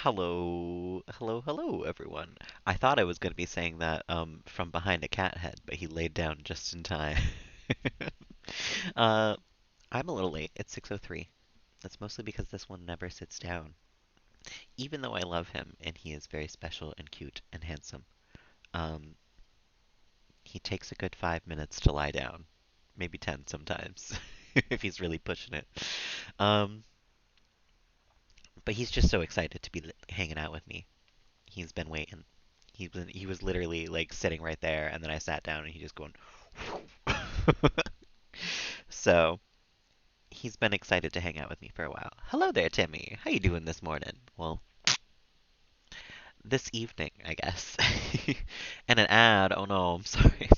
Hello, hello, hello, everyone. I thought I was going to be saying that from behind a cat head, but he laid down just in time. uh, I'm a little late. It's 6:03. That's mostly because this one never sits down. Even though I love him and he is very special and cute and handsome, um, he takes a good 5 minutes to lie down, maybe 10 sometimes, if he's really pushing it. Um, but he's just so excited to be hanging out with me. He's been waiting. He was literally like sitting right there, and then I sat down, and he just going. So he's been excited to hang out with me for a while. Hello there, Timmy. How you doing this morning? Well, this evening, I guess. And an ad. Oh no, I'm sorry.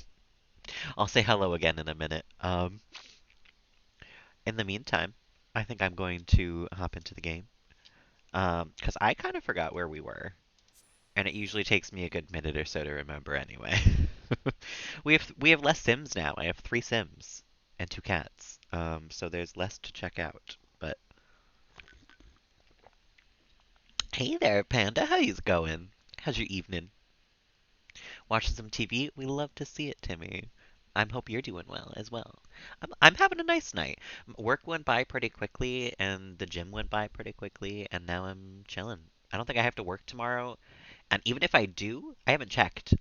I'll say hello again in a minute. In the meantime, I think I'm going to hop into the game. 'Cause I kind of forgot where we were. And it usually takes me a good minute or so to remember anyway. We have less Sims now. I have 3 Sims and 2 cats. So there's less to check out. But hey there, Panda, how you going? How's your evening? Watching some TV? We love to see it, Timmy. I hope you're doing well as well. I'm having a nice night. Work went by pretty quickly, and the gym went by pretty quickly, and now I'm chilling. I don't think I have to work tomorrow, and even if I do, I haven't checked.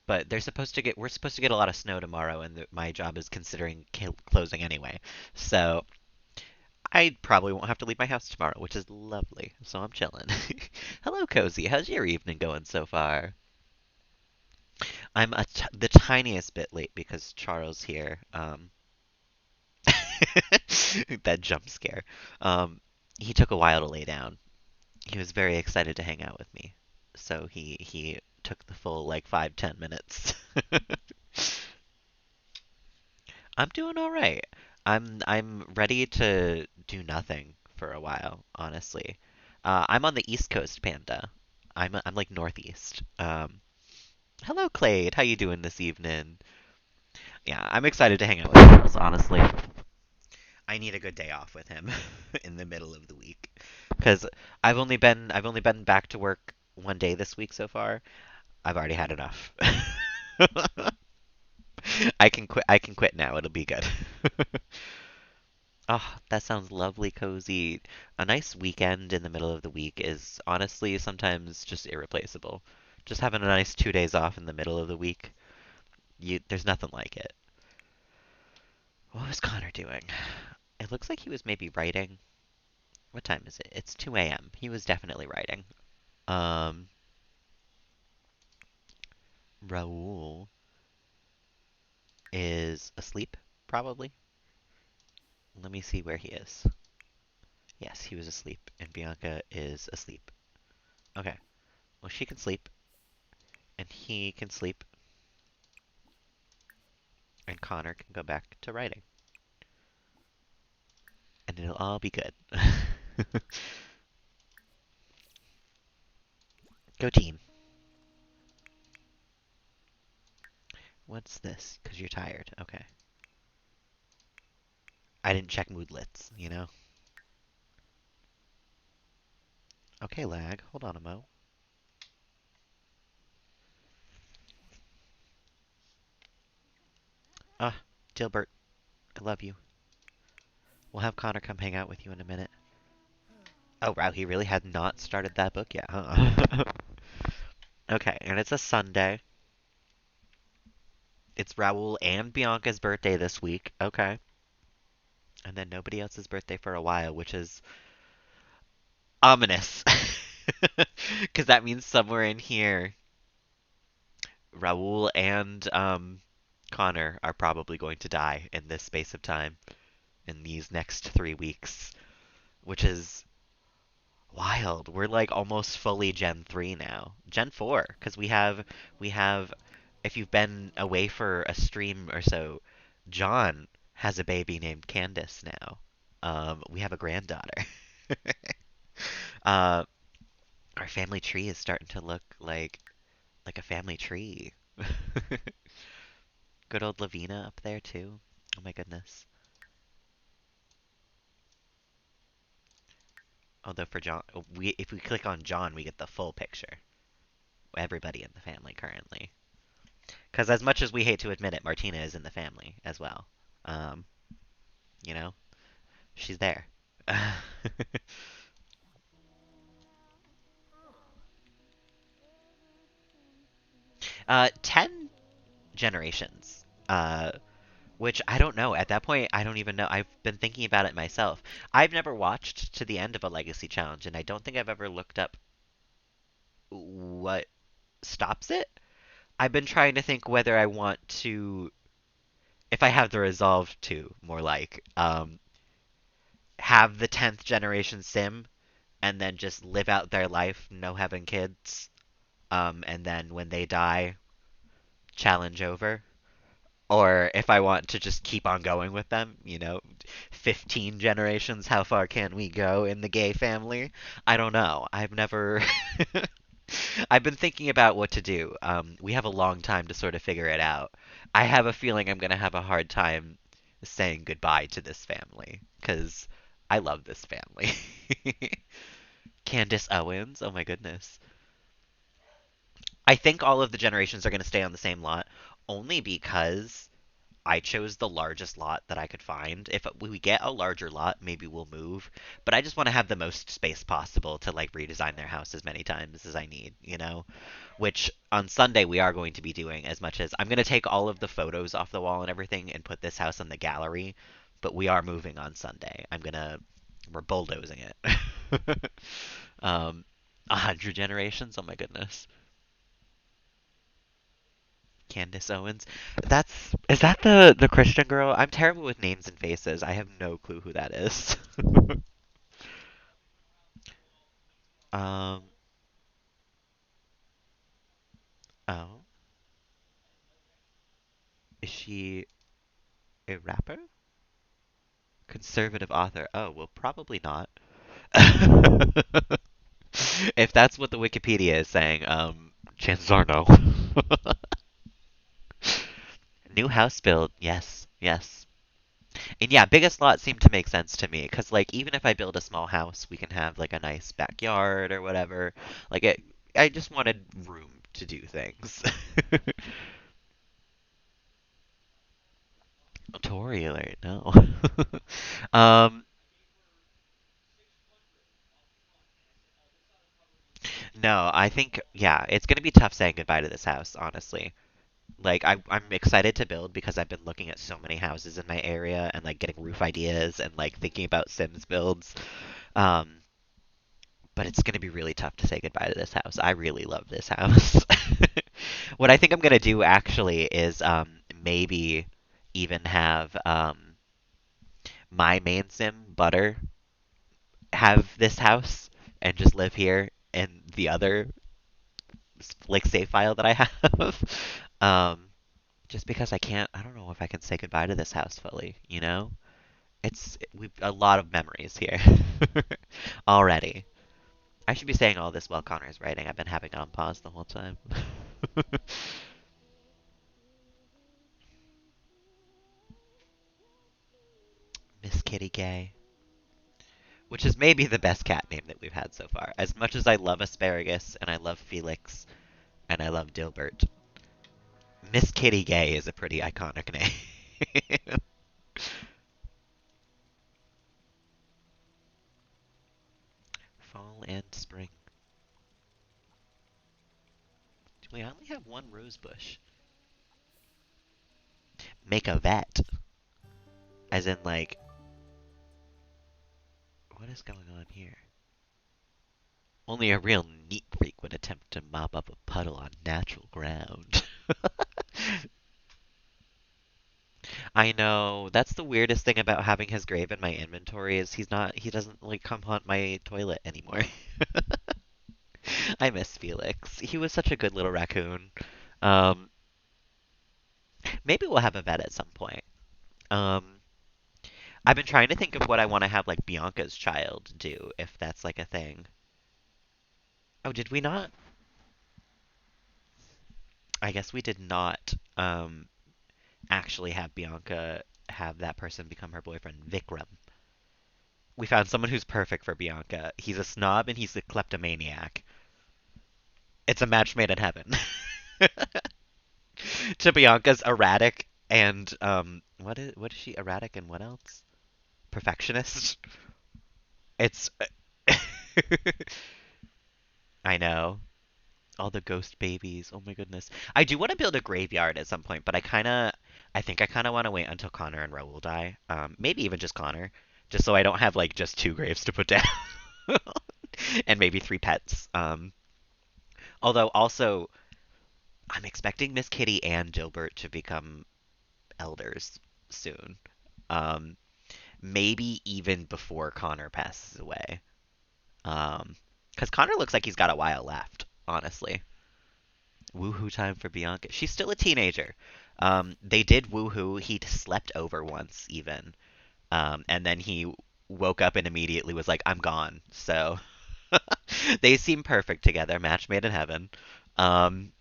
But we're supposed to get a lot of snow tomorrow, and my job is considering closing anyway. So I probably won't have to leave my house tomorrow, which is lovely. So I'm chilling. Hello, Cozy. How's your evening going so far? I'm the tiniest bit late because Charles here. That jump scare. Um, he took a while to lay down. He was very excited to hang out with me, so he took the full like 5-10 minutes. I'm doing all right. I'm ready to do nothing for a while, honestly. I'm on the East Coast, Panda. I'm like Northeast. Hello, Clade. How you doing this evening? Yeah, I'm excited to hang out with Charles, honestly. I need a good day off with him in the middle of the week because I've only been back to work 1 day this week so far. I've already had enough. I can quit now. It'll be good. Oh, that sounds lovely, cozy. A nice weekend in the middle of the week is honestly sometimes just irreplaceable. Just having a nice 2 days off in the middle of the week, there's nothing like it. What was Connor doing? It looks like he was maybe writing. What time is it? It's 2 a.m. He was definitely writing. Um, Raul is asleep, probably. Let me see where he is. Yes, he was asleep, and Bianca is asleep. Okay, well, she can sleep, and he can sleep, and Connor can go back to writing, and it'll all be good. Go team. What's this? Because you're tired. Okay. I didn't check moodlets. Okay, lag. Hold on a mo. Ah, Dilbert, I love you. We'll have Connor come hang out with you in a minute. Oh, wow, he really had not started that book yet, huh? Okay, and it's a Sunday. It's Raul and Bianca's birthday this week. Okay. And then nobody else's birthday for a while, which is ominous. Because that means somewhere in here, Raul and Connor are probably going to die in this space of time in these next 3 weeks, which is wild. We're like almost fully Gen 3 now. Gen 4, because we have if you've been away for a stream or so, John has a baby named Candace now. We have a granddaughter. uh, our family tree is starting to look like a family tree. Good old Lavina up there too. Oh my goodness. Although for John, we if we click on John, we get the full picture. Everybody in the family currently. Because as much as we hate to admit it, Martina is in the family as well. Um, you know, she's there. 10 generations. Which I don't know. At that point, I don't even know. I've been thinking about it myself. I've never watched to the end of a Legacy challenge, and I don't think I've ever looked up what stops it. I've been trying to think whether I want to, if I have the resolve to, more like, have the 10th generation sim and then just live out their life, no having kids, and then when they die, challenge over. Or if I want to just keep on going with them, 15 generations, how far can we go in the gay family? I don't know. I've never. I've been thinking about what to do. We have a long time to sort of figure it out. I have a feeling I'm going to have a hard time saying goodbye to this family because I love this family. Candace Owens, oh my goodness. I think all of the generations are going to stay on the same lot only because I chose the largest lot that I could find. If we get a larger lot, maybe we'll move. But I just want to have the most space possible to like redesign their house as many times as I need. Which on Sunday we are going to be doing as much as I'm going to take all of the photos off the wall and everything and put this house in the gallery. But we are moving on Sunday. We're bulldozing it. 100 generations. Oh my goodness. Candace Owens. Is that the Christian girl? I'm terrible with names and faces. I have no clue who that is. um. Oh, is she a rapper? Conservative author. Oh, well, probably not. If that's what the Wikipedia is saying, chances are no. New house build. Yes, yes. And yeah, biggest lot seemed to make sense to me because like even if I build a small house, we can have like a nice backyard or whatever. Like I just wanted room to do things. Tory alert, no. um, no, I think yeah, it's gonna be tough saying goodbye to this house, honestly. Like I'm excited to build because I've been looking at so many houses in my area and like getting roof ideas and like thinking about Sims builds. Um, but it's going to be really tough to say goodbye to this house. I really love this house. What I think I'm going to do actually is maybe even have my main sim, Butter, have this house and just live here in the other like save file that I have. um, just because I don't know if I can say goodbye to this house fully. We've a lot of memories here already. I should be saying all this while Connor's writing. I've been having it on pause the whole time. Miss Kitty Gay. Which is maybe the best cat name that we've had so far. As much as I love Asparagus, and I love Felix, and I love Dilbert, Miss Kitty Gay is a pretty iconic name. Fall and spring. We only have one rose bush. Make a vet. As in, like, what is going on here? Only a real neat freak would attempt to mop up a puddle on natural ground. I know. That's the weirdest thing about having his grave in my inventory is he doesn't like come haunt my toilet anymore. I miss Felix. He was such a good little raccoon. Um, maybe we'll have a vet at some point. Um, I've been trying to think of what I want to have like Bianca's child do, if that's like a thing. Oh, did we not? I guess we did not actually have Bianca have that person become her boyfriend, Vikram. We found someone who's perfect for Bianca. He's a snob and he's a kleptomaniac. It's a match made in heaven. To Bianca's erratic and what is she erratic and what else? Perfectionist. It's I know. All the ghost babies. Oh my goodness. I do want to build a graveyard at some point, but I think I kind of want to wait until Connor and Raoul die. Maybe even just Connor, just so I don't have like just two graves to put down, and maybe three pets. Although also I'm expecting Miss Kitty and Gilbert to become elders soon. Um, Maybe even before Connor passes away. Because Connor looks like he's got a while left, honestly. Woohoo time for Bianca. She's still a teenager. They did woohoo. He slept over once, even. And then he woke up and immediately was like, I'm gone. So they seem perfect together. Match made in heaven. Um,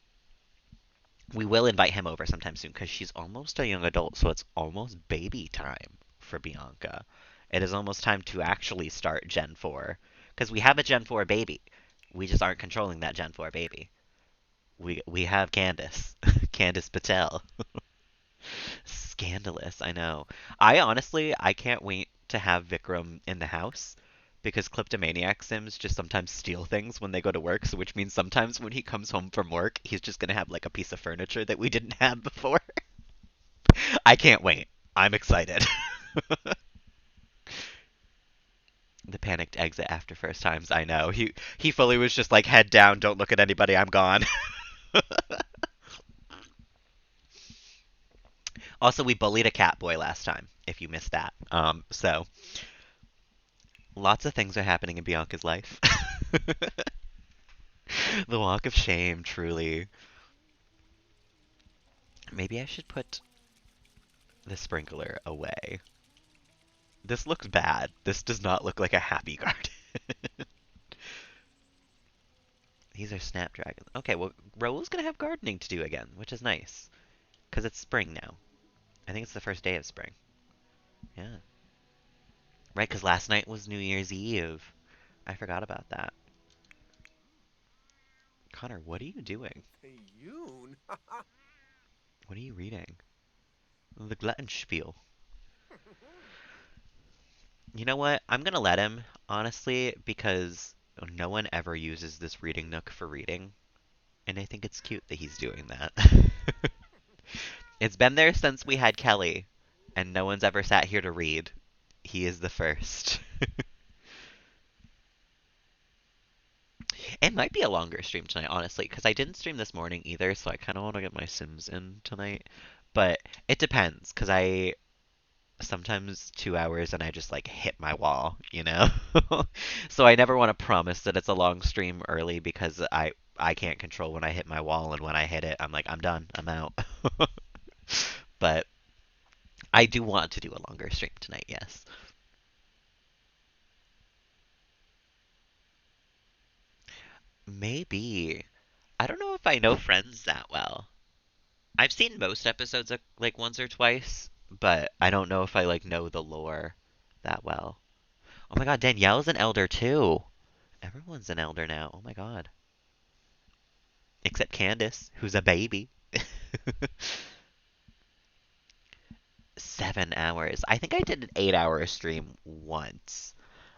we will invite him over sometime soon because she's almost a young adult, so it's almost baby time for Bianca. It is almost time to actually start Gen 4 because we have a Gen 4 baby. We just aren't controlling that Gen 4 baby. We have Candace, Candace Patel. Scandalous, I know. I can't wait to have Vikram in the house because kleptomaniac Sims just sometimes steal things when they go to work, so which means sometimes when he comes home from work, he's just gonna have like a piece of furniture that we didn't have before. I can't wait. I'm excited. The panicked exit after first times, I know. He fully was just like head down, don't look at anybody, I'm gone. Also, we bullied a cat boy last time, if you missed that. So lots of things are happening in Bianca's life. The walk of shame, truly. Maybe I should put the sprinkler away. This looks bad. This does not look like a happy garden. These are snapdragons. Okay, well, Raoul's gonna have gardening to do again, which is nice. Because it's spring now. I think it's the first day of spring. Yeah. Right, because last night was New Year's Eve. I forgot about that. Connor, what are you doing? What are you reading? The Gluttonspiel. You know what? I'm gonna let him, honestly, because no one ever uses this reading nook for reading, and I think it's cute that he's doing that. It's been there since we had Kelly, and no one's ever sat here to read. He is the first. It might be a longer stream tonight, honestly, because I didn't stream this morning either, so I kind of want to get my Sims in tonight. But it depends, because I sometimes 2 hours and I just like hit my wall, you know? So I never want to promise that it's a long stream early because I can't control when I hit my wall, and when I hit it, I'm like, I'm done, I'm out. But I do want to do a longer stream tonight, yes. Maybe. I don't know if I know Friends that well. I've seen most episodes like once or twice, but I don't know if I like know the lore that well. Oh my god, Danielle's an elder too. Everyone's an elder now. Oh my god. Except Candace, who's a baby. 7 hours. I think I did an 8 hour stream once.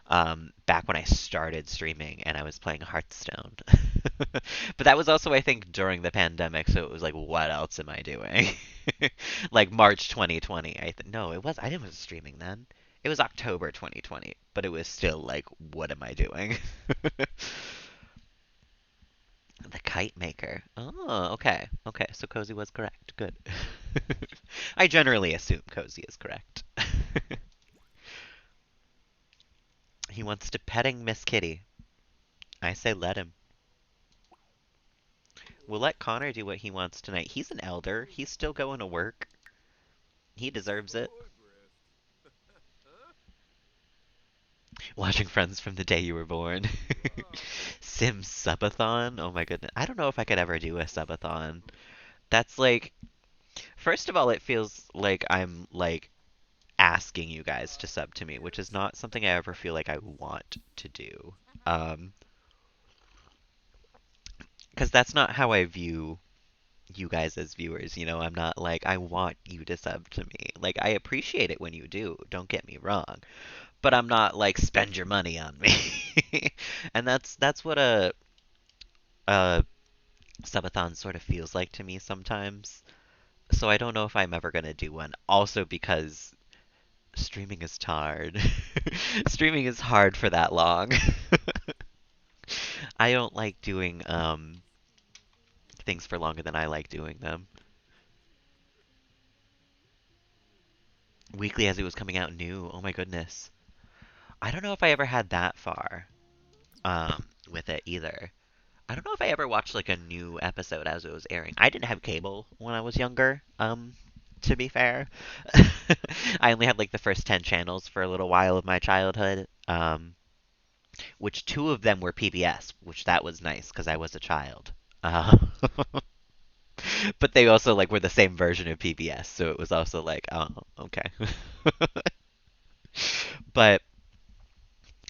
Back when I started streaming and I was playing Hearthstone. But that was also, I think, during the pandemic, so it was like, what else am I doing? Like March 2020. No, it was. I didn't was streaming then. It was October 2020, but it was still like, what am I doing? The kite maker. Oh, okay. Okay, so Cozy was correct. Good. I generally assume Cozy is correct. He wants to petting Miss Kitty. I say let him. We'll let Connor do what he wants tonight. He's an elder. He's still going to work. He deserves it. Watching Friends from the day you were born. Sim subathon? Oh my goodness. I don't know if I could ever do a subathon. That's like, first of all, it feels like I'm like asking you guys to sub to me, which is not something I ever feel like I want to do. Um, because that's not how I view you guys as viewers. I'm not like I want you to sub to me. Like I appreciate it when you do. Don't get me wrong, but I'm not like spend your money on me. And that's what a subathon sort of feels like to me sometimes. So I don't know if I'm ever gonna do one. Also because streaming is hard. Streaming is hard for that long. I don't like doing things for longer than I like doing them. Weekly as it was coming out new. Oh my goodness. I don't know if I ever had that far with it either. I don't know if I ever watched like a new episode as it was airing. I didn't have cable when I was younger, to be fair. I only had like the first 10 channels for a little while of my childhood. Which two of them were PBS, which that was nice because I was a child. Uh, but they also like were the same version of PBS, so it was also like, oh, okay. But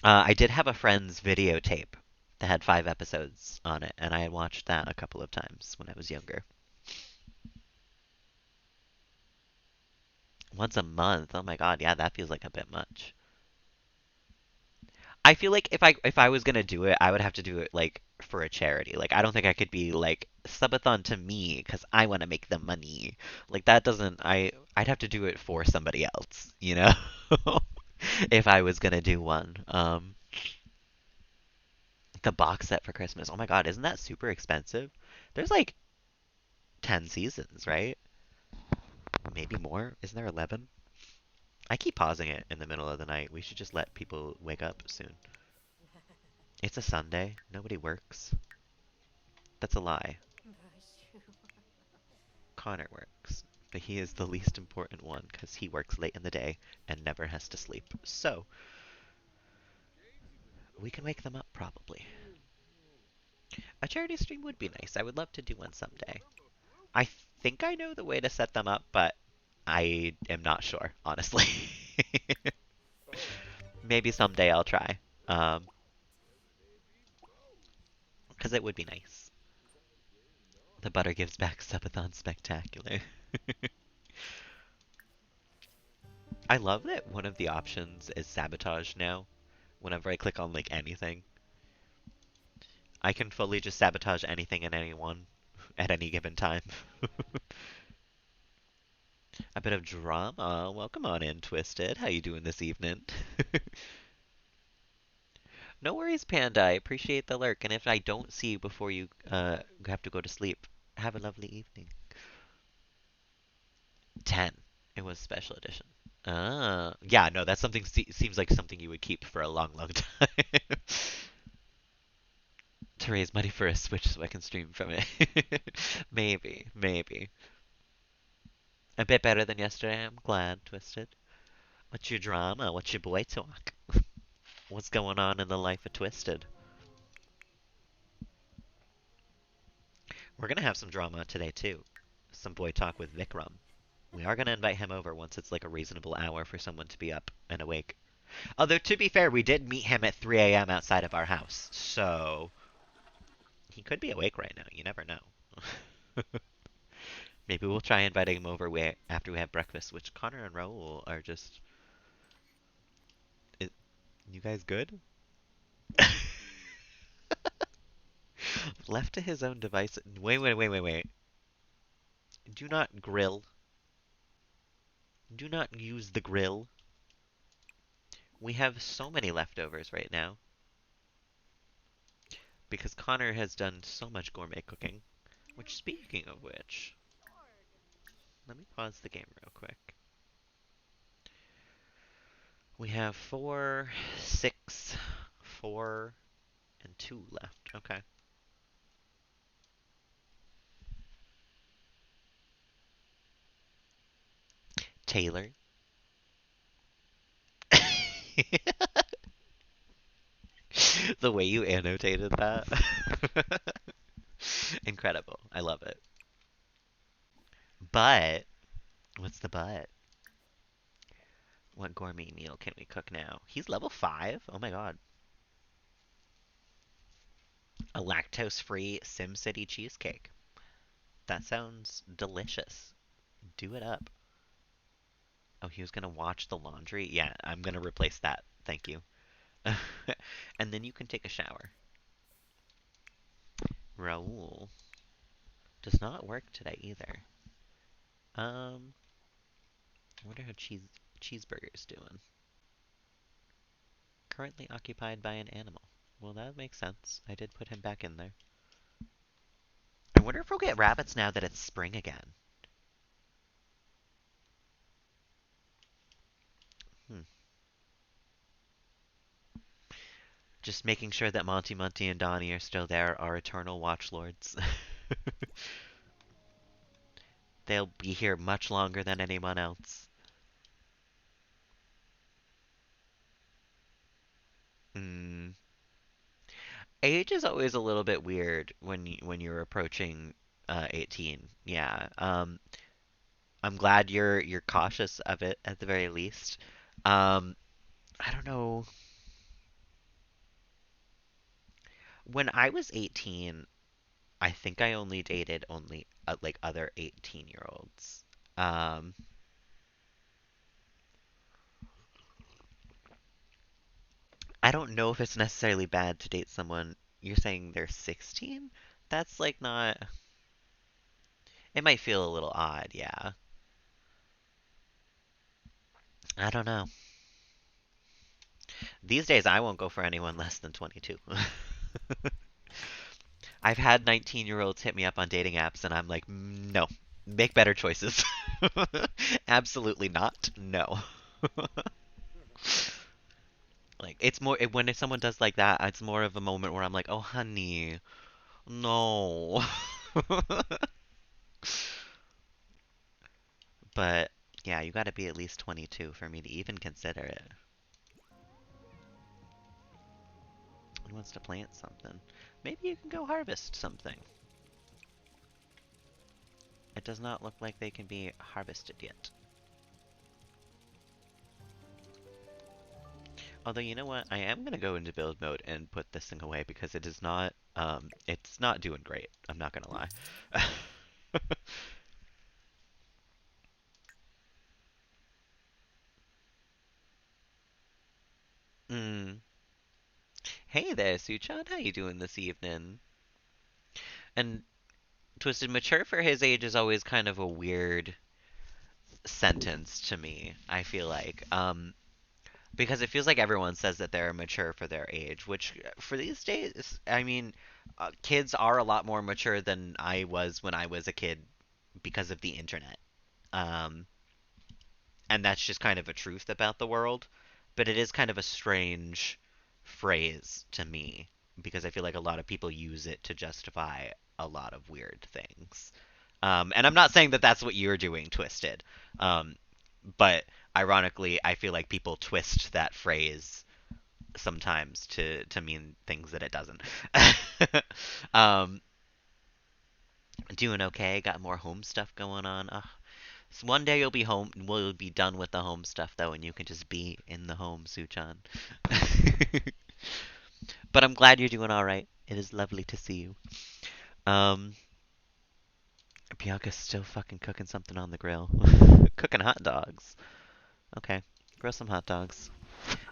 I did have a friend's videotape that had 5 episodes on it, and I had watched that a couple of times when I was younger. Once a month. Oh my God, yeah, that feels like a bit much. I feel like if I was gonna do it, I would have to do it like for a charity. Like I don't think I could be like subathon to me because I want to make the money. Like that doesn't I'd have to do it for somebody else, if I was gonna do one. The box set for Christmas. Oh my God, isn't that super expensive? There's like 10 seasons, right? Maybe more. Isn't there 11? I keep pausing it in the middle of the night. We should just let people wake up soon. It's a Sunday. Nobody works. That's a lie. Connor works, but he is the least important one because he works late in the day and never has to sleep. So, we can wake them up probably. A charity stream would be nice. I would love to do one someday. I think I know the way to set them up, but I am not sure, honestly. Maybe someday I'll try. Um, because it would be nice. The Butter Gives Back Subathon Spectacular. I love that one of the options is sabotage now. Whenever I click on like anything, I can fully just sabotage anything and anyone at any given time. A bit of drama. Welcome on in, Twisted. How you doing this evening? No worries, Panda. I appreciate the lurk. And if I don't see you before you have to go to sleep, have a lovely evening. 10. It was special edition. Yeah, no, that's something seems like something you would keep for a long, long time. To raise money for a Switch so I can stream from it. Maybe, maybe. A bit better than yesterday. I'm glad, Twisted. What's your drama? What's your boy talk? What's going on in the life of Twisted? We're gonna have some drama today too. Some boy talk with Vikram. We are gonna invite him over once it's like a reasonable hour for someone to be up and awake. Although to be fair, we did meet him at 3 a.m. outside of our house, so he could be awake right now. You never know. Maybe we'll try inviting him over after we have breakfast, which Connor and Raul are just. I you guys good? Left to his own device. Wait, wait, wait, wait, wait. Do not grill. Do not use the grill. We have so many leftovers right now because Connor has done so much gourmet cooking. Which, speaking of which, let me pause the game real quick. We have 4, 6, 4, and 2 left. Okay. Taylor. The way you annotated that. Incredible. I love it. But, what's the but? What gourmet meal can we cook now? He's level 5? Oh my god. A lactose-free SimCity cheesecake. That sounds delicious. Do it up. Oh, he was gonna watch the laundry? Yeah, I'm gonna replace that. Thank you. And then you can take a shower. Raul does not work today either. I wonder how cheeseburger's doing. Currently occupied by an animal. Well, that makes sense. I did put him back in there. I wonder if we'll get rabbits now that it's spring again. Hmm. Just making sure that Monty and Donnie are still there, our eternal watchlords. They'll be here much longer than anyone else. Mm. Age is always a little bit weird when you're approaching 18. Yeah. I'm glad you're cautious of it at the very least. Um, I don't know. When I was 18, I think I only dated only like other 18-year-olds. Um, I don't know if it's necessarily bad to date someone. You're saying they're 16? That's like not. It might feel a little odd, yeah. I don't know. These days, I won't go for anyone less than 22. I've had 19-year-olds hit me up on dating apps, and I'm like, no, make better choices. Absolutely not. No. Like, it's more, when someone does like that, it's more of a moment where I'm like, oh, honey, no. But, yeah, you gotta be at least 22 for me to even consider it. Who wants to plant something? Maybe you can go harvest something. It does not look like they can be harvested yet. Although, you know what? I am gonna go into build mode and put this thing away because it's not doing great. I'm not gonna lie. Mm. Hey there, Suchan. How you doing this evening? And Twisted mature for his age is always kind of a weird sentence to me, I feel like. Because it feels like everyone says that they're mature for their age, which for these days, I mean, kids are a lot more mature than I was when I was a kid because of the internet. Um, and that's just kind of a truth about the world. But it is kind of a strange phrase to me because I feel like a lot of people use it to justify a lot of weird things. And I'm not saying that that's what you're doing, Twisted. Um, but ironically, I feel like people twist that phrase sometimes to mean things that it doesn't. um, doing okay. Got more home stuff going on. So one day you'll be home. We'll be done with the home stuff though, and you can just be in the home, Suchan. But I'm glad you're doing all right. It is lovely to see you. Um, Bianca's still fucking cooking something on the grill. Cooking hot dogs. Okay, grill some hot dogs.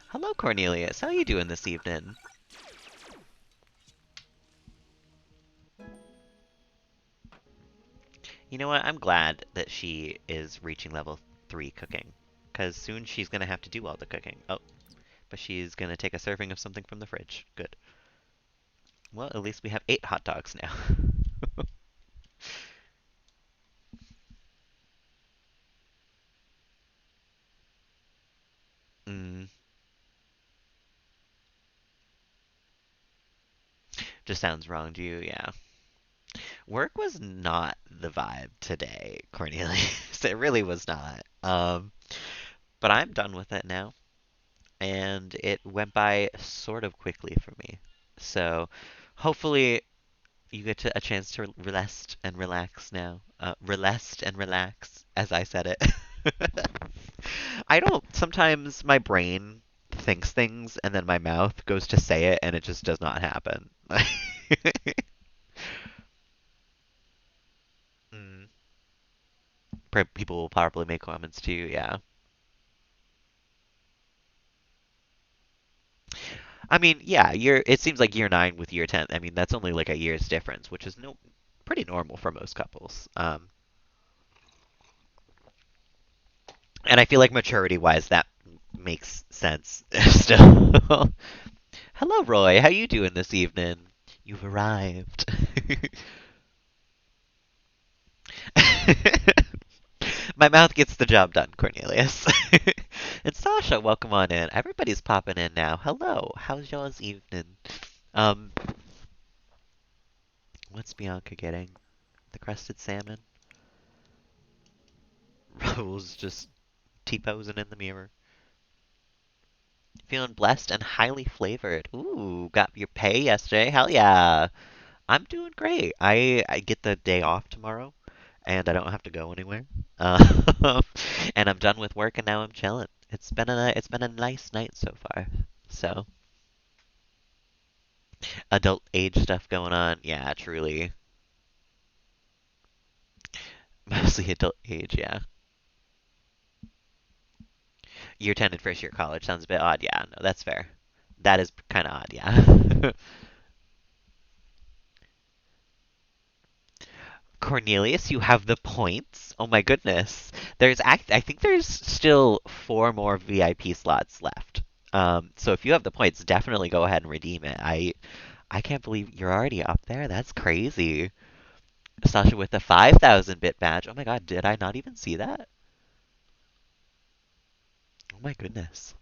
Hello, Cornelius. How you doing this evening? You know what? I'm glad that she is reaching level 3 cooking. Because soon she's going to have to do all the cooking. Oh, but she's going to take a serving of something from the fridge. Good. Well, at least we have 8 hot dogs now. mm, just sounds wrong to you, yeah. Work was not the vibe today, Cornelius. It really was not. But I'm done with it now. And it went by sort of quickly for me. So hopefully you get a chance to rest and relax now. Relest and relax, as I said it. I don't. Sometimes my brain thinks things and then my mouth goes to say it and it just does not happen. Mm, people will probably make comments to you, yeah. I mean, yeah, it seems like year 9 with year 10. I mean, that's only like a year's difference, which is no pretty normal for most couples. And I feel like maturity wise that makes sense still. Hello, Roy. How you doing this evening? You've arrived. My mouth gets the job done, Cornelius. And Sasha, welcome on in. Everybody's popping in now. Hello. How's y'all's evening? Um, what's Bianca getting? The crusted salmon? Rose just T-posing in the mirror. Feeling blessed and highly flavored. Ooh, got your pay yesterday. Hell yeah. I'm doing great. I get the day off tomorrow, and I don't have to go anywhere. And I'm done with work, and now I'm chilling. It's been a nice night so far. So adult age stuff going on. Yeah, truly. Mostly adult age. Yeah. Year 10 and first year college sounds a bit odd. Yeah, no, that's fair. That is kind of odd. Yeah. Cornelius, you have the points. Oh my goodness. I think there's still 4 more VIP slots left. So if you have the points, definitely go ahead and redeem it. I can't believe you're already up there. That's crazy. Sasha with the 5,000 bit badge. Oh my god, did I not even see that? Oh my goodness.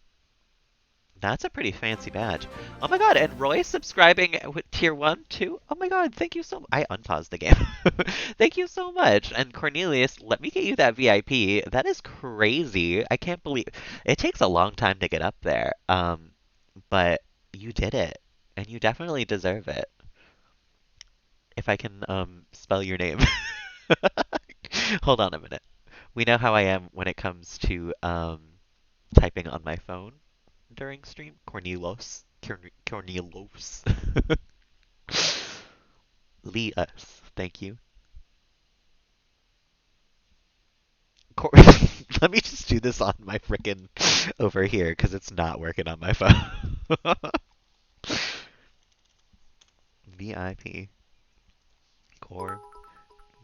That's a pretty fancy badge. Oh my god, and Roy subscribing with tier 1 too? Oh my god, thank you so much. I unpaused the game. Thank you so much. And Cornelius, let me get you that VIP. That is crazy. I can't believe it takes a long time to get up there. But you did it. And you definitely deserve it. If I can spell your name. Hold on a minute. We know how I am when it comes to typing on my phone during stream. Cornelos. Leas. Thank you. Cor- Let me just do this on my frickin' over here because it's not working on my phone. VIP. Core.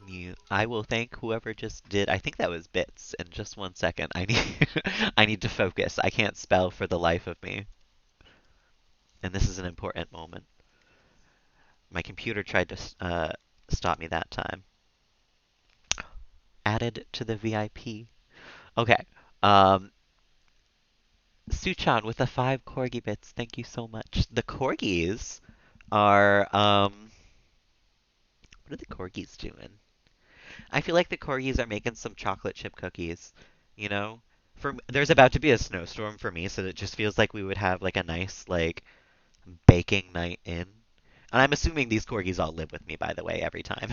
New. I will thank whoever just did. I think that was bits. In just 1 second, I need I need to focus. I can't spell for the life of me, and this is an important moment. My computer tried to stop me that time. Added to the VIP. Okay. Um, Suchan with the 5 corgi bits. Thank you so much. The corgis are what are the corgis doing? I feel like the corgis are making some chocolate chip cookies. You know, there's about to be a snowstorm for me, so it just feels like we would have like a nice like baking night in. And I'm assuming these corgis all live with me, by the way, every time,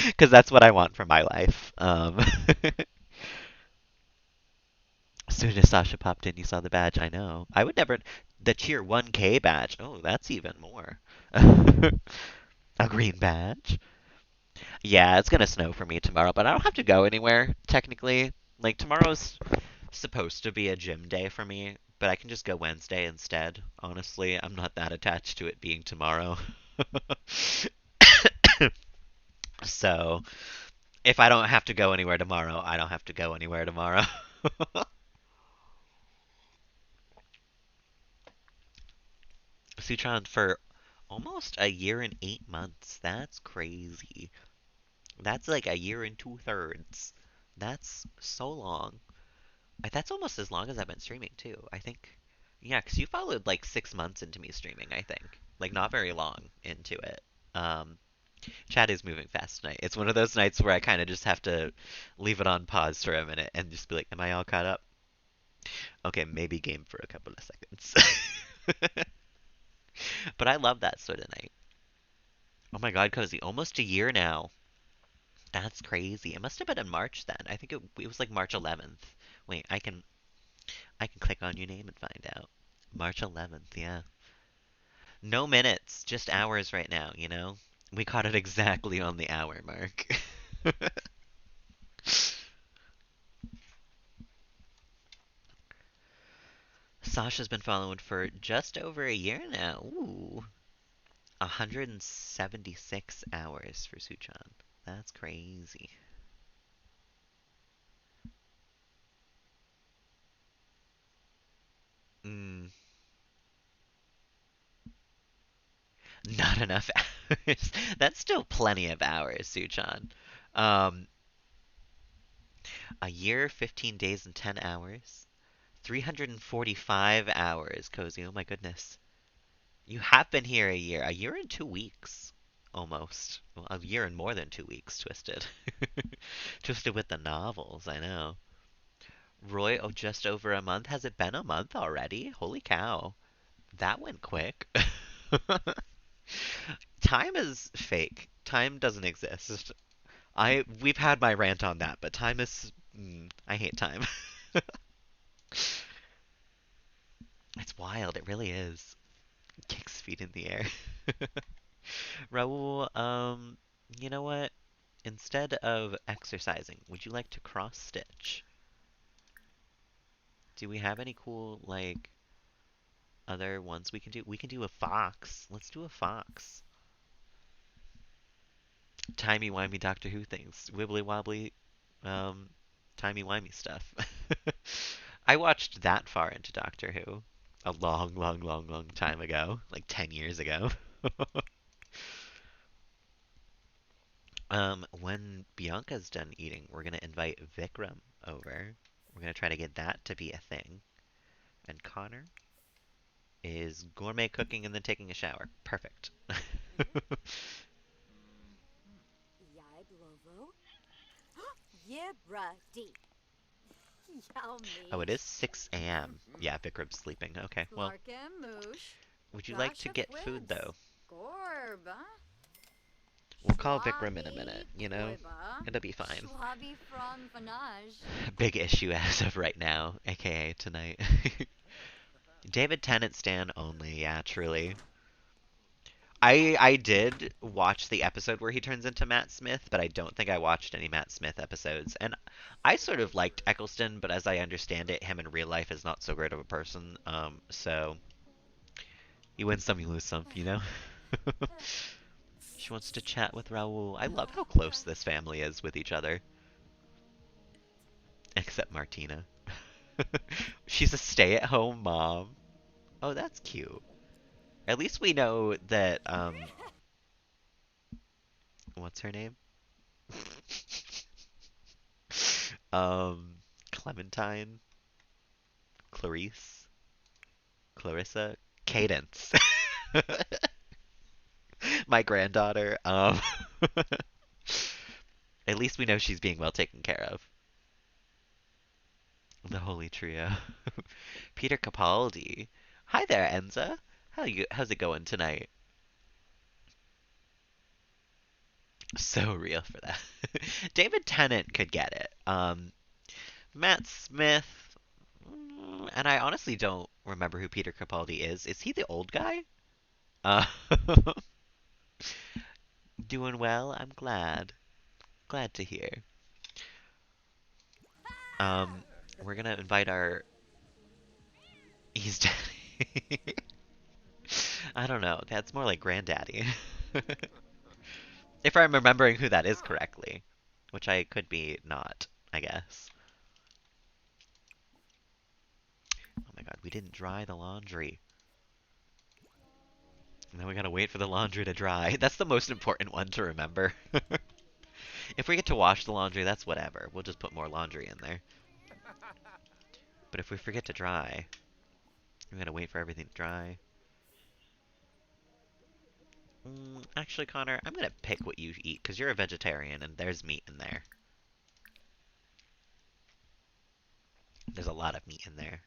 because that's what I want for my life. As soon as Sasha popped in, you saw the badge. I know. I would never. The tier 1K badge. Oh, that's even more. A green badge. Yeah, it's gonna snow for me tomorrow, but I don't have to go anywhere, technically. Like, tomorrow's supposed to be a gym day for me, but I can just go Wednesday instead. Honestly, I'm not that attached to it being tomorrow. So, if I don't have to go anywhere tomorrow, I don't have to go anywhere tomorrow. Sutron for almost a year and 8 months. That's crazy. That's like a year and 2/3. That's so long. That's almost as long as I've been streaming too. I think, yeah, because you followed like 6 months into me streaming. I think, like not very long into it. Um, Chat is moving fast tonight. It's one of those nights where I kind of just have to leave it on pause for a minute and just be like, "Am I all caught up?" Okay, maybe game for a couple of seconds. But I love that sort of night. Oh my God, Cozy, almost a year now. That's crazy. It must have been in March then. I think it was like March 11th. Wait, I can click on your name and find out. March 11th, yeah. No minutes, just hours right now, you know? We caught it exactly on the hour mark. Sasha's been following for just over a year now. Ooh, 176 hours for Suchan. That's crazy. Mm, not enough hours. That's still plenty of hours, Suchan. Um, a year, 15 days, and 10 hours. 345 hours, Cozy. Oh my goodness. You have been here a year and 2 weeks, almost. Well, a year and more than 2 weeks, Twisted. Twisted with the novels, I know. Roy, oh, just over a month. Has it been a month already? Holy cow. That went quick. Time is fake. Time doesn't exist. We've had my rant on that, but time is I hate time. It's wild, it really is. Kicks feet in the air. Raul, you know what? Instead of exercising, would you like to cross stitch? Do we have any cool, like, other ones we can do? We can do a fox. Let's do a fox. Timey-wimey Doctor Who things. Wibbly wobbly, um, timey-wimey stuff. I watched that far into Doctor Who a long, long, long, long time ago, like 10 years ago. When Bianca's done eating, we're gonna invite Vikram over. We're gonna try to get that to be a thing. And Connor is gourmet cooking and then taking a shower. Perfect. Oh, it is 6 a.m. Yeah, Vikram's sleeping. Okay, well, would you like to get food though? We'll call Vikram in a minute, you know? It'll be fine. Big issue as of right now, aka tonight. David Tennant stan only, yeah, truly. I did watch the episode where he turns into Matt Smith, but I don't think I watched any Matt Smith episodes. And I sort of liked Eccleston, but as I understand it, him in real life is not so great of a person. So you win some, you lose some, you know? She wants to chat with Raoul. I love how close this family is with each other. Except Martina. She's a stay-at-home mom. Oh, that's cute. At least we know that, what's her name? Um, Clementine, Clarice, Clarissa, Cadence. My granddaughter. At least we know she's being well taken care of. The holy trio. Peter Capaldi. Hi there, Enza. How's it going tonight? So real for that. David Tennant could get it. Matt Smith. And I honestly don't remember who Peter Capaldi is. Is he the old guy? Uh, doing well. I'm glad. Glad to hear. Um, we're gonna invite our. He's daddy. I don't know. That's more like granddaddy. If I'm remembering who that is correctly, which I could be not, I guess. Oh my god, we didn't dry the laundry. Now we gotta wait for the laundry to dry. That's the most important one to remember. If we get to wash the laundry, that's whatever. We'll just put more laundry in there. But if we forget to dry, we gotta wait for everything to dry. Actually, Connor, I'm gonna pick what you eat because you're a vegetarian and there's meat in there. There's a lot of meat in there.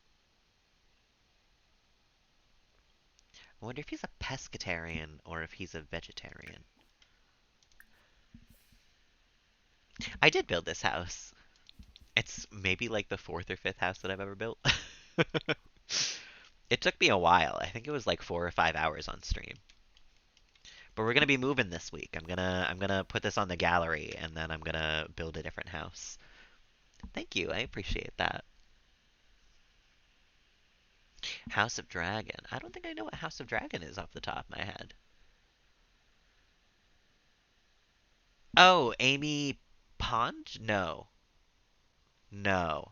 I wonder if he's a pescatarian or if he's a vegetarian. I did build this house. It's maybe like the fourth or fifth house that I've ever built. It took me a while. I think it was like 4 or 5 hours on stream. But we're gonna be moving this week. I'm gonna put this on the gallery and then I'm gonna build a different house. Thank you. I appreciate that. House of Dragon. I don't think I know what House of Dragon is off the top of my head. Oh, Amy Pond? No. No.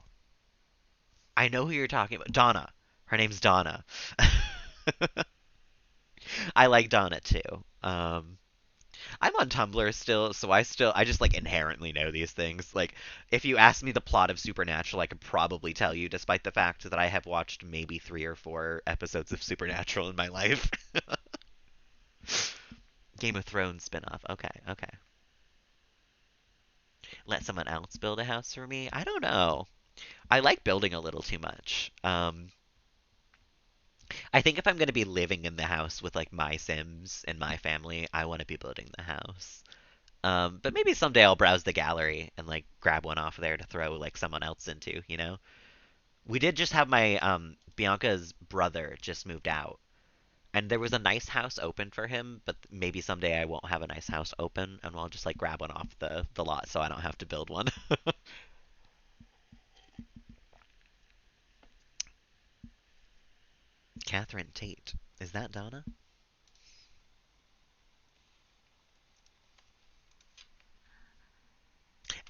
I know who you're talking about. Donna. Her name's Donna. I like Donna too. I'm on Tumblr still, so I just like inherently know these things. Like if you ask me the plot of Supernatural, I could probably tell you, despite the fact that I have watched maybe 3 or 4 episodes of Supernatural in my life. Game of Thrones spinoff. Okay, okay. Let someone else build a house for me? I don't know. I like building a little too much. I think if I'm going to be living in the house with like my Sims and my family, I want to be building the house. But maybe someday I'll browse the gallery and like grab one off there to throw like someone else into, you know? We did just have my Bianca's brother just moved out. And there was a nice house open for him, but maybe someday I won't have a nice house open and I'll just like grab one off the lot so I don't have to build one. Catherine Tate. Is that Donna?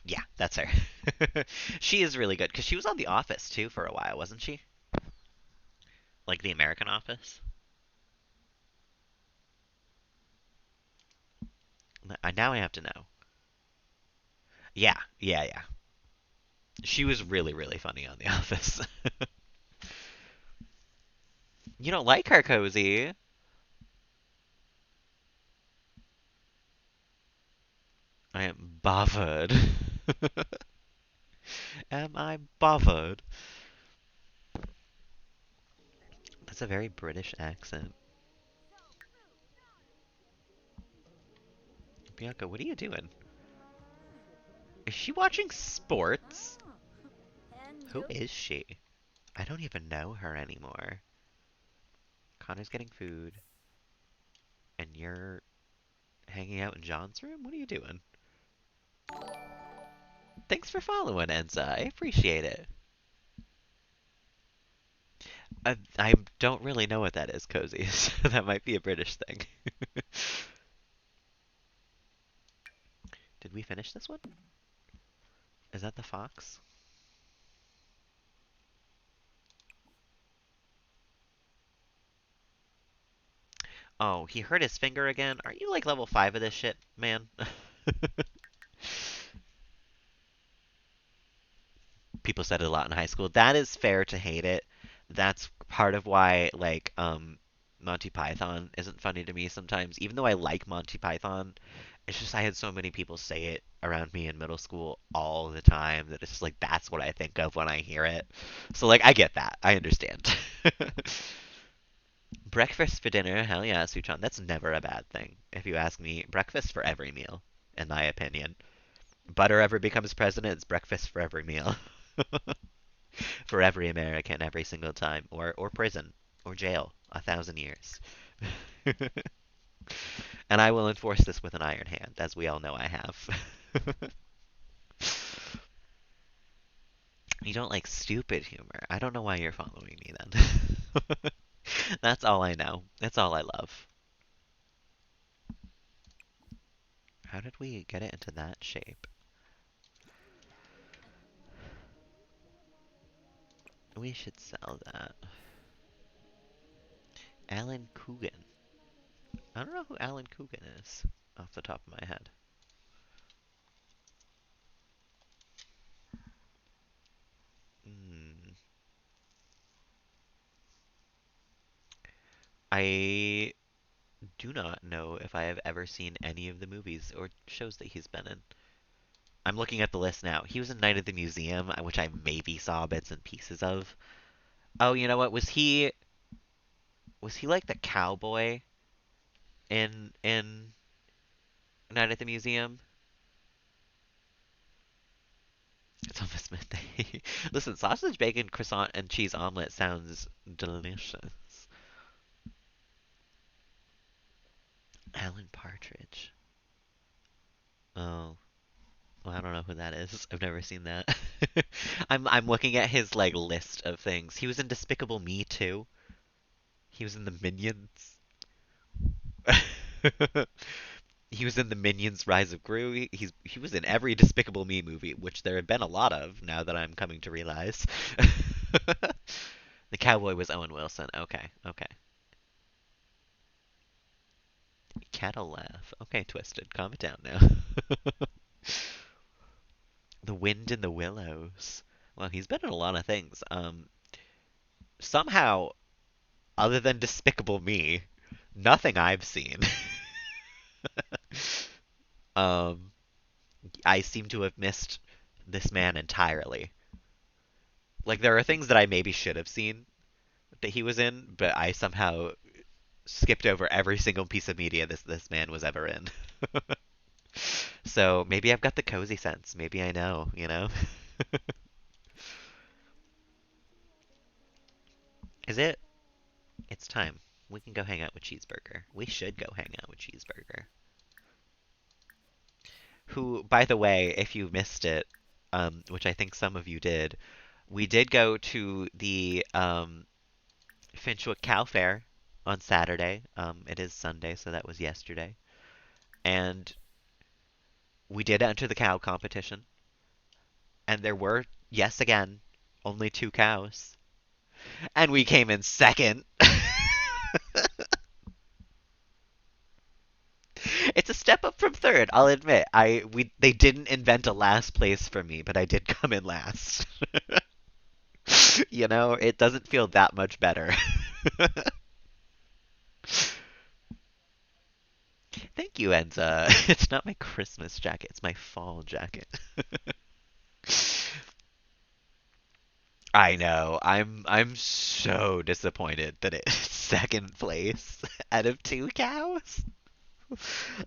Yeah, that's her. She is really good because she was on The Office too for a while, wasn't she? Like the American Office. Now I have to know. Yeah, yeah, yeah. She was really, really funny on The Office. You don't like her, Cozy? I am bothered. Am I bothered? That's a very British accent. Bianca, what are you doing? Is she watching sports? Who is she? I don't even know her anymore. Connor's getting food, and you're hanging out in John's room? What are you doing? Thanks for following, Enza. I appreciate it. I don't really know what that is, Cozy. So that might be a British thing. Did we finish this one? Is that the fox? Oh, he hurt his finger again? Are you like level 5 of this shit, man? People said it a lot in high school. That is fair to hate it. That's part of why like Monty Python isn't funny to me sometimes. Even though I like Monty Python, it's just I had so many people say it around me in middle school all the time that it's just like that's what I think of when I hear it. So like I get that. I understand. Breakfast for dinner, hell yeah, Suchan. That's never a bad thing. If you ask me, breakfast for every meal, in my opinion. Butter ever becomes president, it's breakfast for every meal. For every American, every single time. Or prison. Or jail. 1,000 years. And I will enforce this with an iron hand, as we all know I have. You don't like stupid humor. I don't know why you're following me then. That's all I know. That's all I love. How did we get it into that shape? We should sell that. Alan Coogan. I don't know who Alan Coogan is off the top of my head. Hmm. I do not know if I have ever seen any of the movies or shows that he's been in. I'm looking at the list now. He was in Night at the Museum, which I maybe saw bits and pieces of. Oh, you know what? Was he like the cowboy in Night at the Museum? It's almost midday. Listen, sausage, bacon, croissant, and cheese omelet sounds delicious. Alan Partridge. Oh, well, I don't know who that is. I've never seen that. I'm looking at his like list of things. He was in Despicable Me too. He was in the Minions. He was in the Minions Rise of Gru. He was in every Despicable Me movie, which there have been a lot of now that I'm coming to realize. The cowboy was Owen Wilson. Okay, okay. Cattle laugh. Okay, Twisted. Calm it down now. The Wind in the Willows. Well, he's been in a lot of things. Somehow, other than Despicable Me, nothing I've seen. um, I seem to have missed this man entirely. Like there are things that I maybe should have seen that he was in, but I somehow skipped over every single piece of media this man was ever in. So maybe I've got the cozy sense. Maybe I know, you know? Is it? It's time. We can go hang out with Cheeseburger. We should go hang out with Cheeseburger. Who, by the way, if you missed it, which I think some of you did, we did go to the Finchwick Cow Fair on Saturday. It is Sunday, so that was yesterday. And we did enter the cow competition. And there were, yes, again, only two cows. And we came in second. It's a step up from third, I'll admit. They didn't invent a last place for me, but I did come in last. You know, it doesn't feel that much better. Thank you, Enza. It's not my Christmas jacket, it's my fall jacket. I know. I'm so disappointed that it's second place out of two cows.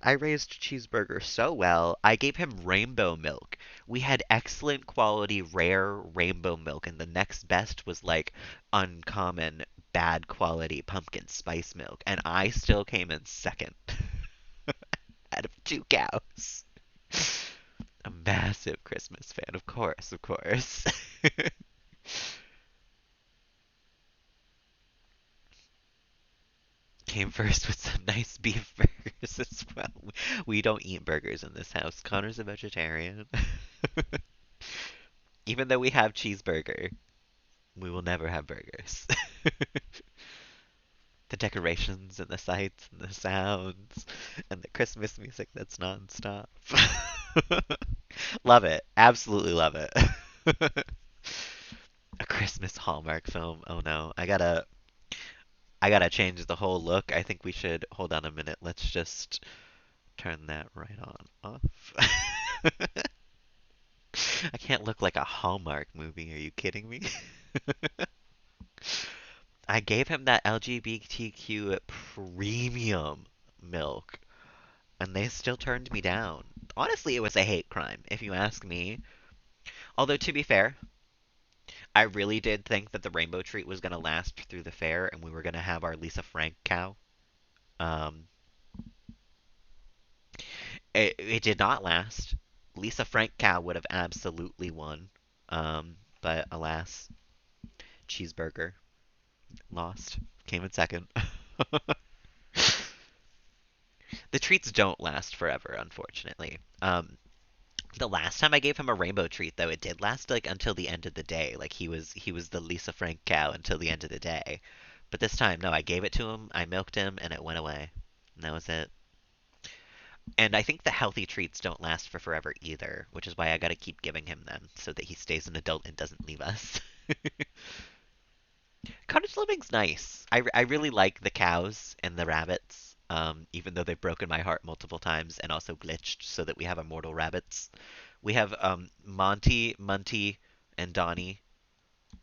I raised Cheeseburger so well. I gave him rainbow milk. We had excellent quality, rare rainbow milk, and the next best was like uncommon, bad quality pumpkin spice milk, and I still came in second out of two cows. A massive Christmas fan, of course, of course. Came first with some nice beef burgers as well. We don't eat burgers in this house. Connor's a vegetarian. Even though we have cheeseburger, we will never have burgers. The decorations and the sights and the sounds and the Christmas music that's nonstop. Love it. Absolutely love it. A Christmas Hallmark film. Oh no. I gotta change the whole look. I think we should hold on a minute. Let's just turn that right on off. I can't look like a Hallmark movie. Are you kidding me? I gave him that LGBTQ premium milk, and they still turned me down. Honestly, it was a hate crime, if you ask me. Although, to be fair, I really did think that the rainbow treat was going to last through the fair, and we were going to have our Lisa Frank cow. Um, it did not last. Lisa Frank cow would have absolutely won. But alas, Cheeseburger lost. Came in second. The treats don't last forever, unfortunately. The last time I gave him a rainbow treat, though, it did last like until the end of the day. Like he was the Lisa Frank cow until the end of the day. But this time, no, I gave it to him, I milked him, and it went away. And that was it. And I think the healthy treats don't last for forever either, which is why I gotta keep giving him them so that he stays an adult and doesn't leave us. Cottage living's nice. I really like the cows and the rabbits, even though they've broken my heart multiple times and also glitched so that we have immortal rabbits. We have Monty, Munty, and Donnie,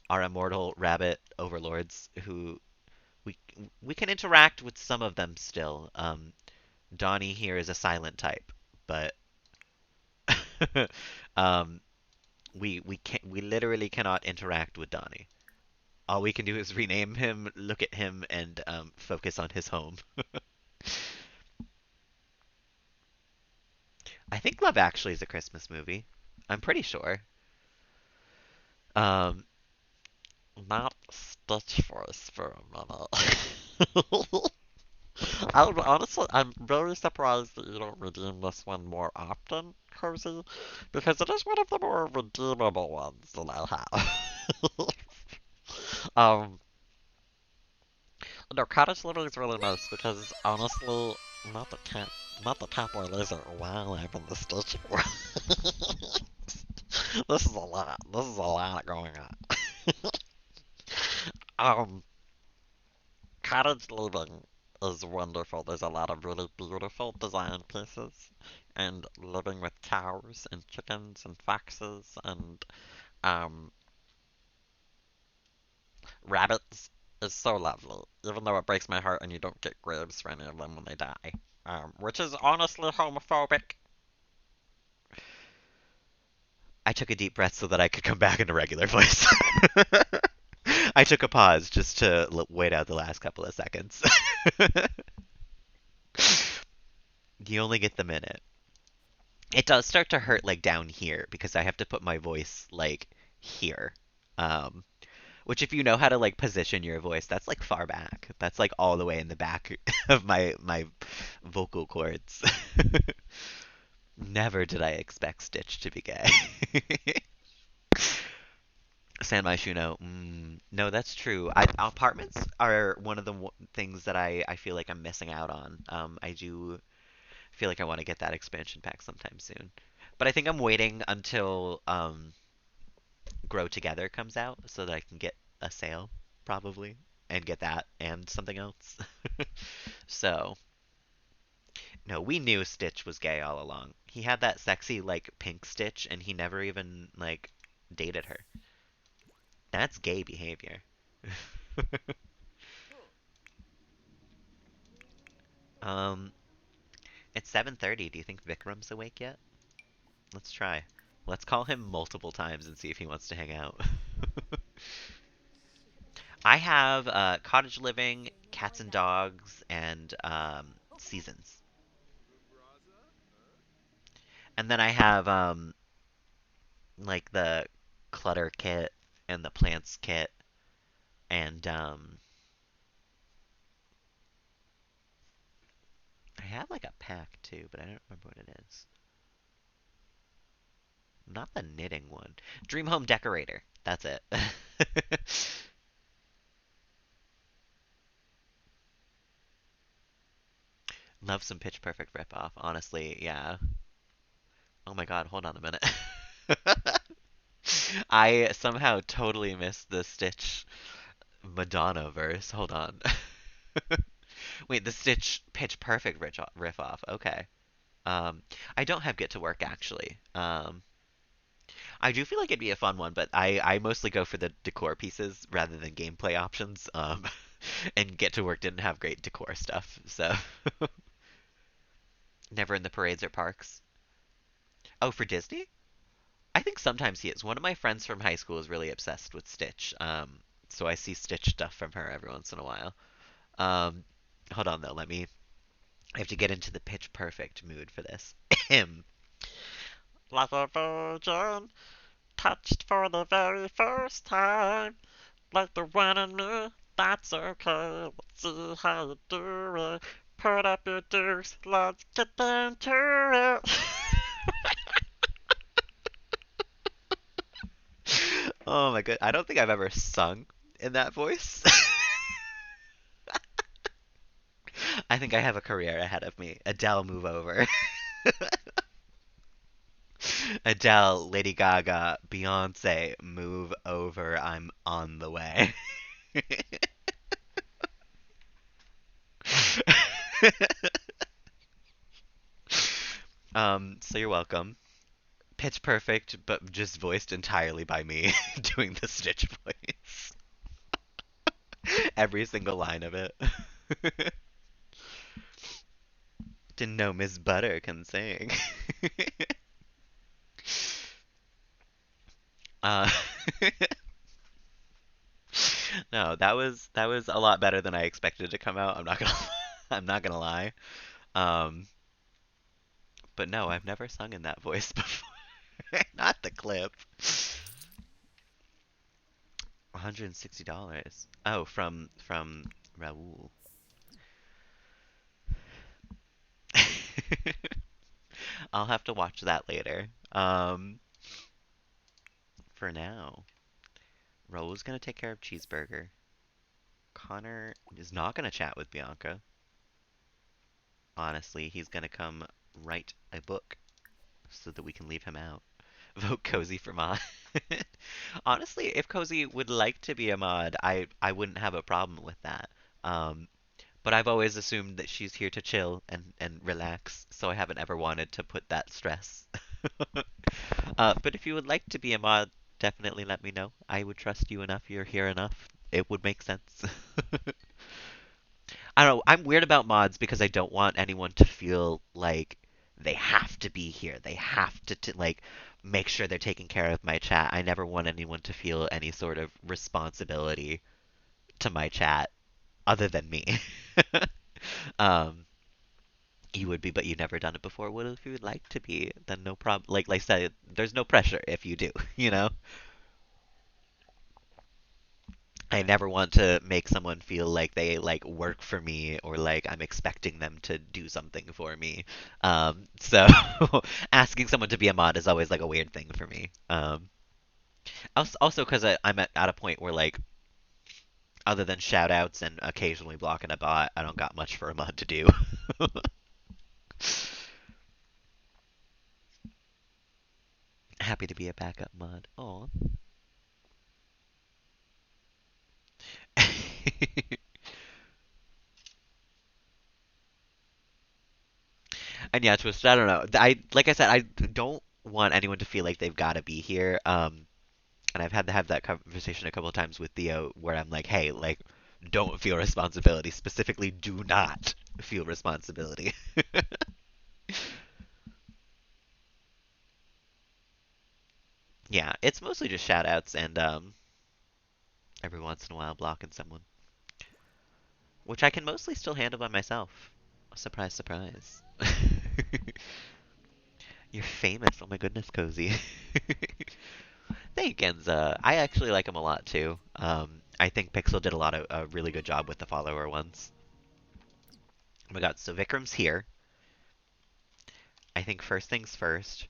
our immortal rabbit overlords, who we we can interact with some of them still. Donnie here is a silent type, but um, We literally cannot interact with Donnie. All we can do is rename him, look at him, and focus on his home. I think Love Actually is a Christmas movie. I'm pretty sure. Um, Not Stitch Force for a minute. I'm very surprised that you don't redeem this one more often, Cozy, because it is one of the more redeemable ones that I have. um, no, Cottage Living is really nice because honestly, not the cat, not the Catboy Laser. Wow, I'm in the Stitch Force. This is a lot. This is a lot going on. um, Cottage living is wonderful. There's a lot of really beautiful design pieces, and living with cows and chickens and foxes and um, rabbits is so lovely. Even though it breaks my heart and you don't get graves for any of them when they die, which is honestly homophobic. I took a deep breath so that I could come back in a regular voice. I took a pause just to wait out the last couple of seconds. You only get the minute. It does start to hurt like down here because I have to put my voice like here. Um, which if you know how to like position your voice, that's like far back. That's like all the way in the back of my vocal cords. Never did I expect Stitch to be gay. San Myshuno, no, that's true. Apartments are one of the things that I feel like I'm missing out on. I do feel like I want to get that expansion pack sometime soon. But I think I'm waiting until Grow Together comes out so that I can get a sale, probably, and get that and something else. So, no, we knew Stitch was gay all along. He had that sexy, like, pink Stitch, and he never even, like, dated her. That's gay behavior. um, it's 7:30. Do you think Vikram's awake yet? Let's try. Let's call him multiple times and see if he wants to hang out. I have cottage living, cats and dogs, and seasons. And then I have like the clutter kit and the plants kit, and I have like a pack too, but I don't remember what it is. Not the knitting one. Dream Home Decorator. That's it. Love some Pitch Perfect ripoff. Honestly, yeah. Oh my god, hold on a minute. I somehow totally missed the Stitch Madonna verse. Hold on. Wait, the Stitch Pitch Perfect riff off. Okay. Um, I don't have Get to Work actually. I do feel like it'd be a fun one, but I mostly go for the decor pieces rather than gameplay options. And Get to Work didn't have great decor stuff, so never in the parades or parks. Oh, for Disney? I think sometimes he is. One of my friends from high school is really obsessed with Stitch. So I see Stitch stuff from her every once in a while. Um, hold on though, let me. I have to get into the Pitch Perfect mood for this. Like a virgin, touched for the very first time. Like the one in me, that's okay. Let's see how you do it. Put up your dukes, let's get into it. Oh my god, I don't think I've ever sung in that voice. I think I have a career ahead of me. Adele, move over. Adele, Lady Gaga, Beyonce, move over. I'm on the way. So you're welcome. Pitch Perfect, but just voiced entirely by me doing the Stitch voice. Every single line of it. Didn't know Miss Butter can sing. Uh, no, that was a lot better than I expected to come out. I'm not gonna I'm not gonna lie. Um, but no, I've never sung in that voice before. Not the clip. $160. Oh, from Raul. I'll have to watch that later. For now, Raul's gonna take care of Cheeseburger. Connor is not gonna chat with Bianca. Honestly, he's gonna come write a book so that we can leave him out. Vote Cozy for mod. Honestly, if Cozy would like to be a mod, I wouldn't have a problem with that. Um, but I've always assumed that she's here to chill and relax, so I haven't ever wanted to put that stress. But if you would like to be a mod, definitely let me know. I would trust you enough, you're here enough. It would make sense. I don't know, I'm weird about mods because I don't want anyone to feel like they have to be here. They have to like make sure they're taking care of my chat. I never want anyone to feel any sort of responsibility to my chat other than me. Um, you would be, but you've never done it before. Well, if you would like to be, then no problem. Like I said, there's no pressure if you do, you know? I never want to make someone feel like they like work for me or like I'm expecting them to do something for me. So asking someone to be a mod is always like a weird thing for me. Also because I'm at a point where like other than shout outs and occasionally blocking a bot, I don't got much for a mod to do. Happy to be a backup mod. Aw. And yeah, Twisted, I don't know. I like I said, I don't want anyone to feel like they've got to be here. And I've had to have that conversation a couple of times with Theo, where I'm like, hey, like, don't feel responsibility. Specifically, do not feel responsibility. Yeah, it's mostly just shout outs and every once in a while blocking someone, which I can mostly still handle by myself. Surprise, surprise. You're famous. Oh my goodness, Cozy. Thank Enza. I actually like him a lot too. I think Pixel did a really good job with the follower ones. Oh my god, so Vikram's here. I think first things first,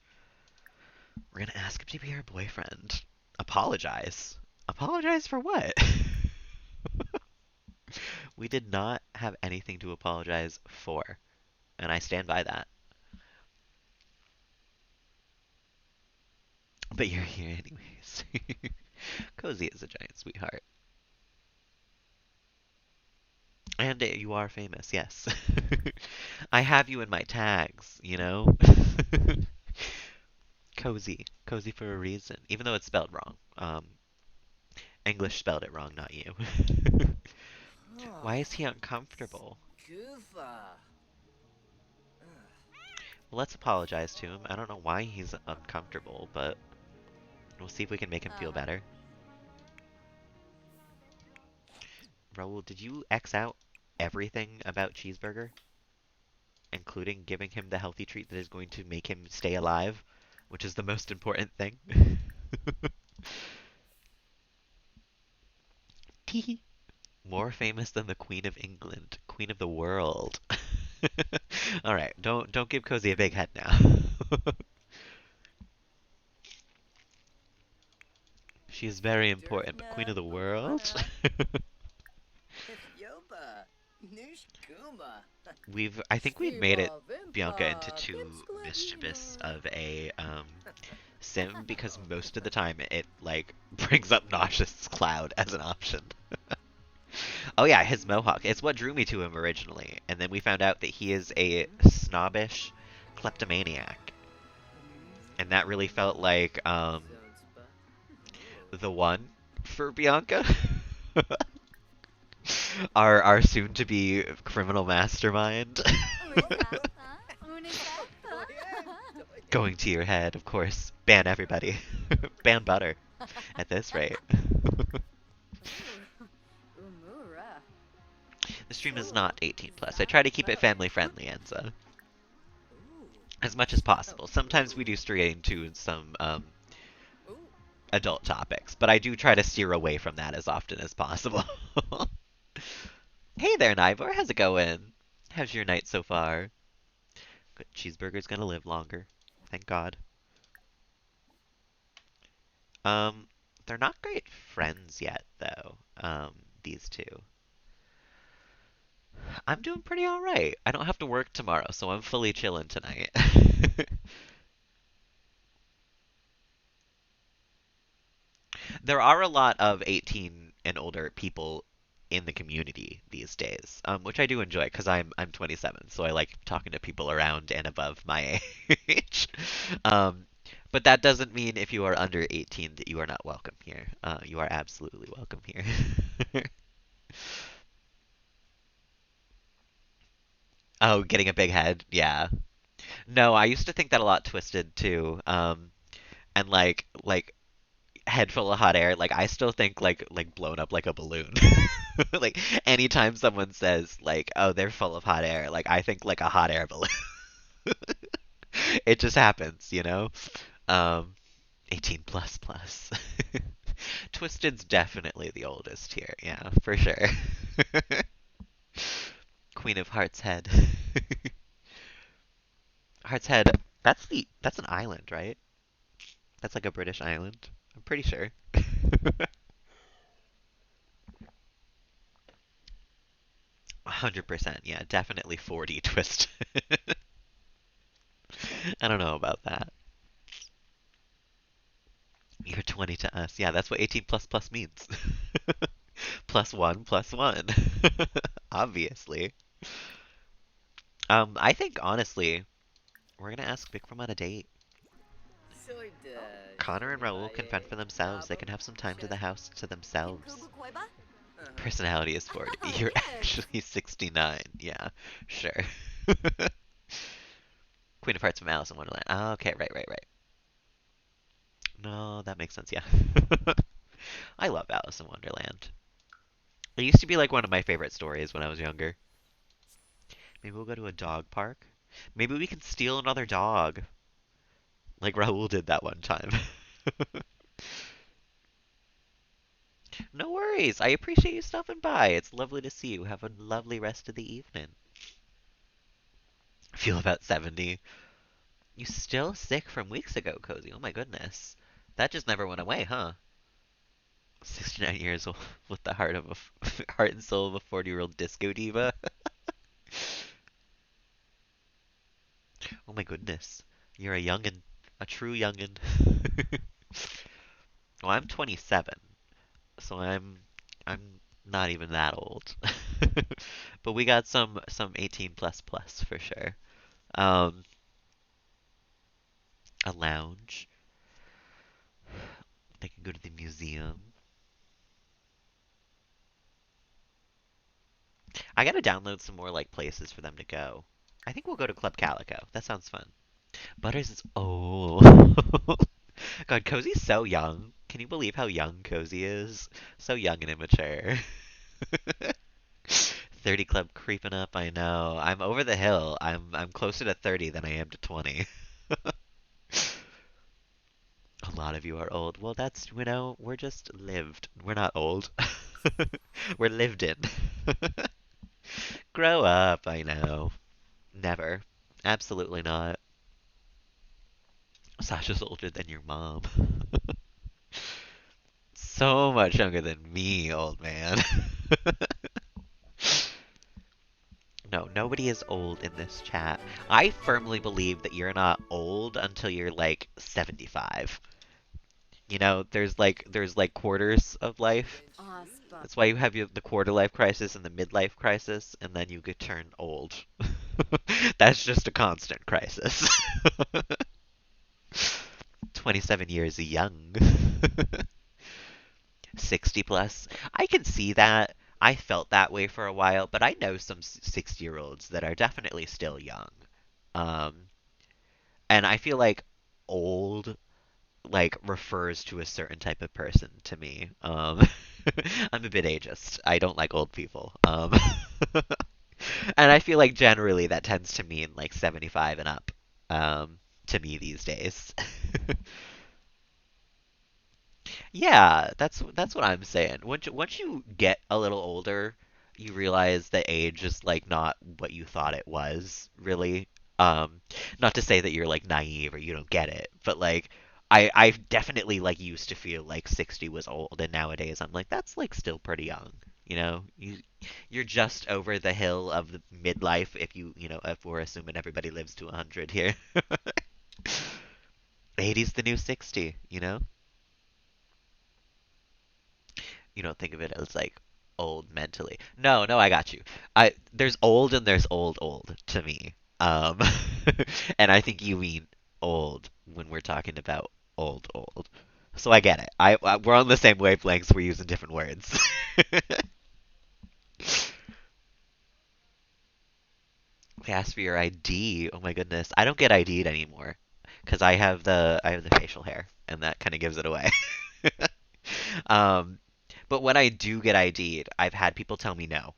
we're gonna ask him to be our boyfriend. Apologize. Apologize for what? We did not have anything to apologize for, and I stand by that. But you're here anyways. Cozy is a giant sweetheart. And you are famous, yes. I have you in my tags, you know? Cozy. Cozy for a reason. Even though it's spelled wrong. English spelled it wrong, not you. Why is he uncomfortable? Well, let's apologize to him. I don't know why he's uncomfortable, but we'll see if we can make him feel better. Raul, did you X out everything about Cheeseburger? Including giving him the healthy treat that is going to make him stay alive, which is the most important thing. Teehee. More famous than the Queen of England, Queen of the world. All right, don't give Cozy a big head now. She is very important, but Queen of the world. I think we've made it Bianca into too mischievous of a sim because most of the time it like brings up nauseous cloud as an option. Oh yeah, his mohawk. It's what drew me to him originally, and then we found out that he is a snobbish kleptomaniac, and that really felt like the one for Bianca. Our soon to be criminal mastermind. Going to your head, of course. Ban everybody. Ban butter. at this rate. Ooh, Umura. The stream is Ooh, not 18 plus. I try to keep it Zabo. family friendly, Enza, Ooh, as much as oh, possible. Sometimes we ooh, do stray into some ooh. adult topics, but I do try to steer away from that as often as possible. Hey there, Nivor. How's it going? How's your night so far? Good. Cheeseburger's gonna live longer. Thank God. Um, they're not great friends yet, though. These two. I'm doing pretty all right. I don't have to work tomorrow, so I'm fully chilling tonight. There are a lot of 18 and older people in the community these days, which I do enjoy because I'm 27, so I like talking to people around and above my age. Um, but that doesn't mean if you are under 18 that you are not welcome here. You are absolutely welcome here. Oh, getting a big head? Yeah. No, I used to think that a lot twisted too. And like head full of hot air. Like I still think like blown up like a balloon. Like anytime someone says like, "Oh, they're full of hot air," like I think like a hot air balloon. It just happens, you know? Um, 18 plus plus. Twisted's definitely the oldest here. Yeah, for sure. Queen of Heart's Head. Heart's Head. That's an island, right? That's like a British island. I'm pretty sure. 100%. Yeah, definitely 40 twist. I don't know about that. You're 20 to us. Yeah, that's what 18 plus plus means. Plus one, plus one. Obviously. I think honestly, we're gonna ask Bikram on a date. Shoida, Connor and Raul can fend Shonibaye, for themselves. They Dabo, can have some time to the Chef. house to themselves. Kimkubu Koiba? Uh-huh. Personality is 40. You're Yes. actually 69. Yeah, sure. Queen of Hearts from Alice in Wonderland. Oh, okay, right. No, that makes sense, yeah. I love Alice in Wonderland. It used to be like one of my favorite stories when I was younger. Maybe we'll go to a dog park. Maybe we can steal another dog, like Raul did that one time. No worries. I appreciate you stopping by. It's lovely to see you. Have a lovely rest of the evening. I feel about 70. You still sick from weeks ago, Cozy. Oh my goodness. That just never went away, huh? 69 years old with the heart of heart and soul of a 40-year-old disco diva. Oh my goodness. You're a youngin', a true youngin'. Well, I'm 27, so I'm not even that old. But we got some 18 plus plus for sure. Um, a lounge. They can go to the museum. I gotta download some more like places for them to go. I think we'll go to Club Calico. That sounds fun. Butters is oh God, Cozy's so young. Can you believe how young Cozy is? So young and immature. 30 Club creeping up, I know. I'm over the hill. I'm closer to 30 than I am to 20. A lot of you are old. Well, that's, we're just lived. We're not old. We're lived in. Grow up, I know. Never. Absolutely not. Sasha's older than your mom. So much younger than me, old man. No, nobody is old in this chat. I firmly believe that you're not old until you're like 75. There's like quarters of life. Aspa. That's why you have the quarter life crisis and the midlife crisis, and then you get turned old. That's just a constant crisis. 27 years young. 60 plus. I can see that. I felt that way for a while, but I know some 60-year-olds that are definitely still young. Um, and I feel like old like refers to a certain type of person to me. I'm a bit ageist. I don't like old people. And I feel like generally that tends to mean like 75 and up. To me these days. Yeah, that's what I'm saying. Once you get a little older, you realize that age is like not what you thought it was, really. Um, Not to say that you're like naive or you don't get it, but like I definitely like used to feel like 60 was old, and nowadays I'm like that's like still pretty young. You know, you're just over the hill of the midlife if if we're assuming everybody lives to 100 here. 80's the new 60, you know? You don't think of it as like old mentally. No, no, I got you. I There's old and there's old to me. Um, and I think you mean old when we're talking about old. So I get it. We're on the same wavelengths. We're using different words. They ask for your ID. Oh my goodness, I don't get ID'd anymore because I have the facial hair, and that kind of gives it away. Um, but when I do get ID'd, I've had people tell me no.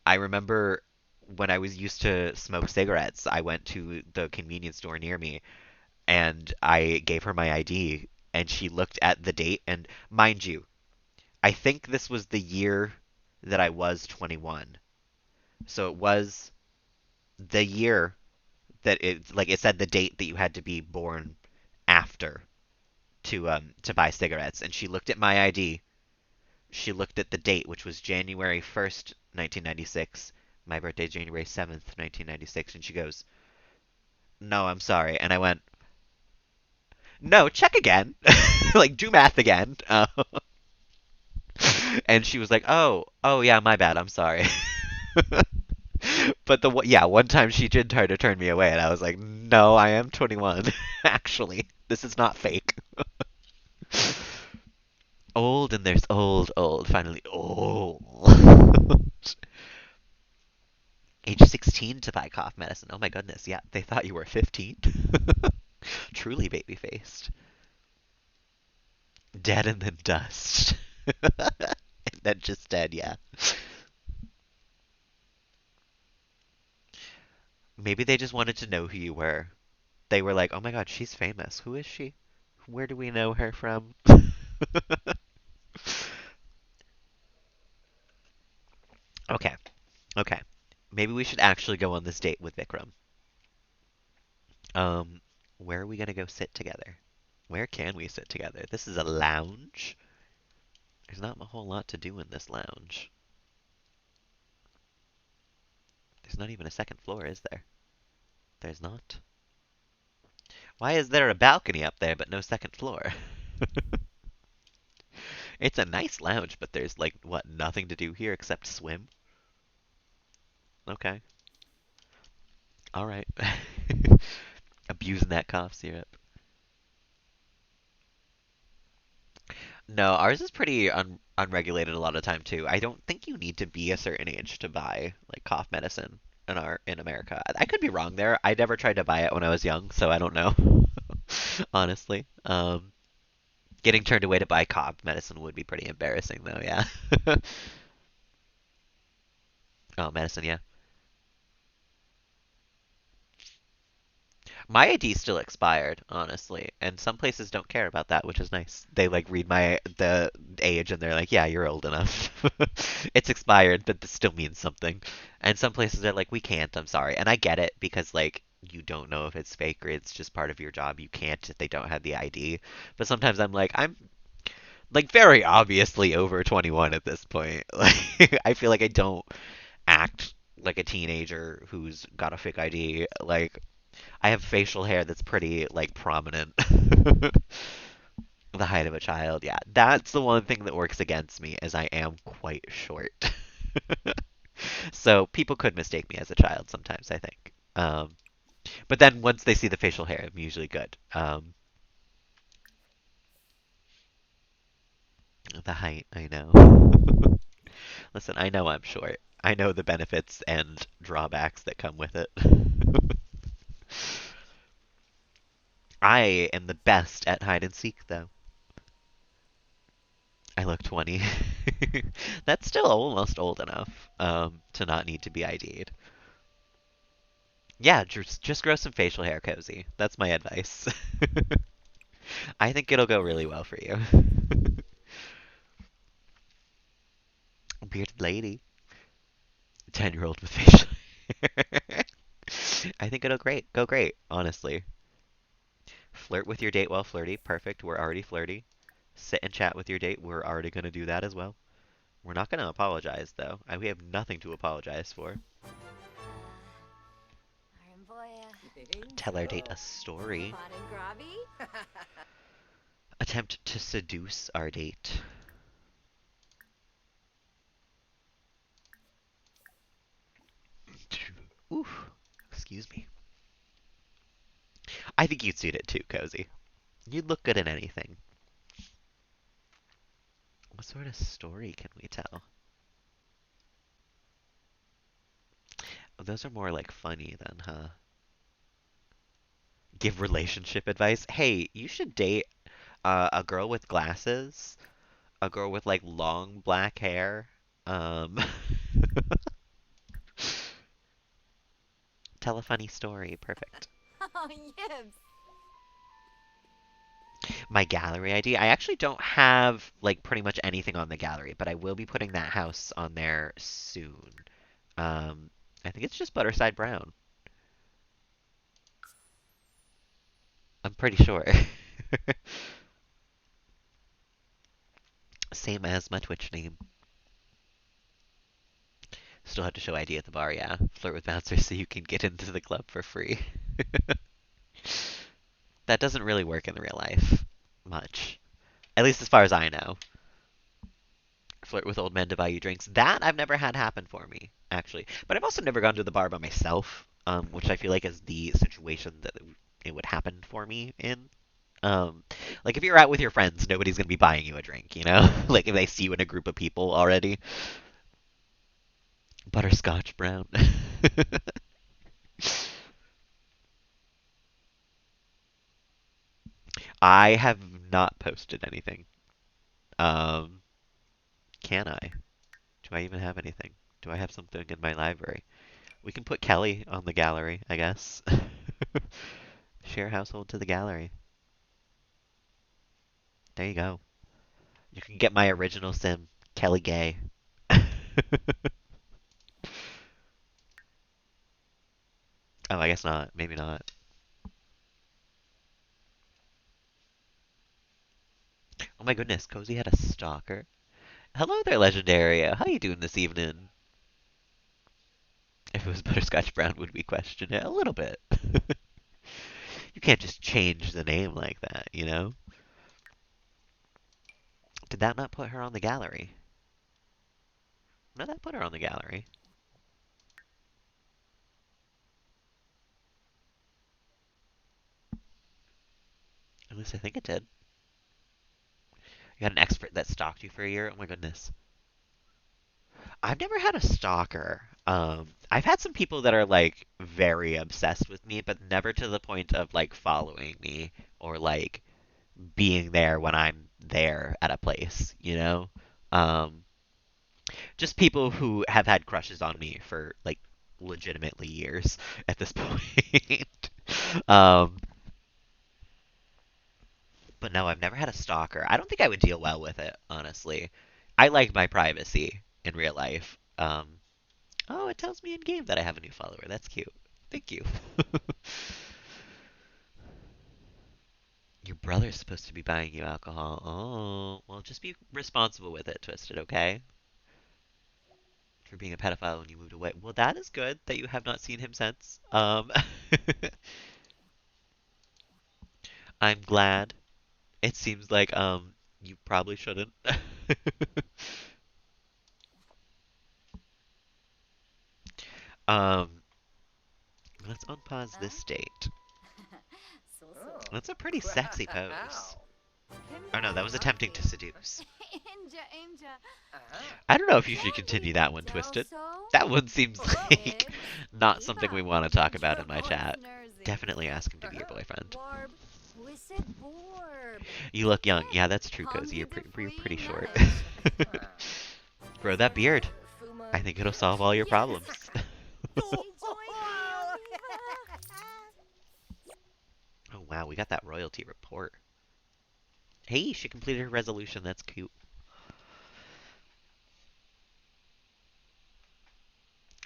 I remember when I was used to smoke cigarettes, I went to the convenience store near me and I gave her my ID and she looked at the date and mind you, I think this was the year that I was 21. So it was the year that it said the date that you had to be born after to buy cigarettes and she looked at my ID. She looked at the date, which was January 1st, 1996. My birthday, January 7th, 1996. And she goes, "No, I'm sorry." And I went, "No, check again." Like, do math again. And she was like, "Oh, yeah, my bad. I'm sorry." But yeah, one time she did try to turn me away, and I was like, "No, I am 21. Actually, this is not fake." Old and there's old. Finally, old. Age 16 to buy cough medicine. Oh my goodness, yeah, they thought you were 15. Truly baby faced. Dead and then dust. And then just dead, yeah. Maybe they just wanted to know who you were. They were like, oh my god, she's famous. Who is she? Where do we know her from? Okay, okay. Maybe we should actually go on this date with Vikram. Um, where are we gonna go sit together? Where can we sit together? This is a lounge. There's not a whole lot to do in this lounge. There's not even a second floor, is there? There's not. Why is there a balcony up there but no second floor? It's a nice lounge, but there's like what, nothing to do here except swim? Okay. All right. Abusing that cough syrup. No, ours is pretty unregulated a lot of time too. I don't think you need to be a certain age to buy like cough medicine in America. I could be wrong there. I never tried to buy it when I was young, so I don't know. Honestly. Getting turned away to buy cough medicine would be pretty embarrassing though, yeah. Oh, medicine, yeah. My ID's still expired, honestly, and some places don't care about that, which is nice. They like read the age and they're like, "Yeah, you're old enough." It's expired, but this still means something. And some places are like, "We can't, I'm sorry." And I get it because like you don't know if it's fake or it's just part of your job. You can't if they don't have the ID. But sometimes I'm like very obviously over 21 at this point. Like I feel like I don't act like a teenager who's got a fake ID. Like I have facial hair that's pretty like prominent. The height of a child, yeah. That's the one thing that works against me is I am quite short. So people could mistake me as a child sometimes, I think. But then once they see the facial hair, I'm usually good. The height, I know. Listen, I know I'm short. I know the benefits and drawbacks that come with it. I am the best at hide and seek, though. I look 20. That's still almost old enough to not need to be ID'd. Yeah, just grow some facial hair, Cozy. That's my advice. I think it'll go really well for you. Bearded lady. 10-year-old with facial hair. I think it'll go great, honestly. Flirt with your date while flirty. Perfect. We're already flirty. Sit and chat with your date. We're already going to do that as well. We're not going to apologize, though. We have nothing to apologize for. Tell our date a story. Attempt to seduce our date. Ooh, excuse me. I think you'd suit it too, Cozy. You'd look good in anything. What sort of story can we tell? Oh, those are more like funny then, huh? Give relationship advice. Hey, you should date a girl with glasses, a girl with like long black hair. Um, tell a funny story. Perfect. Oh, yibs. My gallery ID. I actually don't have like pretty much anything on the gallery, but I will be putting that house on there soon. Um, I think it's just Butterside Brown. I'm pretty sure. Same as my Twitch name. Still have to show ID at the bar, yeah. Flirt with bouncers so you can get into the club for free. That doesn't really work in real life. Much. At least as far as I know. Flirt with old men to buy you drinks. That I've never had happen for me, actually. But I've also never gone to the bar by myself, which I feel like is the situation that it would happen for me in. Like if you're out with your friends, nobody's gonna be buying you a drink, you know? Like if they see you in a group of people already. Butterscotch brown. I have not posted anything. Um, can I? Do I even have anything? Do I have something in my library? We can put Kelly on the gallery, I guess. Share household to the gallery. There you go. You can get my original sim, Kelly Gay. Oh, I guess not. Maybe not. Oh my goodness, Cozy had a stalker. Hello there, Legendaria. How you doing this evening? If it was Butterscotch Brown, would we question it? A little bit. You can't just change the name like that, you know? Did that not put her on the gallery? No, that put her on the gallery. At least I think it did. You had an expert that stalked you for a year? Oh my goodness. I've never had a stalker. I've had some people that are like very obsessed with me, but never to the point of like following me or like being there when I'm there at a place, you know? Um, just people who have had crushes on me for like legitimately years at this point. um, but no, I've never had a stalker. I don't think I would deal well with it, honestly. I like my privacy in real life. Oh, it tells me in game that I have a new follower. That's cute. Thank you. Your brother's supposed to be buying you alcohol. Oh, well, just be responsible with it, Twisted, okay? For being a pedophile when you moved away. Well, that is good that you have not seen him since. I'm glad. It seems like you probably shouldn't. um, let's unpause Huh? this date. So. That's a pretty sexy pose. Oh no, that was attempting to Kimmy. seduce. Inja, Inja. I don't know if you should Kelly, continue that one, Del Twisted. so? That one seems like Ibs. not something we Eva. want to talk about in my Joy chat. Snerzy. Definitely ask him to be your boyfriend. Warb. Wissed Borb. You look young. Ticket. Yeah, that's true, Cozy. Pomni You're, de you're Free pretty short. Nudge. Grow that beard. I Fuma. think it'll solve all your Yes. problems. She joined Oh, wow, we got that royalty report. Hey, she completed her resolution. That's cute.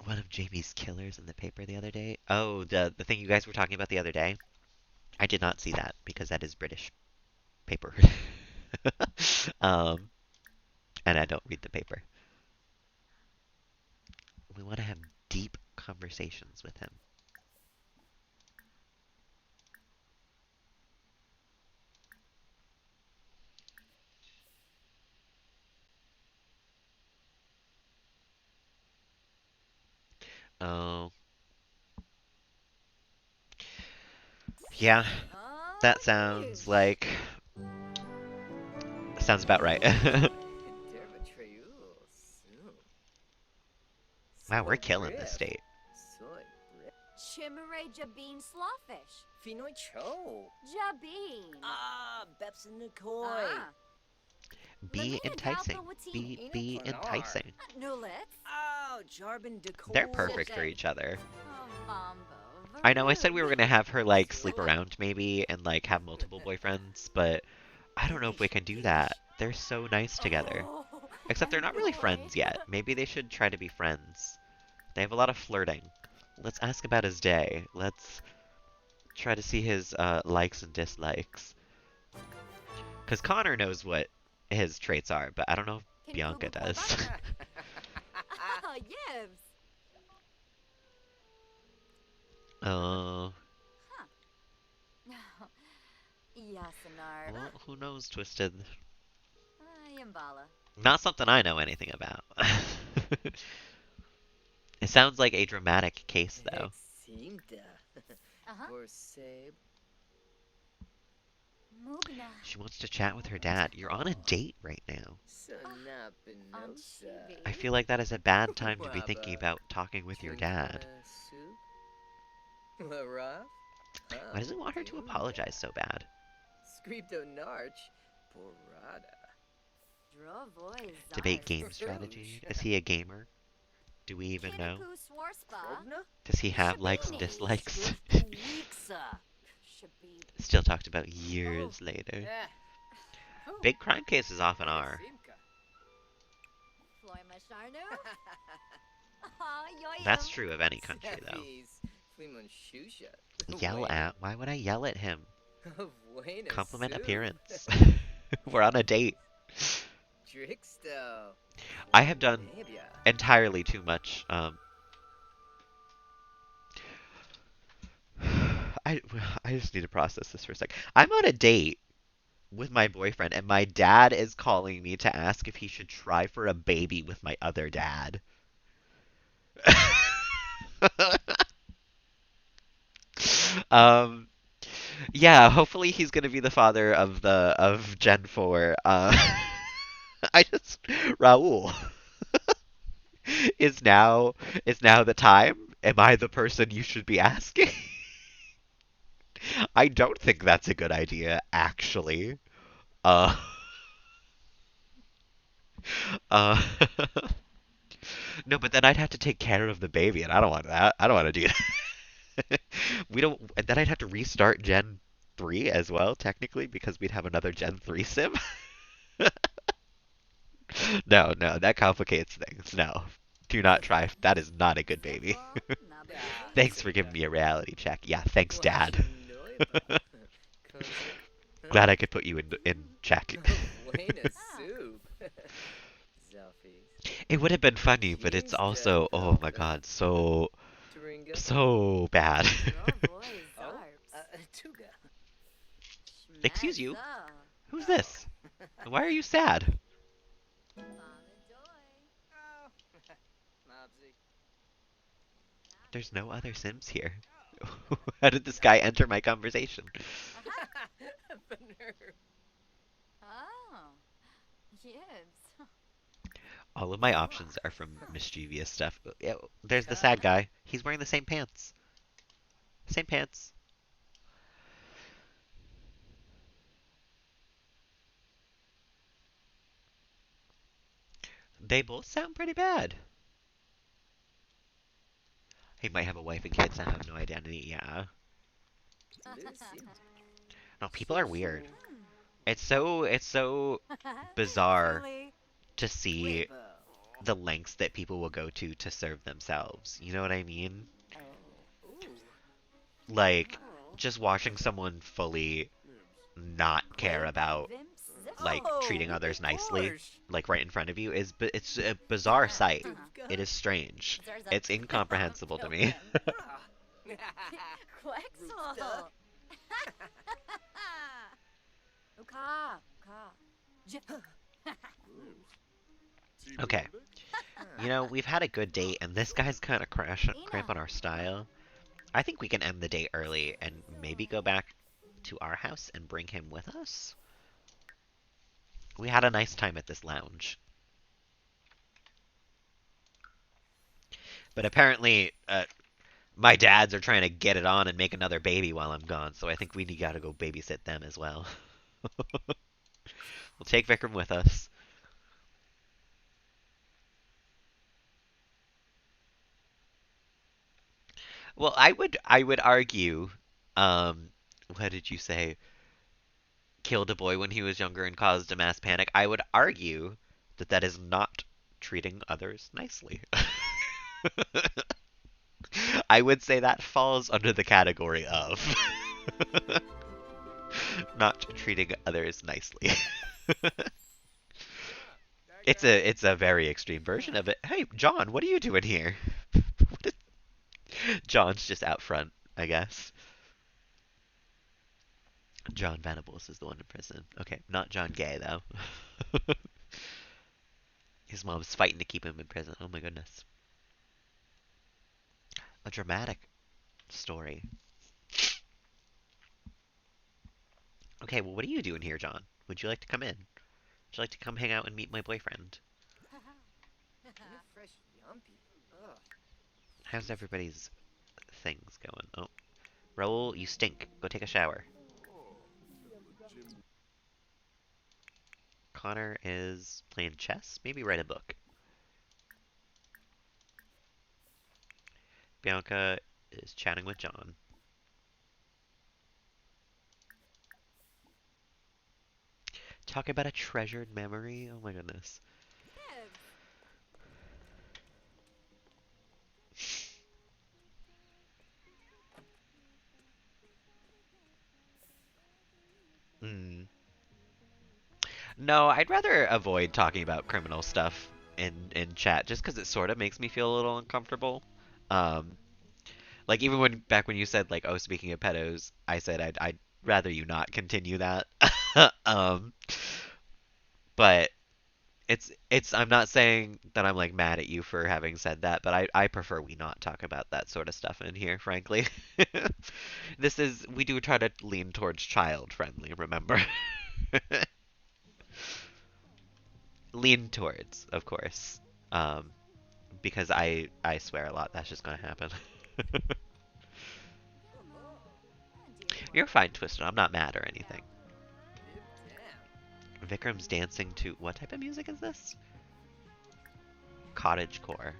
One of Jamie's killers in the paper the other day. Oh, the thing you guys were talking about the other day. I did not see that because that is British paper. um, and I don't read the paper. We want to have deep conversations with him. Oh, yeah, Oh, that sounds yes. like sounds about right. Dermatreuel. Soon. Wow, we're Soy killing this brief. state. Soy brief. Chimere Jabeen Slawfish. Finoy cho. Jabeen. Ah, Beps and Nikoi. Ah. Be Lamina enticing. Dalpa Watini. Be Eno Planar. enticing. Nulets. Oh, Jarbin Decor. They're perfect for each other. Oh, Bombo. I know I said we were Varun. gonna have her like sleep Sure. around maybe and like have multiple boyfriends, but I don't know if we can do that. They're so nice together. Oh, Except they're not really boy. friends yet. Maybe they should try to be friends. They have a lot of flirting. Let's ask about his day. Let's try to see his likes and dislikes. Because Connor knows what his traits are, but I don't know if Can Bianca Kubu does. Porba? Ah, yes. Oh, Huh. Yasanar. well, who knows, Twisted? Yambala. Not something I know anything about. It sounds like a dramatic case, though. Eximta. Uh-huh. Or Sabe. Mugna. She wants to chat with her dad. You're on a date right now. Sonapinosa. I feel like that is a bad time to be thinking about talking with your dad. Soup. Laraf. Why does he want her to apologize so bad? Scripto Narch. Borada. Drovoy Debate Zarf. game strategy? Is he a gamer? Do we even know? Kinaku Swarspa. Krogna? Does he have likes and Shabini. dislikes? Weeksa. Shabib. Still talked about years later. Eh. Who? Big crime cases often are. Simka. Floima Sharnu. Ah, yoyum. That's true of any country, though. Zeppies. Flimon Shusha. Yell at? Why would I yell at him? Buena Compliment soup. appearance. We're on a date. Drixto. I have done Nabia. entirely too much. I I just need to process this for a sec. I'm on a date with my boyfriend, and my dad is calling me to ask if he should try for a baby with my other dad. um, yeah, hopefully he's gonna be the father of Gen 4. I just Raul is now is now the time. Am I the person you should be asking? I don't think that's a good idea, actually. Uh, uh, no, but then I'd have to take care of the baby, and I don't want that. I don't want to do that. We don't. And then I'd have to restart Gen 3 as well, technically, because we'd have another Gen 3 sim. No, no, that complicates things. No, do not try. That is not a good baby. Zippo. Nabu. Thanks for giving me a reality check. Yeah, thanks, Dad. Washinoiba. Cozy. Glad I could put you in check. Buena soup. Zelfies. It would have been funny, but it's also, oh my god, Turinga. so bad. Drovoy Oh, Zarps. Tuga. Excuse you? Schmazza. Who's this? And why are you sad? Valadoy. Oh. Mobsy. There's no other Sims here. How did this guy enter my conversation? Bener. Oh. Yes. All of my options are from mischievous stuff. Yeah, there's the sad guy. He's wearing the same pants. Same pants. They both sound pretty bad. He might have a wife and kids that have no identity. Yeah. Missy. No, people are weird. Shushu. It's so bizarre Truly. to see Whippo. the lengths that people will go to serve themselves. You know what I mean? Oh. Ooh. Like just watching someone fully not care Quick. about Vimps. like treating Oh. others nicely, Porsche. like right in front of you it's a bizarre sight. It is Good. strange. Zarza. It's incomprehensible to me. Pilgrim. Ah. Quexel. Uka. Uka. Okay. You know, we've had a good date and this guy's kind of cramping our style. I think we can end the date early and maybe go back to our house and bring him with us. We had a nice time at this lounge. But apparently, my dads are trying to get it on and make another baby while I'm gone, so I think we gotta go babysit them as well. We'll take Vikram with us. Well, I would argue, what did you say? Killed a boy when he was younger and caused a mass panic. I would argue that that is not treating others nicely. I would say that falls under the category of not treating others nicely. It's a very extreme version of it. Hey, John, what are you doing here? What is... John's just out front, I guess. John Venables is the one in prison. Okay, not John Gay though. His mom's fighting to keep him in prison. Oh my goodness. A dramatic story. Okay, well, what are you doing here, John? Would you like to come in? Would you like to come hang out and meet my boyfriend? New fresh yumpy. Ugh. How's everybody's things going? Oh, Raoul, you stink. Go take a shower. Connor is playing chess. Maybe write a book. Bianca is chatting with John. Talk about a treasured memory. Oh my goodness. Mm. No, I'd rather avoid talking about criminal stuff in chat just because it sort of makes me feel a little uncomfortable. Um, like even when back when you said like, oh, speaking of pedos, I said I'd rather you not continue that. um, but it's I'm not saying that I'm like mad at you for having said that, but I prefer we not talk about that sort of stuff in here, frankly. This is we do try to lean towards child friendly, remember? Lean towards, of course. Um, because I swear a lot. That's just gonna happen. You're fine, Twister. I'm not mad or anything. Dip down. Vikram's dancing to what type of music is this? Cottagecore.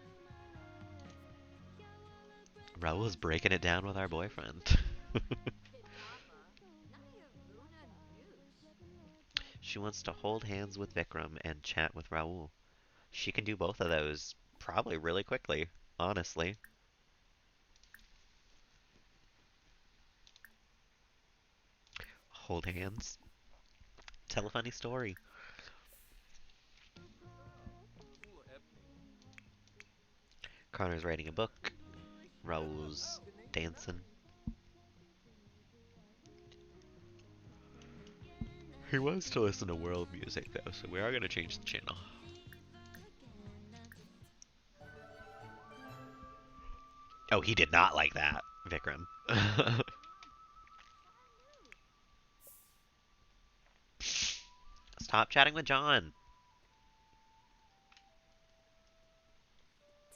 Raul's breaking it down with our boyfriend. She wants to hold hands with Vikram and chat with Raul. She can do both of those probably really quickly, honestly. Hold hands. Tell a funny story. Connor's writing a book. Raul's dancing. He wants to listen to world music though, so we are going to change the channel. Oh, he did not like that, Vikram. Stop chatting with John.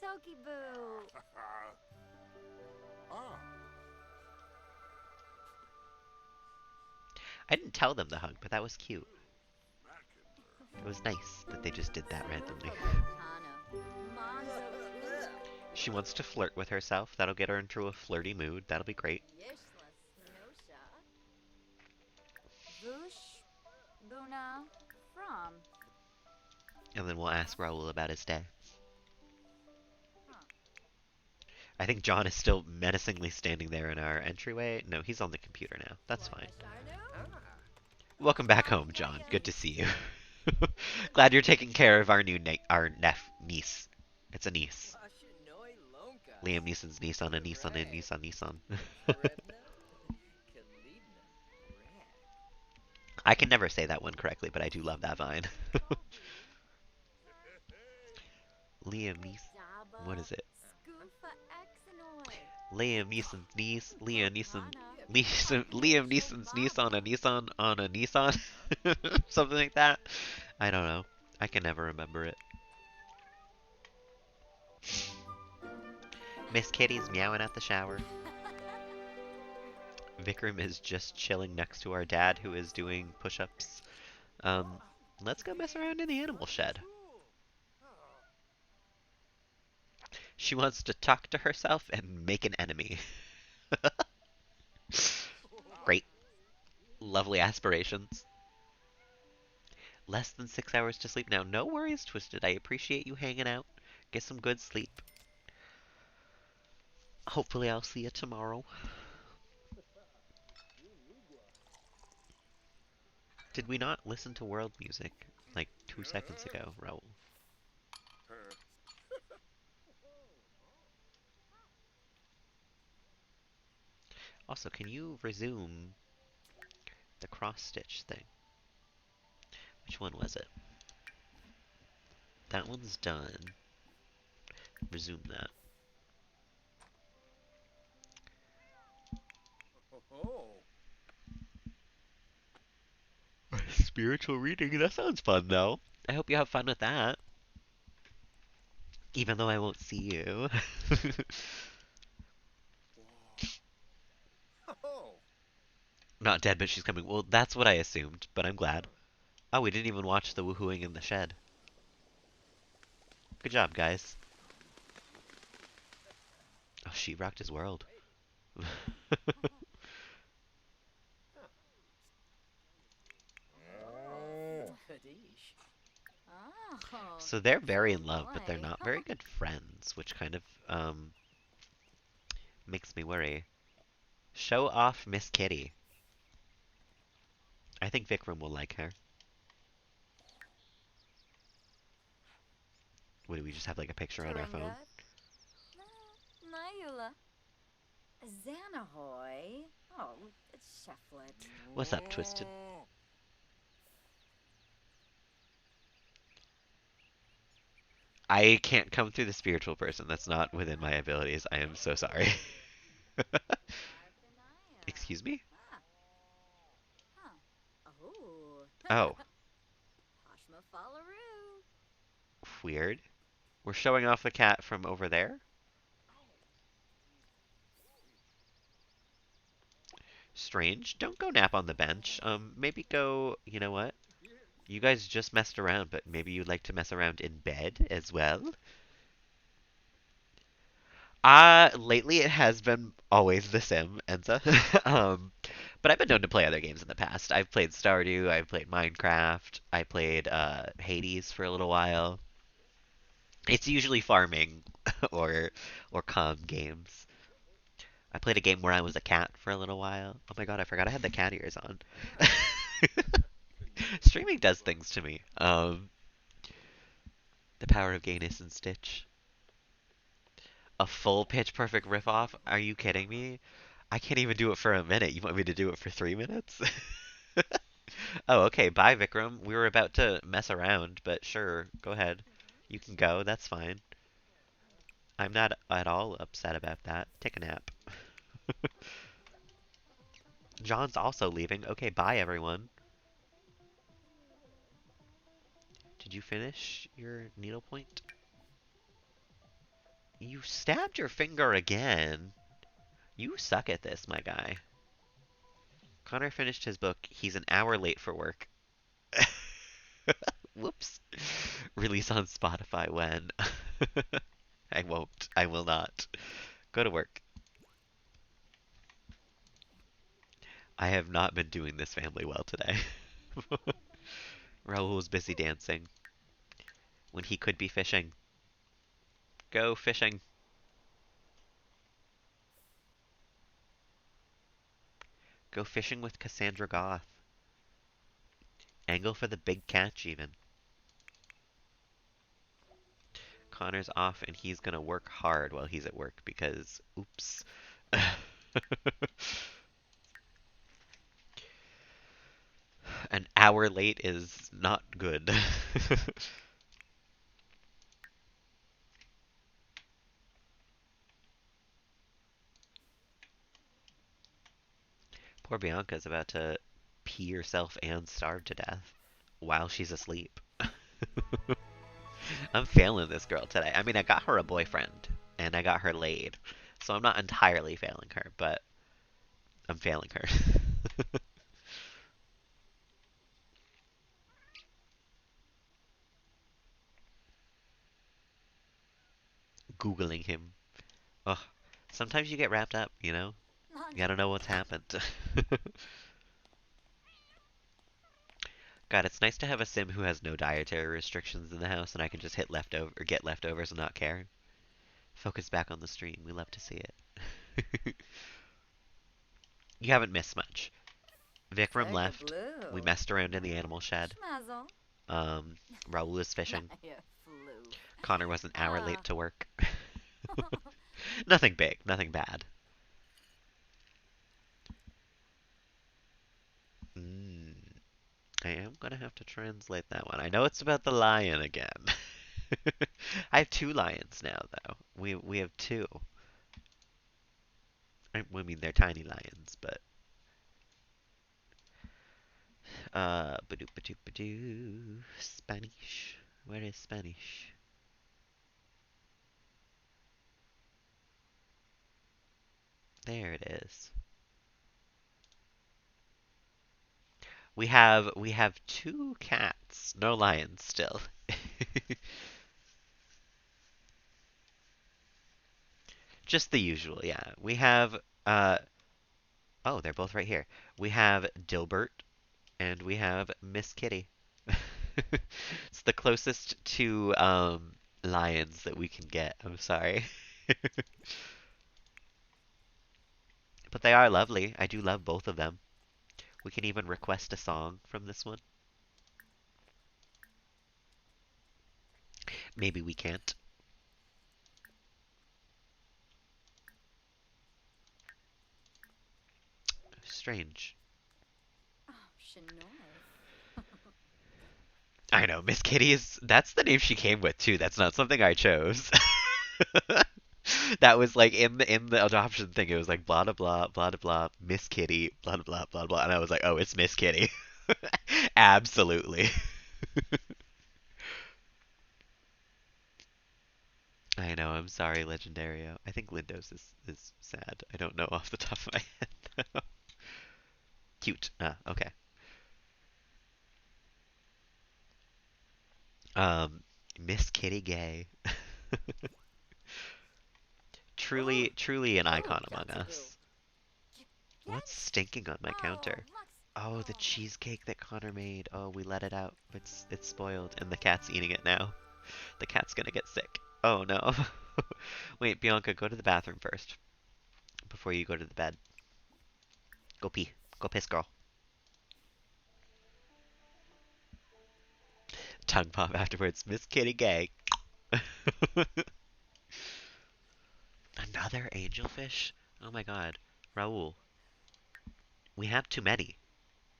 Toki Boo. I didn't tell them to hug, but that was cute. It was nice that they just did that randomly. She wants to flirt with herself. That'll get her into a flirty mood. That'll be great. Vush, Luna, from. And then we'll ask Raul about his day. Huh. I think John is still menacingly standing there in our entryway. No, he's on the computer now. That's fine. Ah. Welcome back home, John. Good to see you. Glad you're taking care of our new niece. It's a niece. Pashinoi Lonka. Liam Neeson's niece on a niece on a niece on Nissan. Karedna. Kalidna. Rad. I can never say that one correctly, but I do love that vine. Liam Neeson. What is it? Liam Neeson's niece. Liam Neeson's niece on a Nissan on a Nissan. Something like that. I don't know. I can never remember it. Miss Kitty's meowing at the shower. Vikram is just chilling next to our dad who is doing push-ups. Let's go mess around in the animal shed. She wants to talk to herself and make an enemy. Great. Lovely aspirations. Less than 6 hours to sleep now. No worries, Twisted. I appreciate you hanging out. Get some good sleep. Hopefully I'll see you tomorrow. Did we not listen to world music like 2 seconds ago, Raul? Also, can you resume the cross-stitch thing? Which one was it? That one's done. Resume that. Oh. Spiritual reading, that sounds fun though. I hope you have fun with that. Even though I won't see you. Oh. Not dead, but she's coming. Well, that's what I assumed, but I'm glad. Oh, we didn't even watch the woohooing in the shed. Good job, guys. Oh, she rocked his world. Kadish. So they're very in love, but they're not very good friends, which kind of makes me worry. Show off Miss Kitty. I think Vikram will like her. What, do we just have like a picture on our phone? Nyula. Xanahoy. Oh, Shefflet. What's up, Twisted? I can't come through the spiritual person. That's not within my abilities. I am so sorry. Excuse me? Oh. Oh, Pashma Falaroo. weird. We're showing off the cat from over there? Strange. Don't go nap on the bench. Maybe go, you know what? You guys just messed around, but maybe you'd like to mess around in bed as well? Lately it has been always The Sim, Enza. But I've been known to play other games in the past. I've played Stardew, I've played Minecraft, I played Hades for a little while. It's usually farming or calm games. I played a game where I was a cat for a little while. Oh my god, I forgot I had the cat ears on. Streaming does things to me. The power of gayness and Stitch. A full Pitch Perfect riff-off? Are you kidding me? I can't even do it for a minute. You want me to do it for 3 minutes? Oh, okay. Bye, Vikram. We were about to mess around, but sure, go ahead. You can go. That's fine. I'm not at all upset about that. Take a nap. John's also leaving. Okay, bye, everyone. Did you finish your needlepoint? You stabbed your finger again. You suck at this, my guy. Connor finished his book. He's an hour late for work. Whoops. Release on Spotify when? I won't. I will not. Go to work. I have not been doing this family well today. Raul was busy dancing when he could be fishing. Go fishing. Go fishing with Cassandra Goth. Angle for the big catch, even. Connor's off and he's gonna work hard while he's at work because, oops. An hour late is not good. Poor Bianca's about to pee herself and starve to death while she's asleep. I'm failing this girl today. I mean, I got her a boyfriend and I got her laid. So I'm not entirely failing her, but I'm failing her. Googling him. Ugh. Sometimes you get wrapped up, you know? You gotta know what's happened. God, it's nice to have a sim who has no dietary restrictions in the house and I can just hit leftover or get leftovers and not care. Focus back on the stream. We love to see it. You haven't missed much. Vikram Ferga left. We blue. messed around in the animal shed. Schmazzle. Um, Raul is fishing. Naya flew. Connor was an hour late Ah. to work. Nothing big, nothing bad. Mm, I am gonna have to translate that one. I know it's about the lion again. I have two lions now, though. We have two. I mean, they're tiny lions, but badoo badoo badoo. Spanish. Where is Spanish? There it is. We have two cats, no lions still. Just the usual, yeah. We have oh, they're both right here. We have Dilbert and we have Miss Kitty. It's the closest to lions that we can get. I'm sorry. But they are lovely. I do love both of them. We can even request a song from this one. Maybe we can't. Strange. Oh, Shinoy. I know, Miss Kitty is that's the name she came with too. That's not something I chose. That was like in the adoption thing. It was like blah blah blah blah blah blah Miss Kitty blah blah blah blah blah, and I was like, oh, it's Miss Kitty. Absolutely. I know. I'm sorry, Legendario. I think Lindos is sad. I don't know off the top of my head though. Cute. Ah, okay. Um, Miss Kitty Gay. Oh, Truly an oh, icon among Gatsagoo. us. What's Yanks. stinking on my Oh, counter? Lux. Oh, the Oh. cheesecake that Connor made. Oh, we let it out. It's spoiled, and the cat's eating it now. The cat's gonna get sick. Oh no. Wait, Bianca, go to the bathroom first before you go to the bed. Go pee. Go piss, girl. Tongue pop afterwards. Miss Kitty Gay. Another angelfish? Oh my god. Raul, we have too many.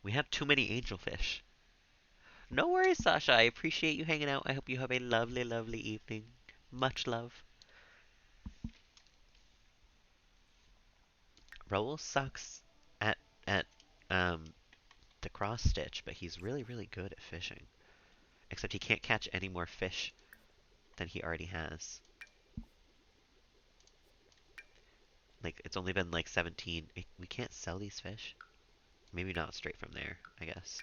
We have too many angelfish. No worries, Sasha. I appreciate you hanging out. I hope you have a lovely, lovely evening. Much love. Raul sucks at um the cross stitch, but he's really, really good at fishing. Except he can't catch any more fish than he already has. Like it's only been like 17. We can't sell these fish. Maybe not straight from there, I guess.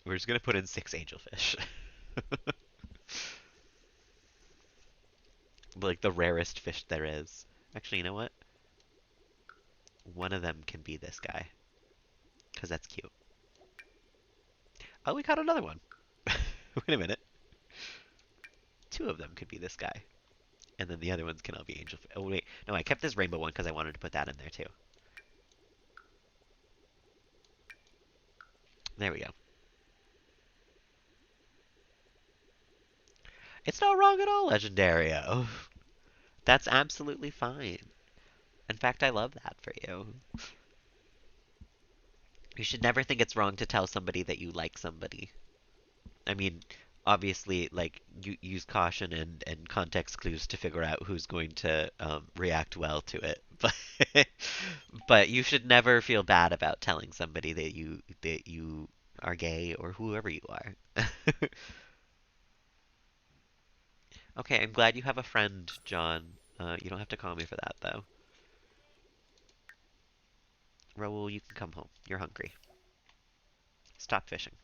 We're just gonna put in 6 angelfish. Like the rarest fish there is. Actually, you know what? One of them can be this guy, because that's cute. Oh, we caught another one. Wait a minute. Two of them could be this guy. And then the other ones can all be angelfish. Oh, wait. No, I kept this rainbow one because I wanted to put that in there too. There we go. It's not wrong at all, Legendario. That's absolutely fine. In fact, I love that for you. You should never think it's wrong to tell somebody that you like somebody. I mean, obviously, like, you use caution and context clues to figure out who's going to react well to it. But you should never feel bad about telling somebody that you are gay or whoever you are. Okay, I'm glad you have a friend, John. You don't have to call me for that, though. Raoul, you can come home. You're hungry. Stop fishing.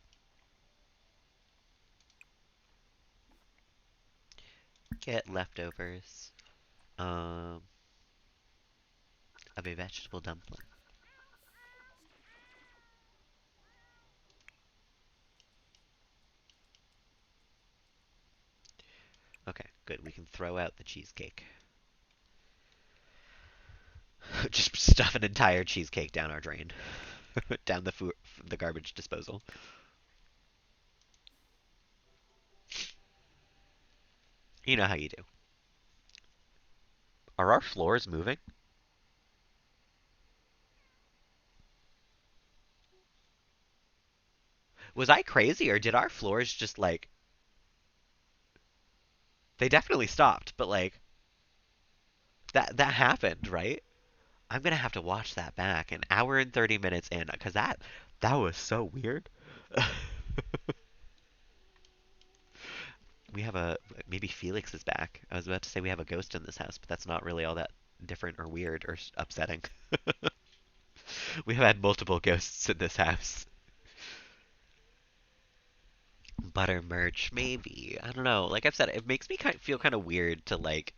Get leftovers um, of a vegetable dumpling. Okay, good. We can throw out the cheesecake. Just stuff an entire cheesecake down our drain, down the garbage disposal. You know how you do. Are our floors moving? Was I crazy or did our floors just like they definitely stopped, but like that happened, right? I'm gonna have to watch that back an hour and 30 minutes in because that was so weird. We have a maybe Felix is back. I was about to say we have a ghost in this house, but that's not really all that different or weird or upsetting. We have had multiple ghosts in this house. Butter merch, maybe. I don't know. Like I've said, it makes me feel kind of weird to like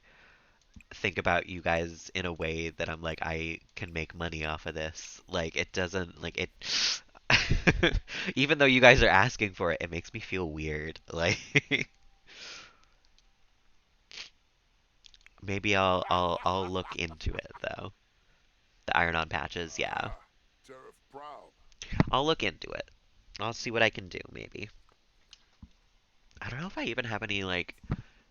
think about you guys in a way that I'm like I can make money off of this. Like it doesn't like it even though you guys are asking for it, it makes me feel weird. Like maybe I'll look into it though. The iron-on patches, yeah. Sheriff Proud. I'll look into it. I'll see what I can do, maybe. I don't know if I even have any like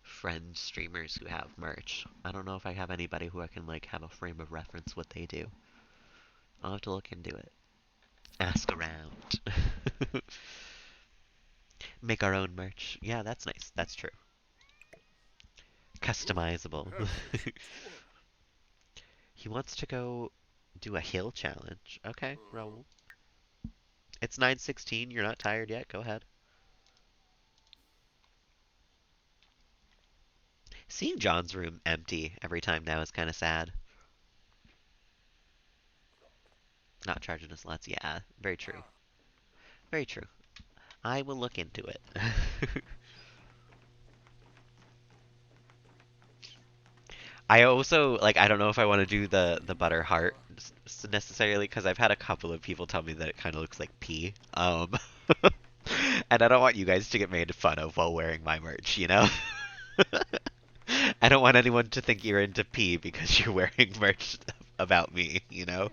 friend streamers who have merch. I don't know if I have anybody who I can like have a frame of reference what they do. I'll have to look into it. Ask around. Make our own merch. Yeah, that's nice. That's true. Customizable. Heavens, tour. He wants to go do a hill challenge. Okay, Raul. It's 9:16. You're not tired yet. Go ahead. Seeing John's room empty every time now is kind of sad. Not charging his slots. Yeah, very true. Very true. I will look into it. I also like I don't know if I want to do the butter heart necessarily because I've had a couple of people tell me that it kind of looks like pee. And I don't want you guys to get made fun of while wearing my merch, you know? I don't want anyone to think you're into pee because you're wearing merch about me, you know?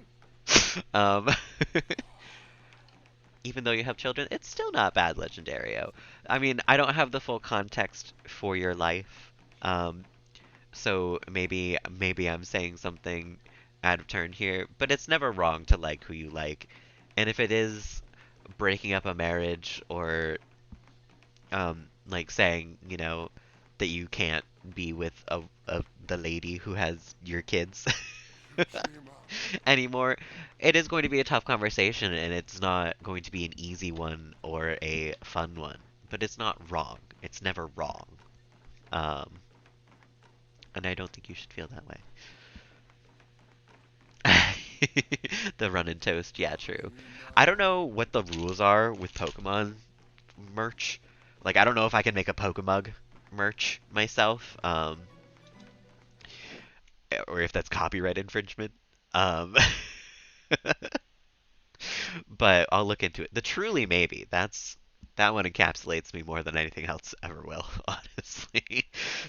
Um, even though you have children, it's still not bad, Legendario. I mean, I don't have the full context for your life. Um, So maybe I'm saying something out of turn here, but it's never wrong to like who you like. And if it is breaking up a marriage or like saying, that you can't be with the lady who has your kids You came out. anymore, it is going to be a tough conversation and it's not going to be an easy one or a fun one. But it's not wrong. It's never wrong. Um, and I don't think you should feel that way. The run and toast, yeah, true. You I don't know. know what the rules are with Pokemon. merch. Like I don't know if I can make a Pokemug merch myself, or if that's copyright infringement. Um, but I'll look into it. The Truly maybe. That one encapsulates me more than anything else ever will, honestly.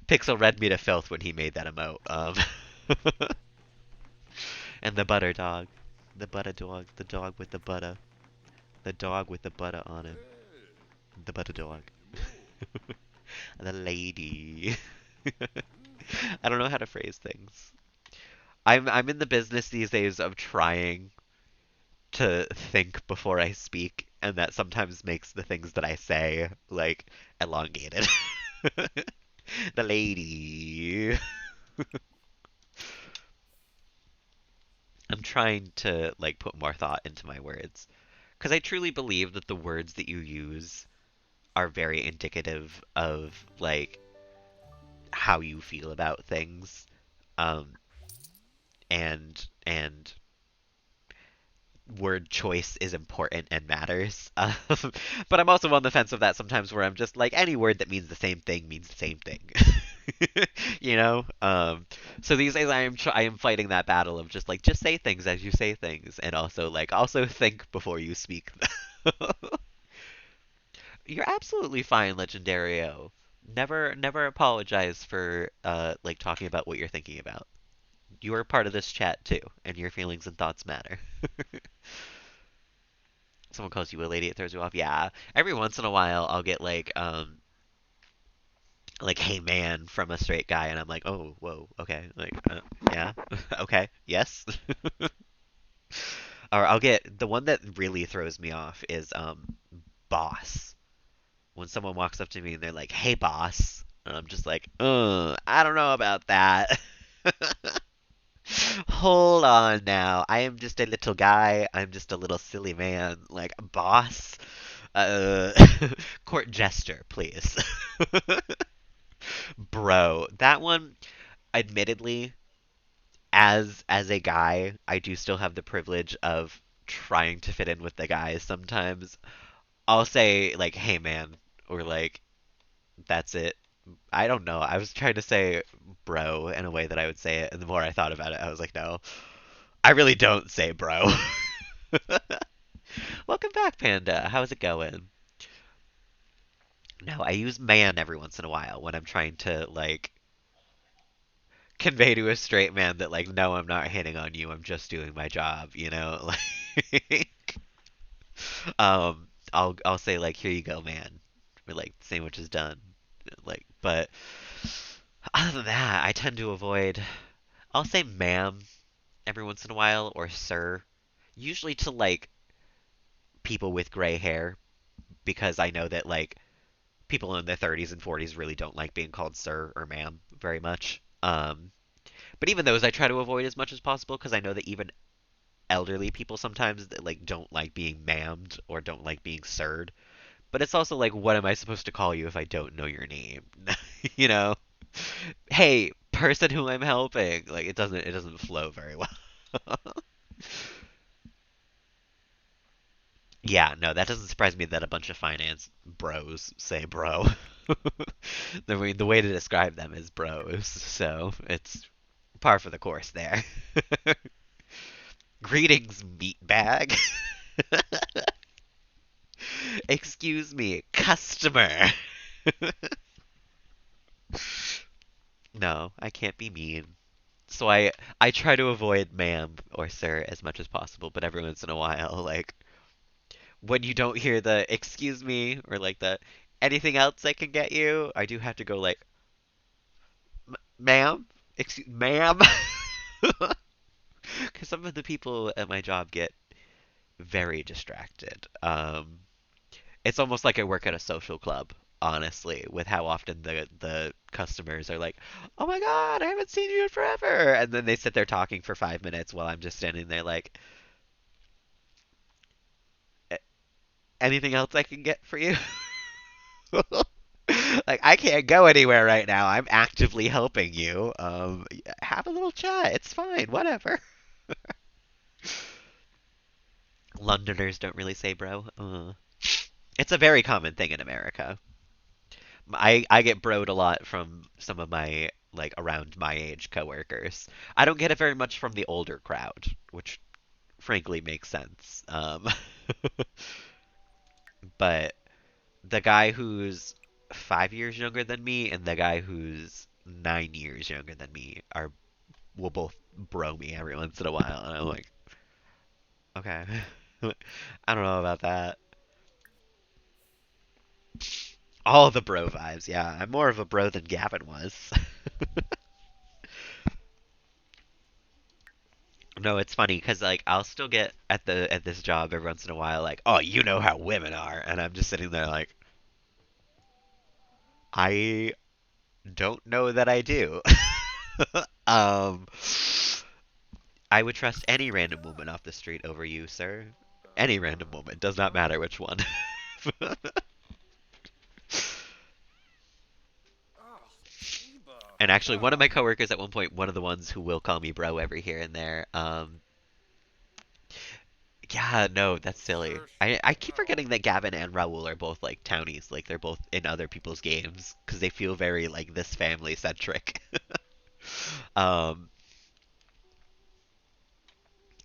Pixel read me to filth when he made that emote. And the butter dog. The butter dog. The dog with the butter. The dog with the butter on him. Hey, The butter dog. can you move? The lady. Mm. I don't know how to phrase things. I'm in the business these days of trying to think before I speak, and that sometimes makes the things that I say like elongated. The lady. I'm trying to like put more thought into my words because I truly believe that the words that you use are very indicative of like how you feel about things. Um, and word choice is important and matters. But I'm also on the fence of that sometimes where I'm just like any word that means the same thing means the same thing. You know? So these days I am fighting that battle of just like just say things as you say things and also like also think before you speak. You're absolutely fine, Legendario. Never apologize for like talking about what you're thinking about. You are part of this chat too, and your feelings and thoughts matter. Someone calls you a lady, it throws you off. Yeah. Every once in a while I'll get like hey man from a straight guy and I'm like, "Oh, whoa, okay." Like, yeah. Okay. Yes. Or I'll get the one that really throws me off is boss. When someone walks up to me and they're like, "Hey boss." And I'm just like, I don't know about that." Hold on now. I am just a little guy. I'm just a little silly man. Like, boss? Uh, court jester, please. Bro, that one, admittedly, as a guy, I do still have the privilege of trying to fit in with the guys sometimes. I'll say like, "Hey man," or like, "That's it." I don't know. I was trying to say bro in a way that I would say it, and the more I thought about it, I was like, "No, I really don't say bro." Welcome back, Panda. How's it going? No, I use man every once in a while when I'm trying to like convey to a straight man that like no, I'm not hitting on you. I'm just doing my job, you know? Like I'll say like here you go, man. Or like sandwich is done. Like but other than that, I tend to avoid I'll say ma'am every once in a while or sir. Usually to like people with gray hair because I know that like people in their 30s and 40s really don't like being called sir or ma'am very much. But even those I try to avoid as much as possible because I know that even elderly people sometimes like don't like being ma'amed or don't like being sirred. But it's also like, what am I supposed to call you if I don't know your name? You know? Hey, person who I'm helping. Like it doesn't flow very well. Yeah, no, that doesn't surprise me that a bunch of finance bros say bro. The way to describe them is bros, so it's par for the course there. Greetings, meatbag. Excuse me, customer. No, I can't be mean. So I try to avoid ma'am or sir as much as possible, but every once in a while, like when you don't hear the excuse me or like the anything else I can get you, I do have to go like ma'am, excuse ma'am, because some of the people at my job get very distracted. It's almost like I work at a social club, honestly, with how often the customers are like, "Oh my God, I haven't seen you in forever," and then they sit there talking for 5 minutes while I'm just standing there like, Anything else I can get for you?" Like I can't go anywhere right now. I'm actively helping you. Have a little chat. It's fine. Whatever. Londoners don't really say bro. It's a very common thing in America. I get broed a lot from some of my like around my age coworkers. I don't get it very much from the older crowd, which frankly makes sense. But the guy who's 5 years younger than me and the guy who's 9 years younger than me are will both bro me every once in a while, and I'm like, okay, I don't know about that. All the bro vibes, yeah. I'm more of a bro than Gavin was. No, it's funny because like I'll still get at this job every once in a while like, oh, you know how women are, and I'm just sitting there like, I don't know that I do. um, I would trust any random woman off the street over you, sir. Any random woman, does not matter which one. Oh, Sheba. And actually, one of Oh. my coworkers at one point, one of the ones who will call me bro every here and there, yeah, no, that's silly. Shush. I keep Oh. forgetting that Gavin and Raul are both like townies, like they're both in other people's games because they feel very like this family centric. Um,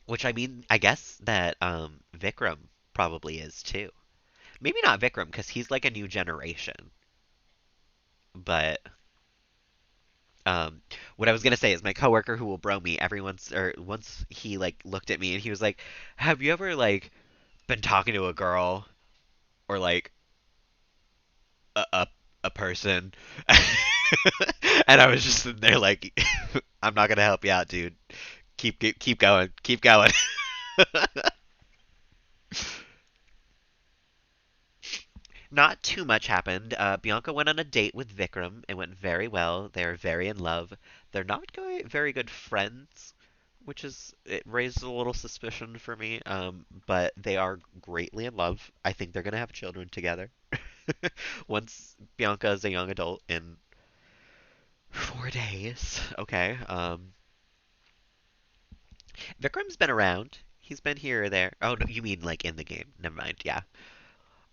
which I mean, I guess that Vikram probably is too. Maybe not Vikram because he's like a new generation, but um, what I was gonna say is my coworker who will bro me every once or once he like looked at me and he was like, "Have you ever like been talking to a girl or like a person?" And I was just sitting there like, "I'm not gonna help you out, dude. Keep going, keep going." Not too much happened. Bianca went on a date with Vikram. It went very well. They're very in love. They're not very good friends, which is it raised a little suspicion for me. But they are greatly in love. I think they're gonna have children together. Once Bianca is a young adult in 4 days. Okay. Vikram's been around. He's been here or there. Oh, no, you mean like in the game? Never mind. Yeah.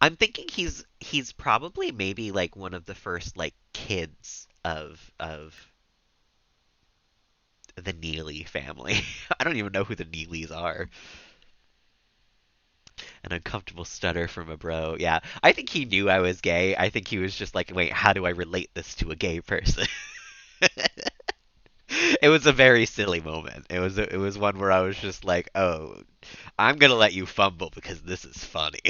I'm thinking he's probably maybe like one of the first like kids of the Neely family. I don't even know who the Neelys are. An uncomfortable stutter from a bro. Yeah, I think he knew I was gay. I think he was just like, wait, how do I relate this to a gay person? It was a very silly moment. It was one where I was just like, oh, I'm gonna let you fumble because this is funny.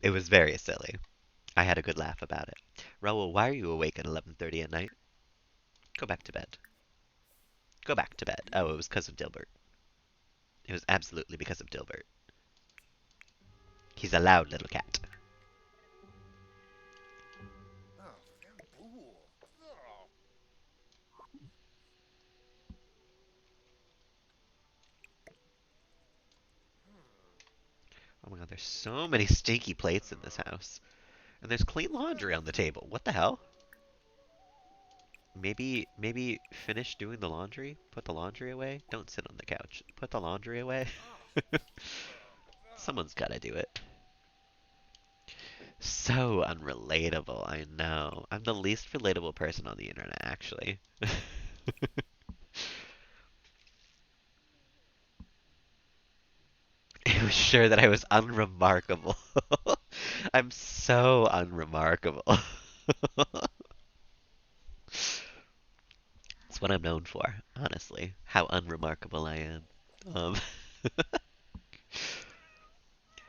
It was very silly. I had a good laugh about it. Raul, why are you awake at 11:30 at night? Go back to bed. Go back to bed. Oh, it was because of Dilbert. It was absolutely because of Dilbert. He's a loud little cat. Oh, bamboozle. Oh. Oh my god, there's so many stinky plates in this house. And there's clean laundry on the table. What the hell? Maybe finish doing the laundry? Put the laundry away? Don't sit on the couch. Put the laundry away. Oh, Sheba. Oh. Someone's gotta do it. So unrelatable, I know. I'm the least relatable person on the internet, actually. It was sure that I was unremarkable. I'm so unremarkable. It's what I'm known for, honestly. How unremarkable I am. Um,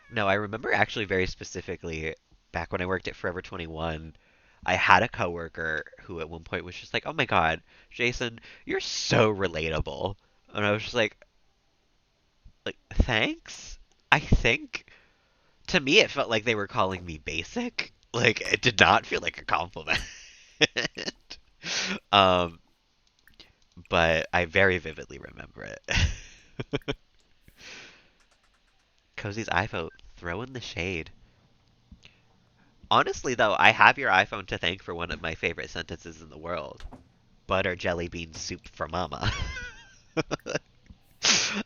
no, I remember actually very specifically back when I worked at Forever 21, I had a coworker who at one point was just like, "Oh my God, Jason, you're so relatable." And I was just like, thanks. I think to me it felt like they were calling me basic. Like it did not feel like a compliment. Um, but I very vividly remember it. Cozy's iPhone throwing the shade. Honestly, though, I have your iPhone to thank for one of my favorite sentences in the world. Butter jelly bean soup for mama.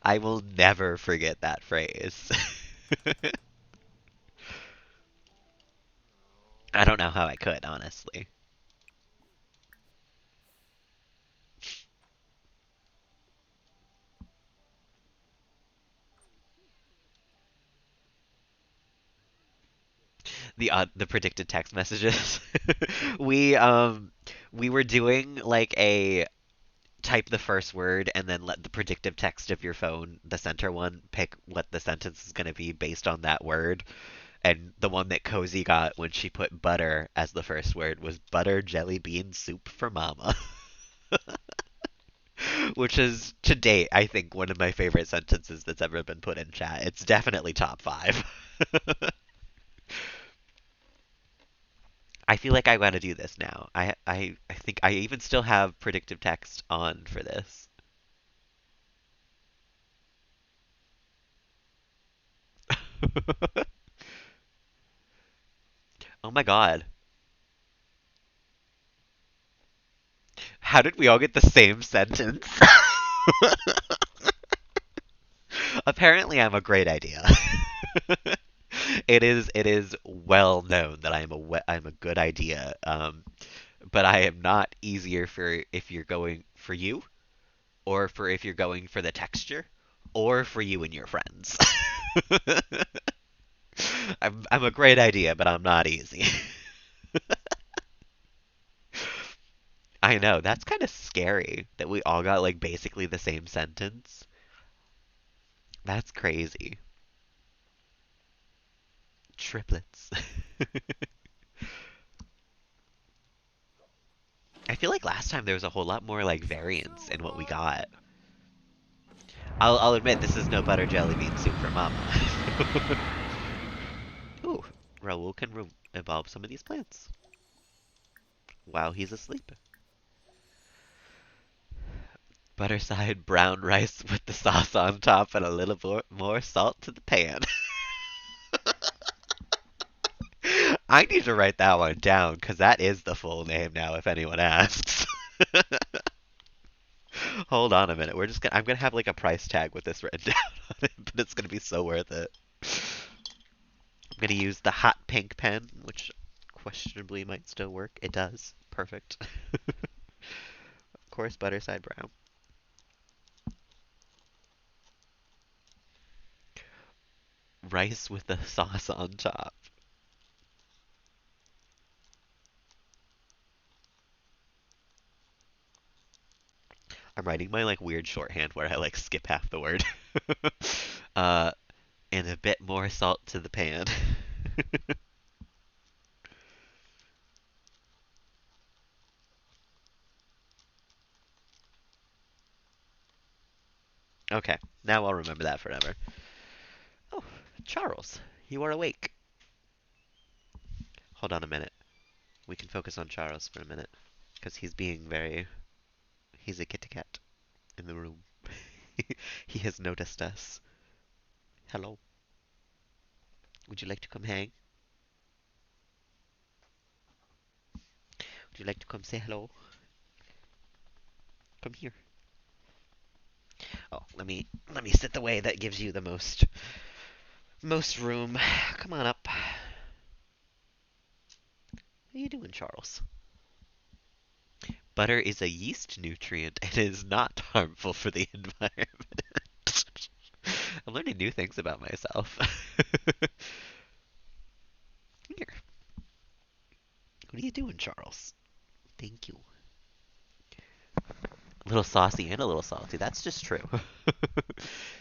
I will never forget that phrase. I don't know how I could, honestly. The predicted text messages. we um we were doing like a type the first word and then let the predictive text of your phone, the center one, pick what the sentence is going to be based on that word. And the one that Cozy got when she put butter as the first word was butter jelly bean soup for mama. Which is to date, I think, one of my favorite sentences that's ever been put in chat. It's definitely top five. I feel like I gotta do this now. I think I even still have predictive text on for this. Oh my god. How did we all get the same sentence? Apparently I'm a great idea. It is well known that I'm a good idea. But I am not easier for if you're going for you, or for if you're going for the texture, or for you and your friends. I'm a great idea, but I'm not easy. I know, that's kind of scary that we all got like basically the same sentence. That's crazy. Triplets. I feel like last time there was a whole lot more like variance in what we got. I'll admit this is no butter jelly bean soup for mama. Ooh, Raul can evolve some of these plants while he's asleep. Butter side brown rice with the sauce on top and a little more salt to the pan. I need to write that one down because that is the full name now if anyone asks. Hold on a minute. I'm gonna have like a price tag with this written down on it, but it's gonna be so worth it. I'm gonna use the hot pink pen, which questionably might still work. It does. Perfect. Of course, butter side brown. Rice with the sauce on top. I'm writing my like weird shorthand where I like skip half the word. uh, and a bit more salt to the pan. Okay, now I'll remember that forever. Oh, Charles, you are awake. Hold on a minute. We can focus on Charles for a minute because he's a kitty cat in the room. He has noticed us. Hello. Would you like to come hang? Would you like to come say hello? Come here. Oh, let me sit the way that gives you the most room. Come on up. How you doing, Charles? Butter is a yeast nutrient and is not harmful for the environment. I'm learning new things about myself. Here. What are you doing, Charles? Thank you. A little saucy and a little salty. That's just true.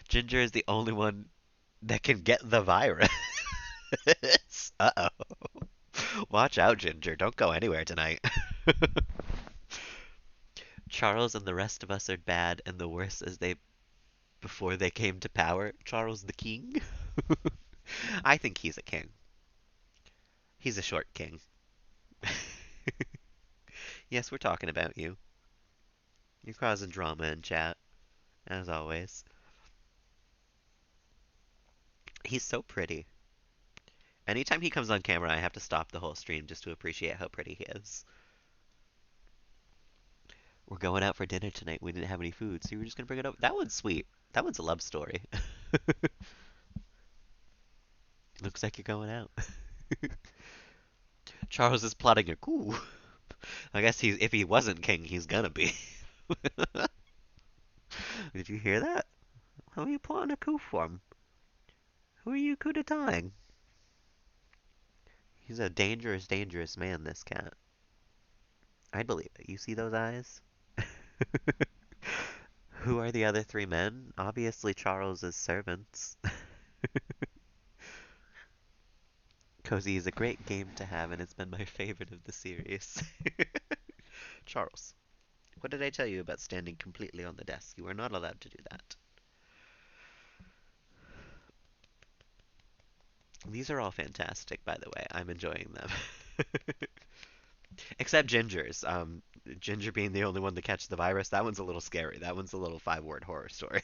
Ginger is the only one that can get the virus. Uh-oh. Watch out, Ginger. Don't go anywhere tonight. Charles and the rest of us are bad and the worst as they before they came to power. Charles the King? I think he's a king. He's a short king. Yes, we're talking about you. You're causing drama in chat, as always. He's so pretty. Anytime he comes on camera, I have to stop the whole stream just to appreciate how pretty he is. We're going out for dinner tonight. We didn't have any food, so we were just gonna bring it over. That one's sweet. That one's a love story. Looks like you're going out. Charles is plotting a coup. I guess he's if he wasn't king, he's gonna be. Did you hear that? How are you plotting a coup for him? Who are you coup d'eting? He's a dangerous, dangerous man, this cat. I'd believe it. You see those eyes? Who are the other three men? Obviously Charles's servants. Cozy is a great game to have, and it's been my favorite of the series. Charles, what did I tell you about standing completely on the desk? You are not allowed to do that. These are all fantastic, by the way. I'm enjoying them. Except Ginger's. Ginger being the only one to catch the virus, that one's a little scary. That one's a little five-word horror story.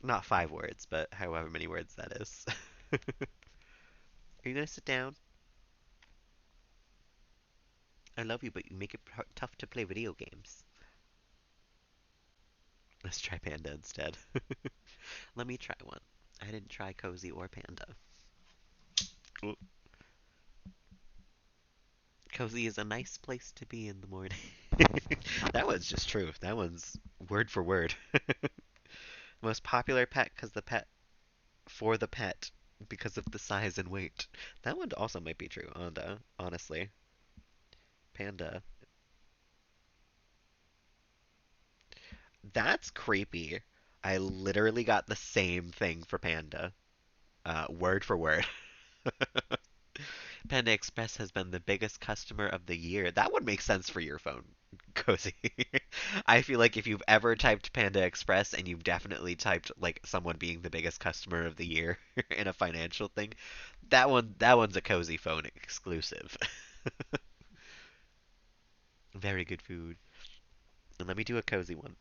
Not 5 words, but however many words that is. Are you gonna sit down? I love you, but you make it tough to play video games. Let's try Panda instead. Let me try one. I didn't try Cozy or Panda. Ooh. Cozy is a nice place to be in the morning. That one's just true. That one's word for word. Most popular pet because the pet for the pet because of the size and weight. That one also might be true, honestly. Panda. That's creepy. I literally got the same thing for Panda. Word for word. Panda Express has been the biggest customer of the year. That would make sense for your phone, Cozy. I feel like if you've ever typed Panda Express and you've definitely typed like someone being the biggest customer of the year in a financial thing, that one's a Cozy phone exclusive. Very good food. And let me do a Cozy one.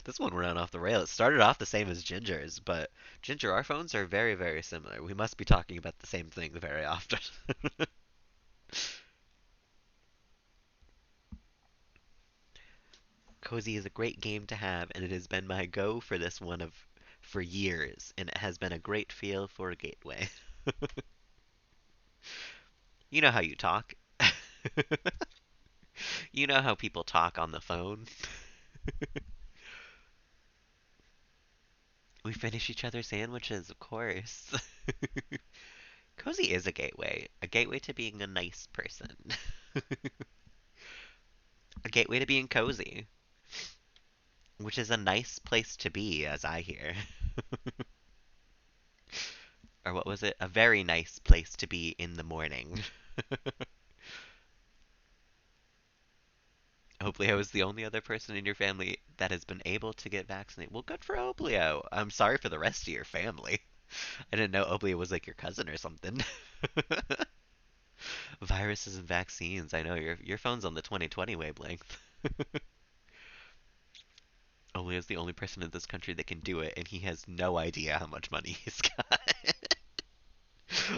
This one ran off the rail. It started off the same as Ginger's, but Ginger, our phones are very, very similar. We must be talking about the same thing very often. Cozy is a great game to have, and it has been my go for this one of for years, and it has been a great feel for a gateway. You know how you talk. You know how people talk on the phone. We finish each other's sandwiches, of course. Cozy is a gateway to being a nice person, a gateway to being cozy, which is a nice place to be, as I hear. Or what was it? A very nice place to be in the morning. Oblio is the only other person in your family that has been able to get vaccinated. Well, good for Oblio. I'm sorry for the rest of your family. I didn't know Oblio was like your cousin or something. Viruses and vaccines. I know your phone's on the 2020 wavelength. Oblio's the only person in this country that can do it, and he has no idea how much money he's got.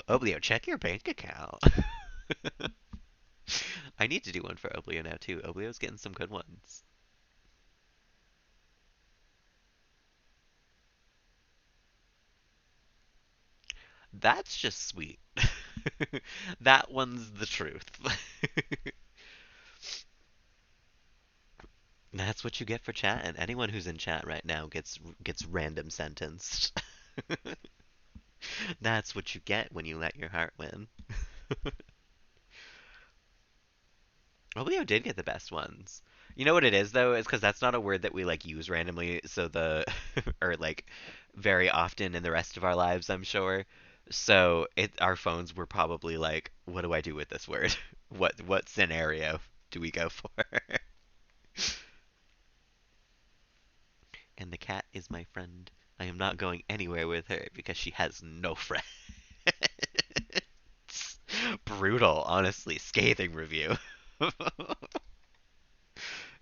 Oblio, check your bank account. I need to do one for Oblio now too. Oblio's getting some good ones. That's just sweet. That one's the truth. That's what you get for chat, and anyone who's in chat right now gets random sentenced. That's what you get when you let your heart win. Oblio did get the best ones. You know what it is though? It's because that's not a word that we like use randomly, so the or like very often in the rest of our lives, I'm sure. So our phones were probably like, what do I do with this word? What scenario do we go for? And the cat is my friend. I am not going anywhere with her because she has no friends. Brutal, honestly, scathing review.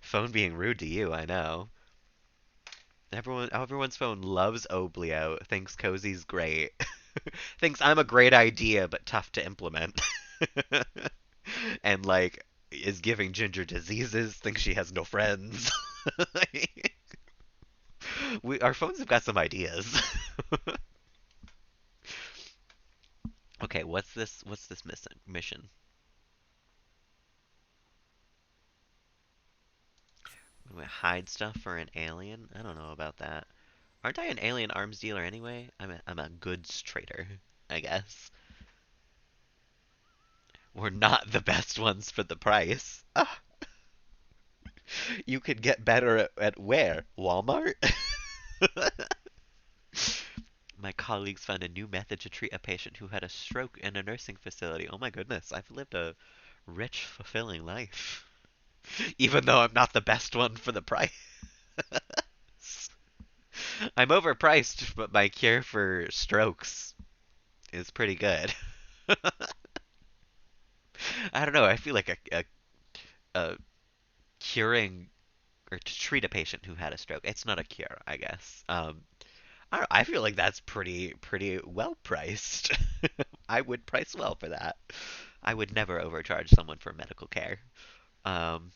Phone being rude to you, I know. Everyone's phone loves Oblio, thinks Cozy's great, thinks I'm a great idea but tough to implement, and like is giving Ginger diseases, thinks she has no friends. Our phones have got some ideas. Okay, what's this? What's this mission? We hide stuff for an alien? I don't know about that. Aren't I an alien arms dealer anyway? I'm a goods trader, I guess. We're not the best ones for the price. Ah, you could get better at where? Walmart? My colleagues found a new method to treat a patient who had a stroke in a nursing facility. Oh my goodness, I've lived a rich, fulfilling life. Even though I'm not the best one for the price. I'm overpriced, but my cure for strokes is pretty good. I don't know, I feel like a curing or to treat a patient who had a stroke. It's not a cure, I guess. I don't know, I feel like that's pretty well priced. I would price well for that. I would never overcharge someone for medical care. Um,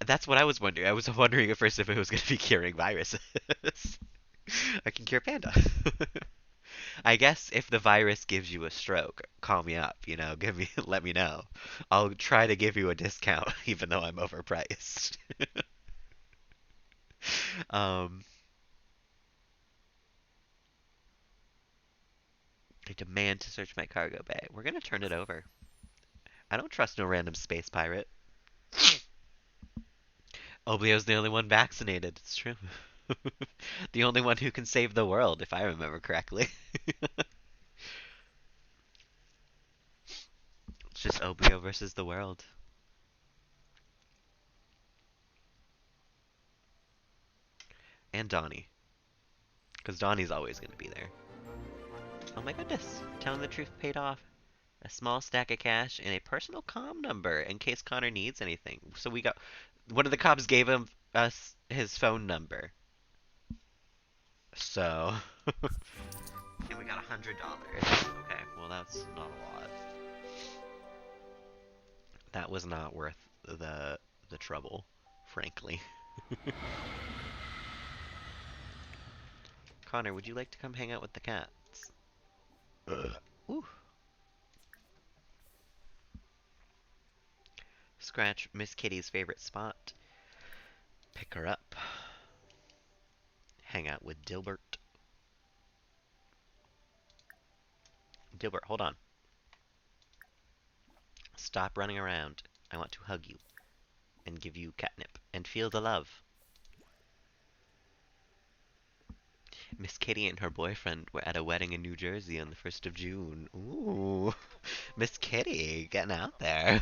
that's what I was wondering. I was wondering at first if it was going to be curing viruses. I can cure Panda. I guess if the virus gives you a stroke, call me up, let me know. I'll try to give you a discount even though I'm overpriced. Um, I demand to search my cargo bay. We're gonna turn it over. I don't trust no random space pirate. Oblio's the only one vaccinated. It's true. The only one who can save the world, if I remember correctly. It's just Oblio versus the world. And Donnie. Because Donnie's always going to be there. Oh my goodness. Telling the truth paid off. A small stack of cash and a personal comm number in case Connor needs anything. So we got one of the cops gave us his phone number. So and we got $100. Okay, well that's not a lot. That was not worth the trouble, frankly. Connor, would you like to come hang out with the cats? Ugh. Ooh. Scratch Miss Kitty's favorite spot. Pick her up. Hang out with Dilbert. Dilbert, hold on. Stop running around. I want to hug you and give you catnip and feel the love. Miss Kitty and her boyfriend were at a wedding in New Jersey on the 1st of June. Ooh, Miss Kitty getting out there.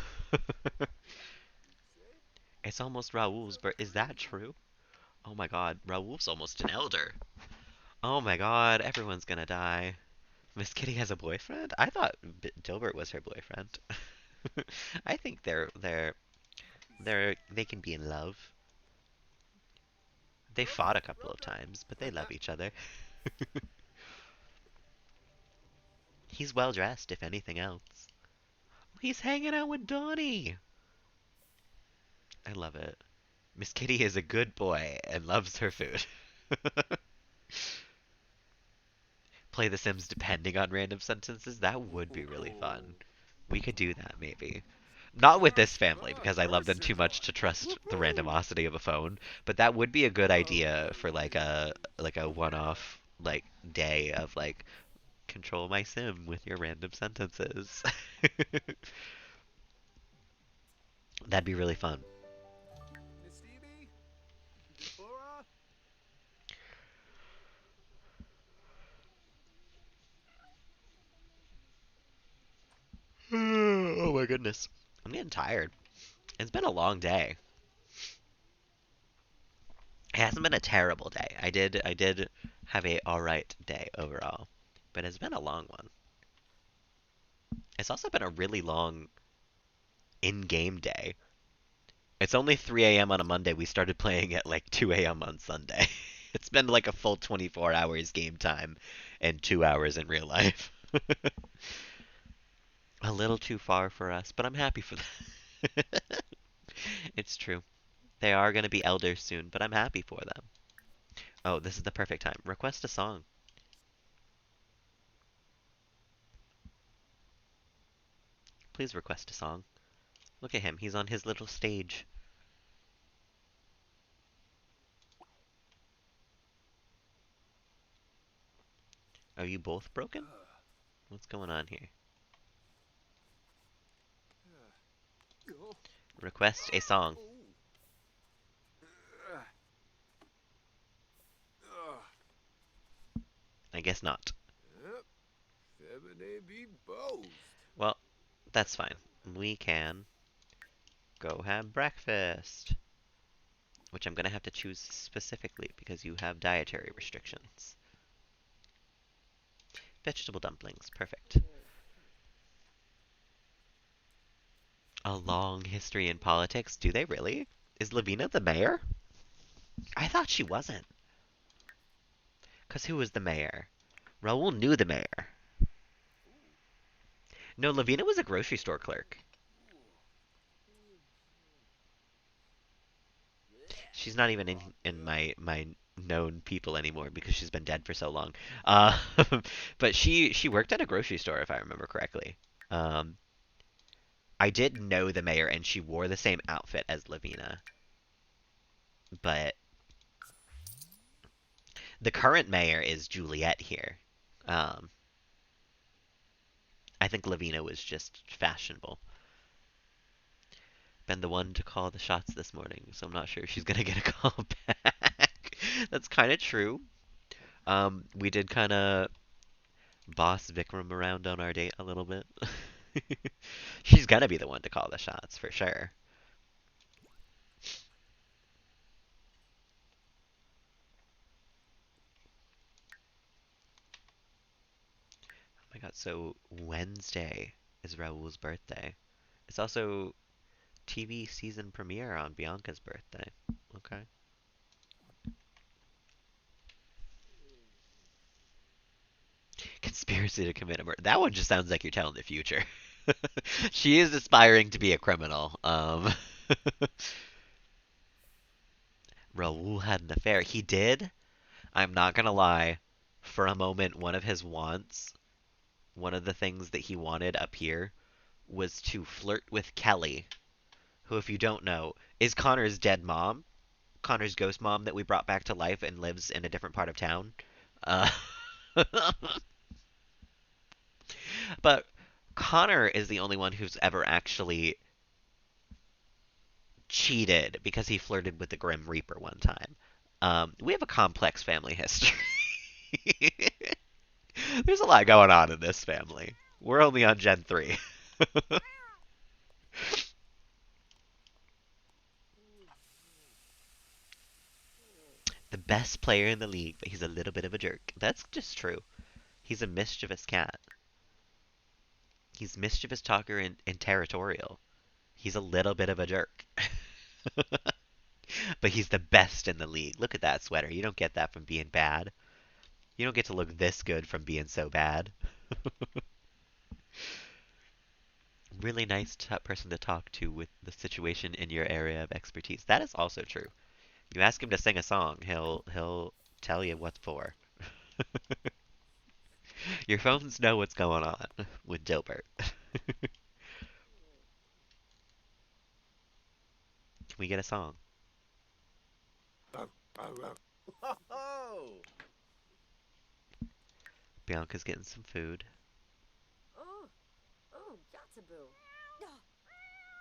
It's almost Raoul's birth. Is that true? Oh my god, Raoul's almost an elder. Oh my god, everyone's gonna die. Miss Kitty has a boyfriend? I thought Dilbert was her boyfriend. I think they can be in love. They fought a couple of times, but they love each other. He's well dressed, if anything else. He's hanging out with Donnie. I love it. Miss Kitty is a good boy and loves her food. Play The Sims depending on random sentences. That would be really fun. We could do that maybe. Not with this family because I love them too much to trust the randomosity of a phone, but that would be a good idea for like a one-off like day of like control my sim with your random sentences. That'd be really fun. Oh my goodness. I'm getting tired. It's been a long day. It hasn't been a terrible day. I did have a alright day overall, but it's been a long one. It's also been a really long in-game day. It's only 3 a.m. on a Monday. We started playing at like 2 a.m. on Sunday. It's been like a full 24 hours game time and 2 hours in real life. A little too far for us, but I'm happy for that. It's true. They are going to be elders soon, but I'm happy for them. Oh, this is the perfect time. Request a song. Please request a song. Look at him. He's on his little stage. Are you both broken? What's going on here? Oh. Request a song. I guess not. Yep. 7 be boast. Well, that's fine. We can go have breakfast. Which I'm going to have to choose specifically because you have dietary restrictions. Vegetable dumplings. Perfect. A long history in politics. Do they really? Is Lavina the mayor? I thought she wasn't. Because who was the mayor? Raul knew the mayor. No, Lavina was a grocery store clerk. She's not even in my known people anymore because she's been dead for so long. Uh, but she worked at a grocery store if I remember correctly. Um, I did know the mayor and she wore the same outfit as Lavina, but the current mayor is Juliet here. Um, I think Lavina was just fashionable. Been the one to call the shots this morning, so I'm not sure she's gonna get a call back. That's kind of true. We did kind of boss Vikram around on our date a little bit. She's gonna be the one to call the shots for sure. Oh my god, so Wednesday is Raul's birthday. It's also TV season premiere on Bianca's birthday. Okay. Conspiracy to commit a murder. That one just sounds like you're telling the future. She is aspiring to be a criminal. Raul had an affair. He did. I'm not gonna lie. For a moment, one of his wants, one of the things that he wanted up here, was to flirt with Kelly, who, if you don't know, is Connor's dead mom. Connor's ghost mom that we brought back to life and lives in a different part of town. Uh, but Connor is the only one who's ever actually cheated because he flirted with the Grim Reaper one time. We have a complex family history. There's a lot going on in this family. We're only on Gen 3. The best player in the league, but he's a little bit of a jerk. That's just true. He's a mischievous cat. He's mischievous talker and territorial. He's a little bit of a jerk. But he's the best in the league. Look at that sweater. You don't get that from being bad. You don't get to look this good from being so bad. Really nice person to talk to with the situation in your area of expertise. That is also true. You ask him to sing a song, he'll tell you what for. Your phones know what's going on with Dilbert. Can we get a song? Oh. Bianca's getting some food. Oh, oh, Yataboo. No,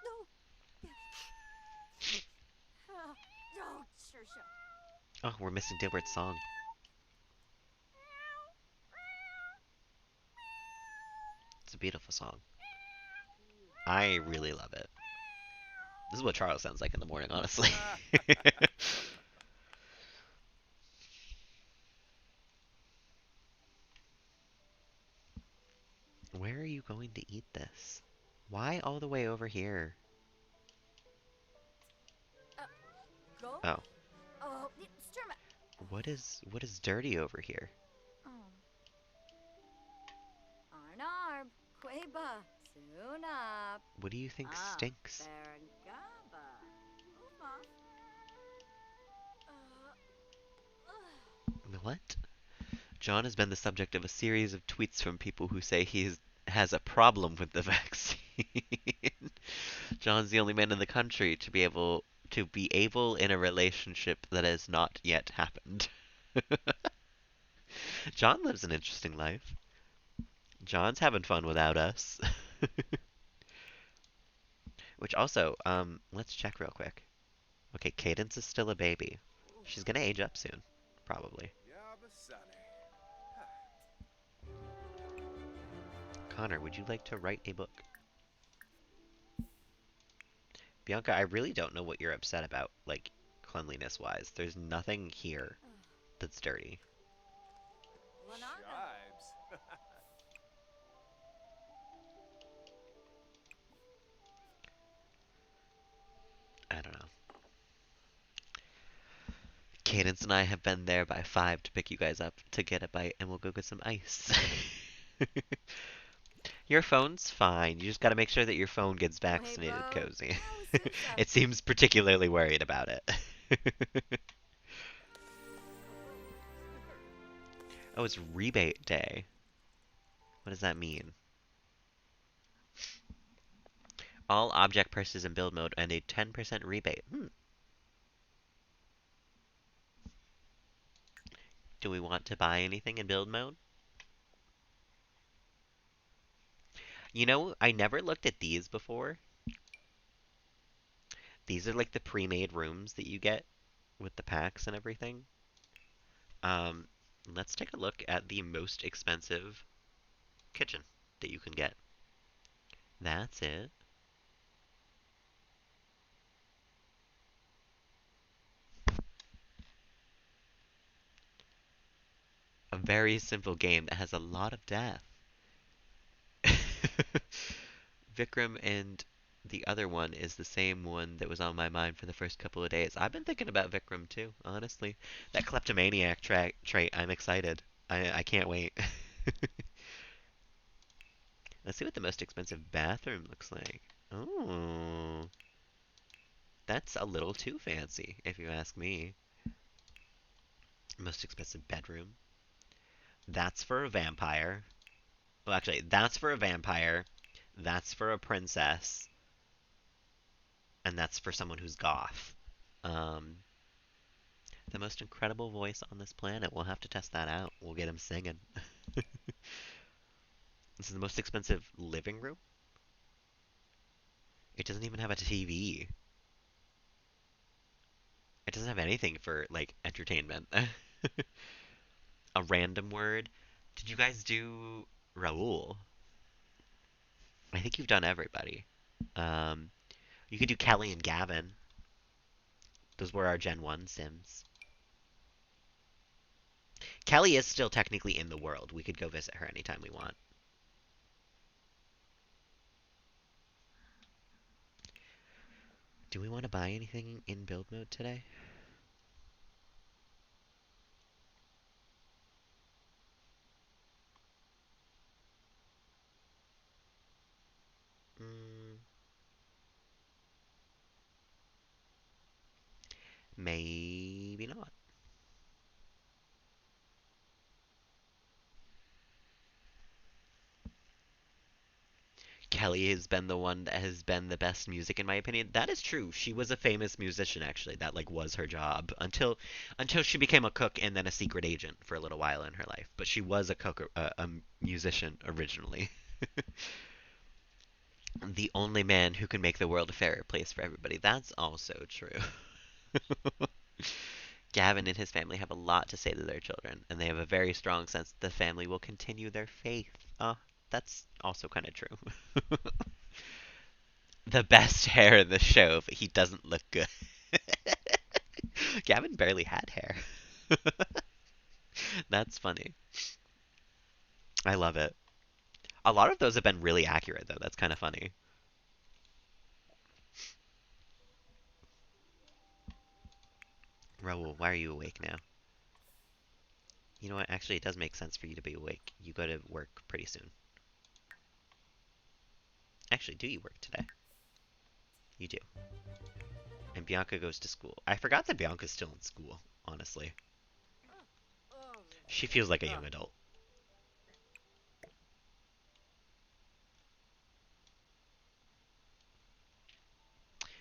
no. Oh, sure, sure. Oh, we're missing Dilbert's song. It's a beautiful song. I really love it. This is what Charles sounds like in the morning, honestly. Where are you going to eat this? Why all the way over here? Go? Oh, Oh, Sturma. what is dirty over here? Oh. Arnarb. Queba. Soon up. What do you think Ah, stinks? Berengaba. Ufa. What? John has been the subject of a series of tweets from people who say has a problem with the vaccine. John's the only man in the country to be able in a relationship that has not yet happened. John lives an interesting life. John's having fun without us. Which also, let's check real quick. Okay, Cadence is still a baby. She's gonna age up soon, probably. Yabasane. Connor, would you like to write a book? Bianca, I really don't know what you're upset about, like, cleanliness wise. There's nothing here that's dirty. Lanarga. Shibes. I don't know. Cadence and I have been there by 5 to pick you guys up to get a bite, and we'll go get some ice. Your phone's fine. You just gotta make sure that your phone gets vaccinated, Quebo. Cozy. Oh, Susha. It seems particularly worried about it. Oh, it's rebate day. What does that mean? All object purchases in build mode and a 10% rebate. Do we want to buy anything in build mode? You know, I never looked at these before. These are like the pre-made rooms that you get with the packs and everything. Um, let's take a look at the most expensive kitchen that you can get. That's it. A very simple game that has a lot of death. Vikram and the other one is the same one that was on my mind for the first couple of days. I've been thinking about Vikram too, honestly. That kleptomaniac trait, I'm excited. I can't wait. Let's see what the most expensive bathroom looks like. Oh, that's a little too fancy, if you ask me. Most expensive bedroom. That's for a vampire. Well, actually, that's for a vampire. That's for a princess. And that's for someone who's goth. Um, the most incredible voice on this planet. We'll have to test that out. We'll get him singing. This is the most expensive living room. It doesn't even have a TV. It doesn't have anything for like entertainment. A random word. Did you guys do Raul? I think you've done everybody. Um, you could do Kelly and Gavin. Those were our Gen 1 Sims. Kelly is still technically in the world. We could go visit her anytime we want. Do we want to buy anything in build mode today? Mm, maybe not. Kelly has been the one that has been the best music in my opinion. That is true. She was a famous musician actually. That like was her job until she became a cook and then a secret agent for a little while in her life. But she was a cook, a musician originally. The only man who can make the world a fairer place for everybody. That's also true. Gavin and his family have a lot to say to their children, and they have a very strong sense that the family will continue their faith. That's also kind of true. The best hair in the show, but he doesn't look good. Gavin barely had hair. That's funny. I love it. A lot of those have been really accurate, though. That's kind of funny. Raul, why are you awake now? You know what? Actually, it does make sense for you to be awake. You go to work pretty soon. Actually, do you work today? You do. And Bianca goes to school. I forgot that Bianca's still in school, honestly. She feels like a young adult.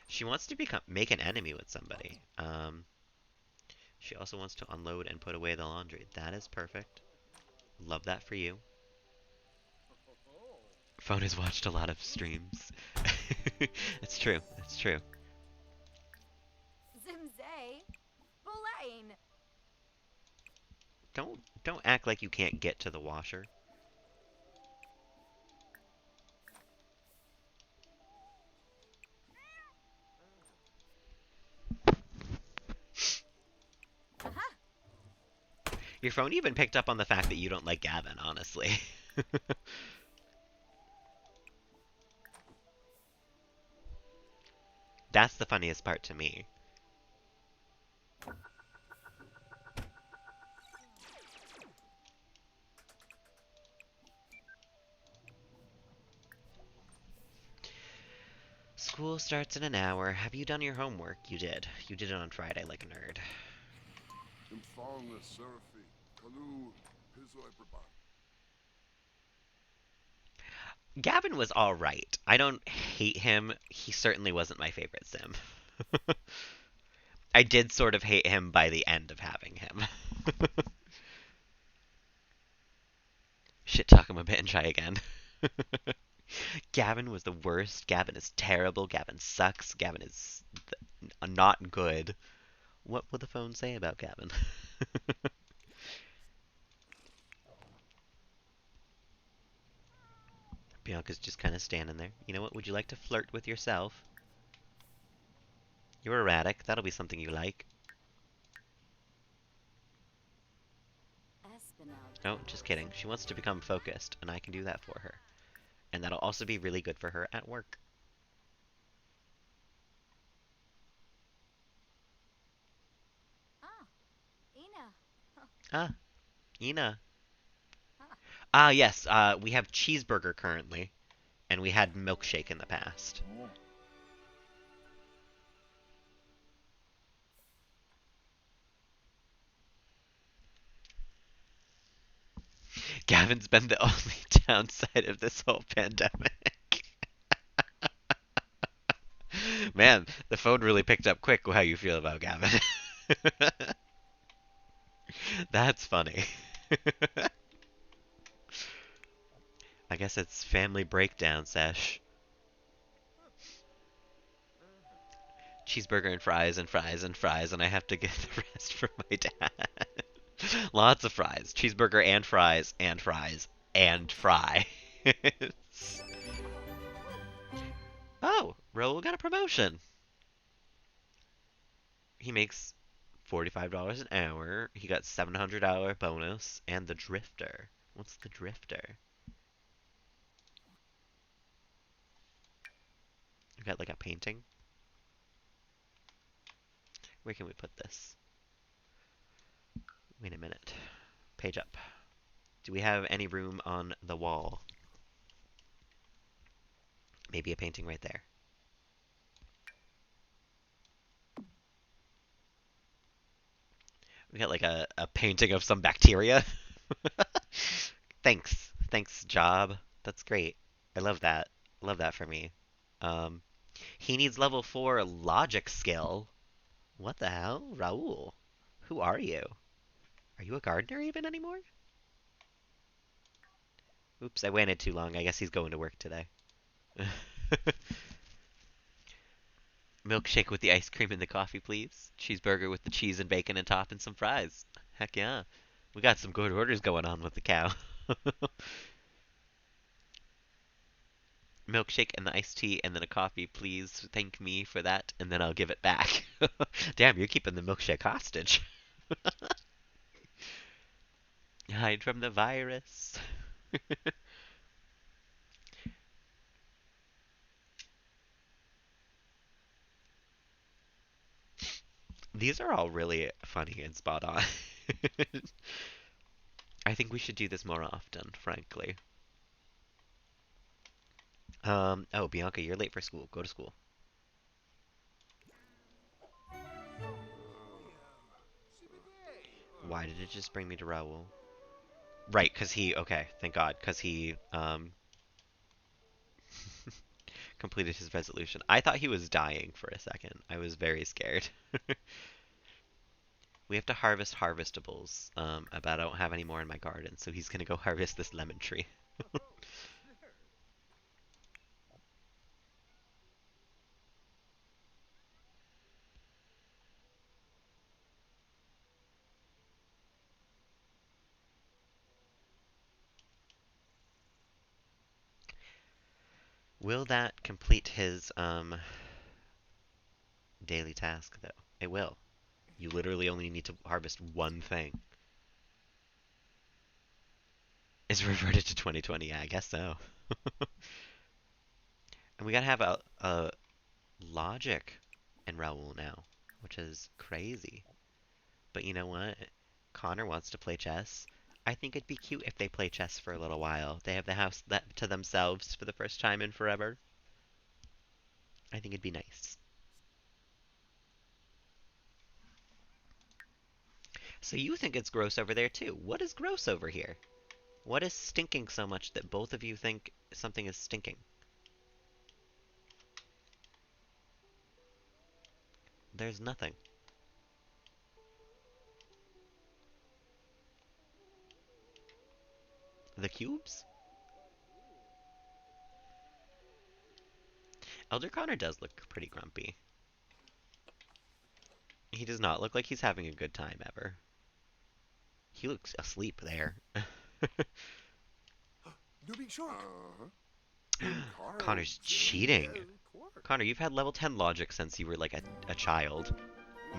She wants to make an enemy with somebody. She also wants to unload and put away the laundry. That is perfect. Love that for you. Phone has watched a lot of streams. It's true. It's true. Zimzay. Bulain. Don't act like you can't get to the washer. Aha. Your phone even picked up on the fact that you don't like Gavin, honestly. That's the funniest part to me. School starts in an hour. Have you done your homework? You did. You did it on Friday like a nerd. Mfanga surfi. Kalu. Piso epriban. Gavin was alright. I don't hate him. He certainly wasn't my favorite sim. I did sort of hate him by the end of having him. Shit talk him a bit and try again. Gavin was the worst. Gavin is terrible. Gavin sucks. Gavin is not good. What will the phone say about Gavin? Bianca's just kind of standing there. You know what? Would you like to flirt with yourself? You're erratic. That'll be something you like. Oh, just kidding. She wants to become focused, and I can do that for her. And that'll also be really good for her at work. Ah. Ina. Ah, Ina. Ah. Ah, yes. We have cheeseburger currently, and we had milkshake in the past. Gavin's been the only downside of this whole pandemic. Man, the phone really picked up quick how you feel about Gavin. That's funny. I guess it's family breakdown sesh. Cheeseburger and fries and fries and fries, and I have to get the rest for my dad. Lots of fries. Cheeseburger and fries and fries and fries. Oh, Raul got a promotion. He makes $45 an hour. He got $700 bonus and the drifter. What's the drifter? We got like a painting. Where can we put this? Wait a minute. Page up. Do we have any room on the wall? Maybe a painting right there. We got like a painting of some bacteria. Thanks. Thanks, job. That's great. I love that. Love that for me. Um, he needs level 4 logic skill. What the hell? Raul. Who are you? Are you a gardener even anymore? Oops, I waited too long. I guess he's going to work today. Milkshake with the ice cream and the coffee, please. Cheeseburger with the cheese and bacon and top and some fries. Heck yeah. We got some good orders going on with the cow. Milkshake and the iced tea and then a coffee, please. Thank me for that, and then I'll give it back. Damn, you're keeping the milkshake hostage. Hide from the virus. These are all really funny and spot on. I think we should do this more often, frankly. Oh, Bianca, you're late for school. Go to school. Why did it just bring me to Raoul? Right, okay, thank God, because he, completed his resolution. I thought he was dying for a second. I was very scared. We have to harvest harvestables, but I don't have any more in my garden, so he's gonna go harvest this lemon tree. Will that complete his, daily task, though? It will. You literally only need to harvest one thing. It's reverted to 2020. Yeah, I guess so. And we gotta have a logic in Raoul now, which is crazy. But you know what? Connor wants to play chess. I think it'd be cute if they play chess for a little while. They have the house that to themselves for the first time in forever. I think it'd be nice. So you think it's gross over there too. What is gross over here? What is stinking so much that both of you think something is stinking? There's nothing. The cubes? Elder Connor does look pretty grumpy. He does not look like he's having a good time ever. He looks asleep there. Newbie Shark. Connor's cheating. Connor, you've had level 10 logic since you were like a child.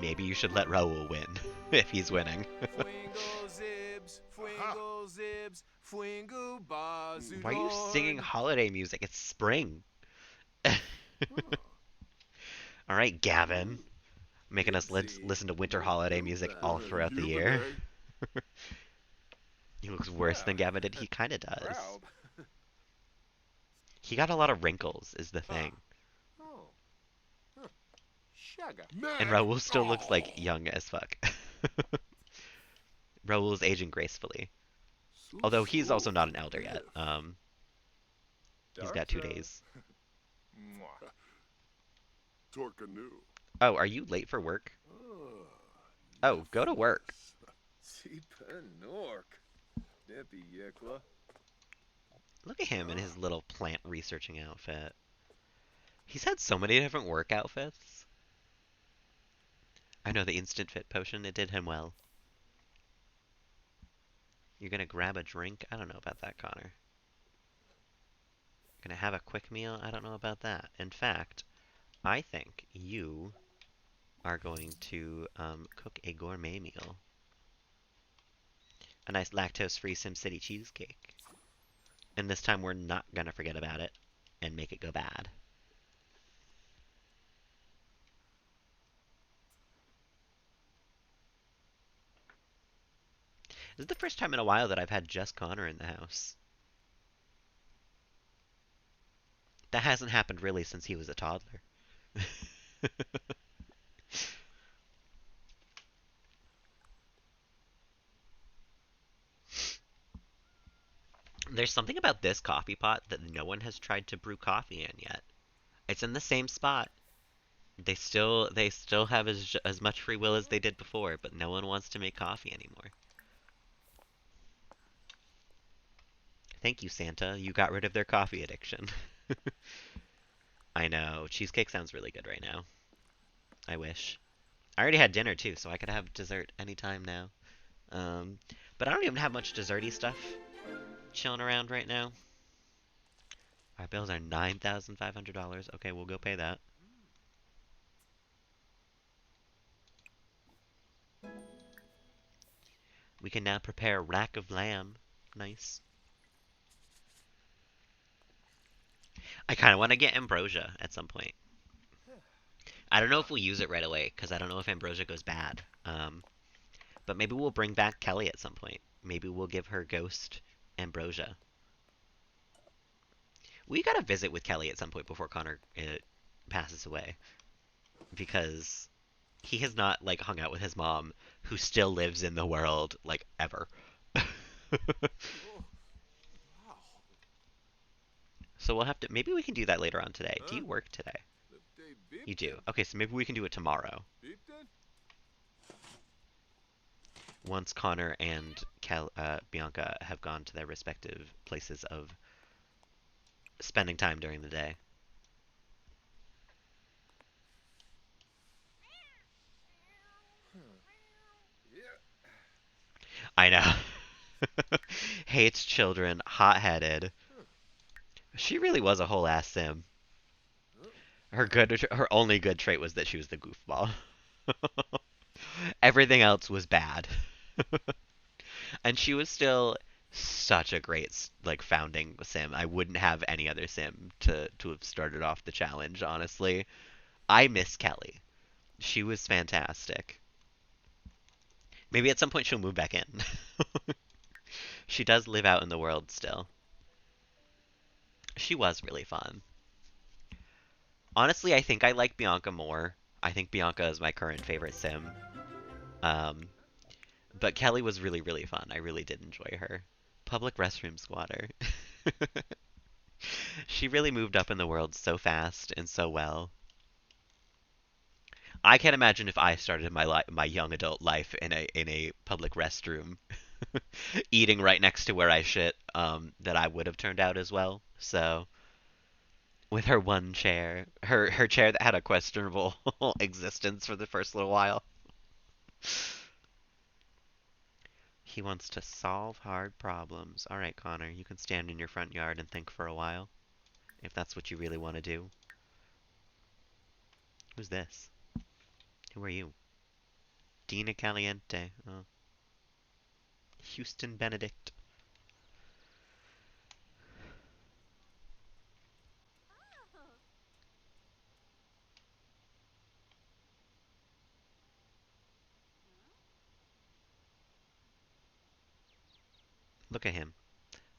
Maybe you should let Raoul win, if he's winning. Fwingle zibs, fwingle zibs, fwingle Why are you singing bazoodhorn. holiday music? It's spring. Alright, Gavin. Making us listen to winter holiday music all throughout the year. He looks worse than Gavin did. He kinda does. He got a lot of wrinkles, is the thing. Oh. Sugar. And Raoul still looks like young as fuck. Raoul's aging gracefully. Although he's also not an elder yet. He's got 2 days. Torcanu. Oh, are you late for work? Oh, go to work. Sipanork. Deppy Yekla. Look at him in his little plant researching outfit. He's had so many different work outfits. I know the instant fit potion, it did him well. You're gonna grab a drink? I don't know about that, Connor. Gonna have a quick meal? I don't know about that. In fact, I think you are going to cook a gourmet meal. A nice lactose-free SimCity cheesecake. And this time we're not gonna forget about it and make it go bad. This is the first time in a while that I've had just Connor in the house. That hasn't happened really since he was a toddler. There's something about this coffee pot that no one has tried to brew coffee in yet. It's in the same spot. They still have as much free will as they did before, but no one wants to make coffee anymore. Thank you, Santa. You got rid of their coffee addiction. I know. Cheesecake sounds really good right now. I wish. I already had dinner too, so I could have dessert anytime now. Um, but I don't even have much desserty stuff chilling around right now. Our bills are $9,500. Okay, we'll go pay that. We can now prepare a rack of lamb. Nice. I kind of want to get ambrosia at some point. I don't know if we'll use it right away because I don't know if Ambrosia goes bad. But maybe we'll bring back Kelly at some point. Maybe we'll give her Ghost Ambrosia. We gotta visit with Kelly at some point before Connor passes away because he has not like hung out with his mom, who still lives in the world like ever. Oh, wow. So we'll have to. Maybe we can do that later on today. Do Huh? you work today? The day beep You do. then. Okay, so maybe we can do it tomorrow. Beep then? Once Connor and Bianca have gone to their respective places of spending time during the day. Yeah. I know. Hates children, hot-headed. She really was a whole ass sim. Her only good trait was that she was the goofball. Everything else was bad. And she was still such a great like founding sim. I wouldn't have any other sim to have started off the challenge, honestly. I miss Kelly. She was fantastic. Maybe at some point she'll move back in. She does live out in the world still. She was really fun. Honestly, I think I like Bianca more. I think Bianca is my current favorite sim. Um, but Kelly was really, really fun. I really did enjoy her. Public restroom squatter. She really moved up in the world so fast and so well. I can't imagine if I started my young adult life in a public restroom, eating right next to where I shit, that I would have turned out as well. So with her one chair, her chair that had a questionable existence for the first little while. He wants to solve hard problems. All right, Connor, you can stand in your front yard and think for a while, if that's what you really want to do. Who's this? Who are you? Dina Caliente. Oh. Houston Benedict. Look at him,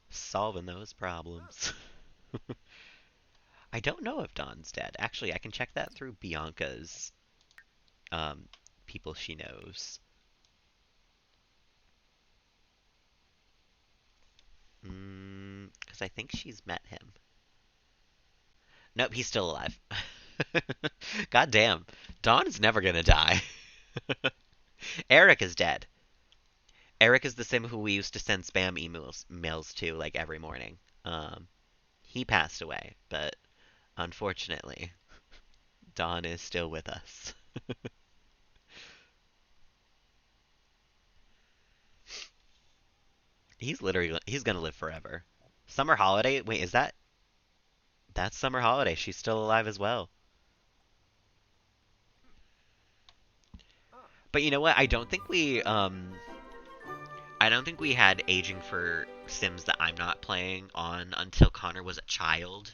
solving those problems. I don't know if Don's dead. Actually, I can check that through Bianca's um, people she knows. Because I think she's met him. Nope, he's still alive. God damn. Dawn is never gonna die. Eric is dead. Eric is the sim who we used to send spam emails to like every morning. He passed away, but unfortunately, Dawn is still with us. He's gonna live forever. Summer Holiday? Wait, is that's Summer Holiday? She's still alive as well. Ah. But you know what? I don't think we had aging for Sims that I'm not playing on until Connor was a child.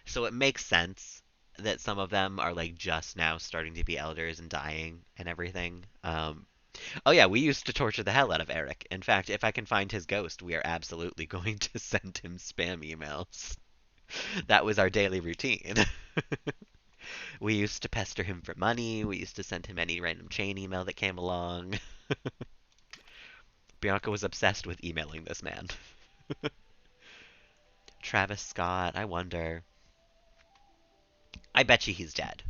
So it makes sense that some of them are like just now starting to be elders and dying and everything. Oh yeah, we used to torture the hell out of Eric. In fact, if I can find his ghost, we are absolutely going to send him spam emails. That was our daily routine. We used to pester him for money. We used to send him any random chain email that came along. Bianca was obsessed with emailing this man. Travis Scott, I wonder. I bet you he's dead.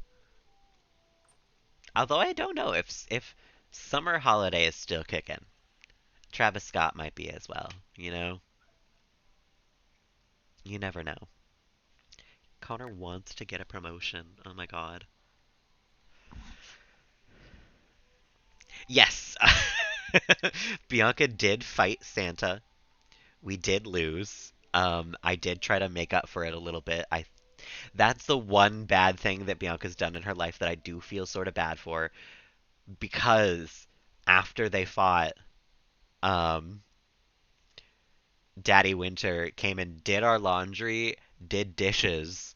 Although I don't know if Summer Holiday is still kicking. Travis Scott might be as well, you know? You never know. Connor wants to get a promotion. Oh my god. Yes! Bianca did fight Santa. We did lose. I did try to make up for it a little bit. I That's the one bad thing that Bianca's done in her life that I do feel sort of bad for because after they fought, um, Daddy Winter came and did our laundry, did dishes,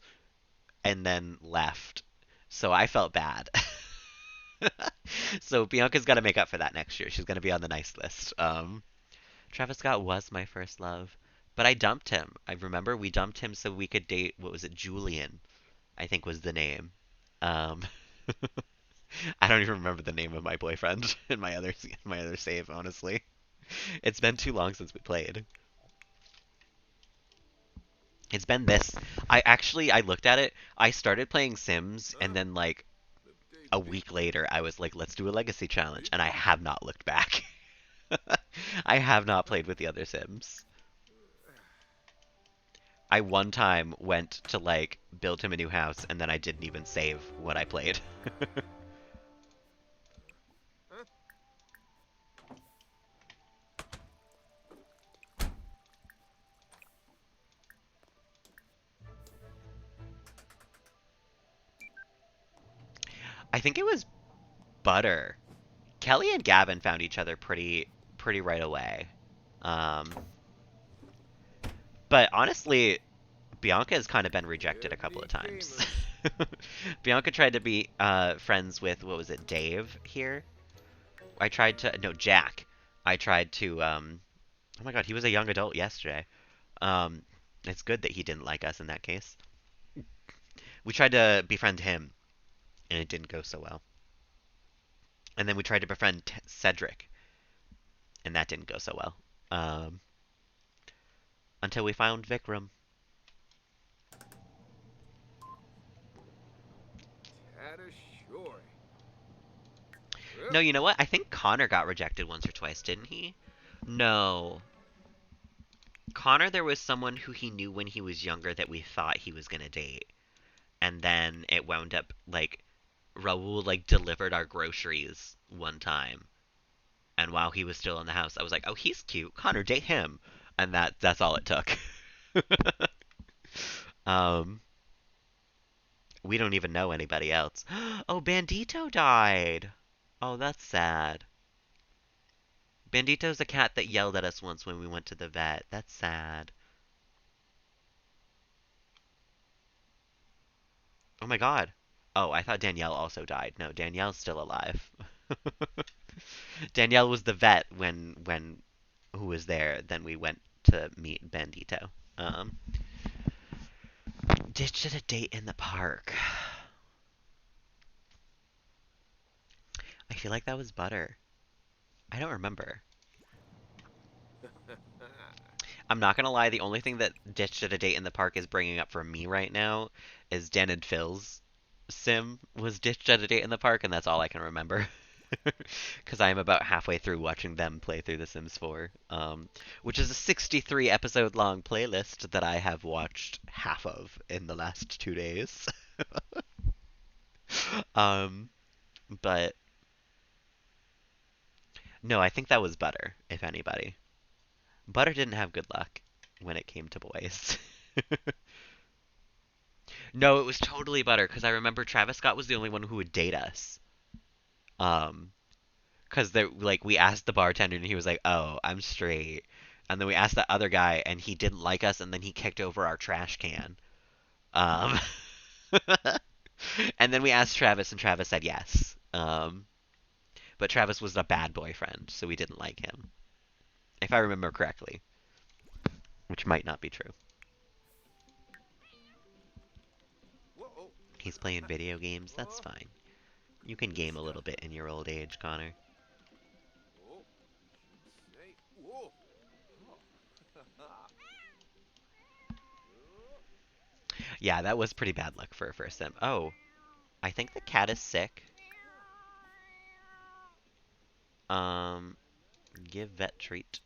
and then left. So I felt bad. So Bianca's got to make up for that next year. She's going to be on the nice list. Travis Scott was my first love, but I dumped him. I remember we dumped him so we could date, what was it, Julian, I think was the name. Um, I don't even remember the name of my boyfriend in my other save, honestly. It's been too long since we played. It's been this. I looked at it. I started playing Sims and Ah, then like the day a big. week later I was like, let's do a legacy challenge, and I Baby. have not looked back. I have not Ah, played with the other Sims. I one time went to like build him a new house and then I didn't even save what I played. huh? I think it was Butter. Kelly and Gavin found each other pretty right away. Um, but honestly, Bianca has kind of been rejected a couple Every of times. famous. Bianca tried to be friends with, what was it, Dave here? I tried to, no, Jack. I tried to oh my god, he was a young adult yesterday. Um, it's good that he didn't like us in that case. We tried to befriend him, and it didn't go so well. And then we tried to befriend Cedric, and that didn't go so well. Um, until we found Vikram. Tata Shore. Well, No, you know what? I think Connor got rejected once or twice, didn't he? No. Connor, there was someone who he knew when he was younger that we thought he was gonna date. And then it wound up like Raul like delivered our groceries one time. And while he was still in the house, I was like, "Oh, he's cute. Connor, date him." And that's all it took. um, we don't even know anybody else. Oh, Bandito died. Oh, that's sad. Bandito's a cat that yelled at us once when we went to the vet. That's sad. Oh my god. Oh, I thought Danielle also died. No, Danielle's still alive. Danielle was the vet when who was there. Then we went to meet Bandito. Ditched at a date in the park. I feel like that was Butter. I don't remember. I'm not gonna lie. The only thing that ditched at a date in the park is bringing up for me right now is Dan and Phil's sim was ditched at a date in the park, and that's all I can remember. Because I am about halfway through watching them play through The Sims 4, which is a 63 episode long playlist that I have watched half of in the last 2 days. um, but no, I think that was Butter, if anybody. Butter didn't have good luck when it came to boys. No, it was totally Butter because I remember Travis Scott was the only one who would date us. Um, because like we asked the bartender and he was like, "Oh, I'm straight," and then we asked that other guy and he didn't like us and then he kicked over our trash can. Um, and then we asked Travis and Travis said yes. But Travis was a bad boyfriend, so we didn't like him, if I remember correctly, which might not be true. Whoa. He's playing video games. That's Oh, fine. You can good game a stuff. little bit in your old age, Connor. Oh, say, whoa. Oh. Yeah, that was pretty bad luck for a first sim. Oh, I think the cat is sick. Um, give vet treat,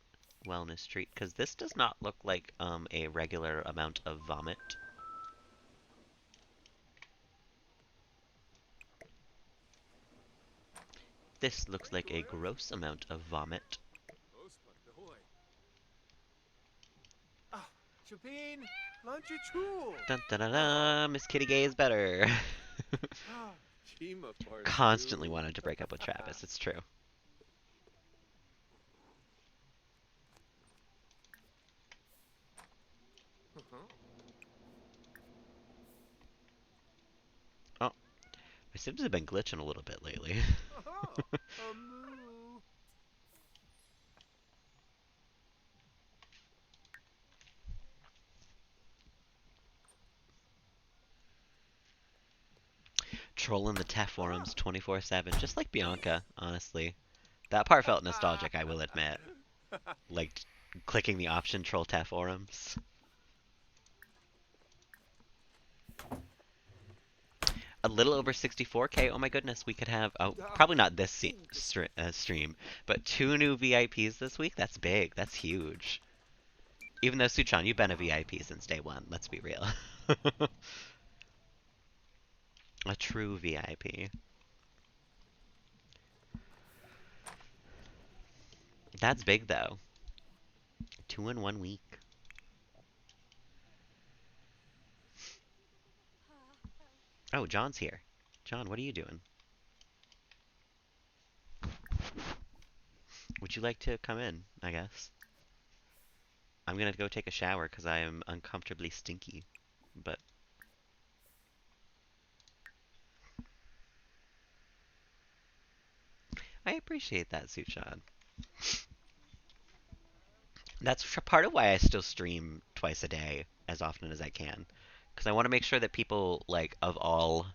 wellness treat, because this does not look like a regular amount of vomit. This looks like a gross amount of vomit. Ah, Chapin, lunch at school. Dun dun dun Oh, dun! Miss Kitty Gay is better. ah, Chima part Constantly two. wanted to break up with Travis. It's true. Uh-huh. Oh, seems to have been glitching a little bit lately. Aha! A moo. Trolling the TEF forums 24/7, just like Bianca, honestly. That part felt nostalgic, I will admit. Like clicking the option troll TEF forums. A little over 64K. Oh my goodness, we could have, oh, probably not this stream, but 2 new VIPs this week. That's big. That's huge. Even though Suchan, you've been a VIP since day one. Let's be real. A true VIP. That's big though. 2 in 1 week. Oh, John's here. John, what are you doing? Would you like to come in, I guess? I'm gonna go take a shower because I am uncomfortably stinky. But I appreciate that, Suchan. That's part of why I still stream twice a day as often as I can. Because I want to make sure that people, like, of all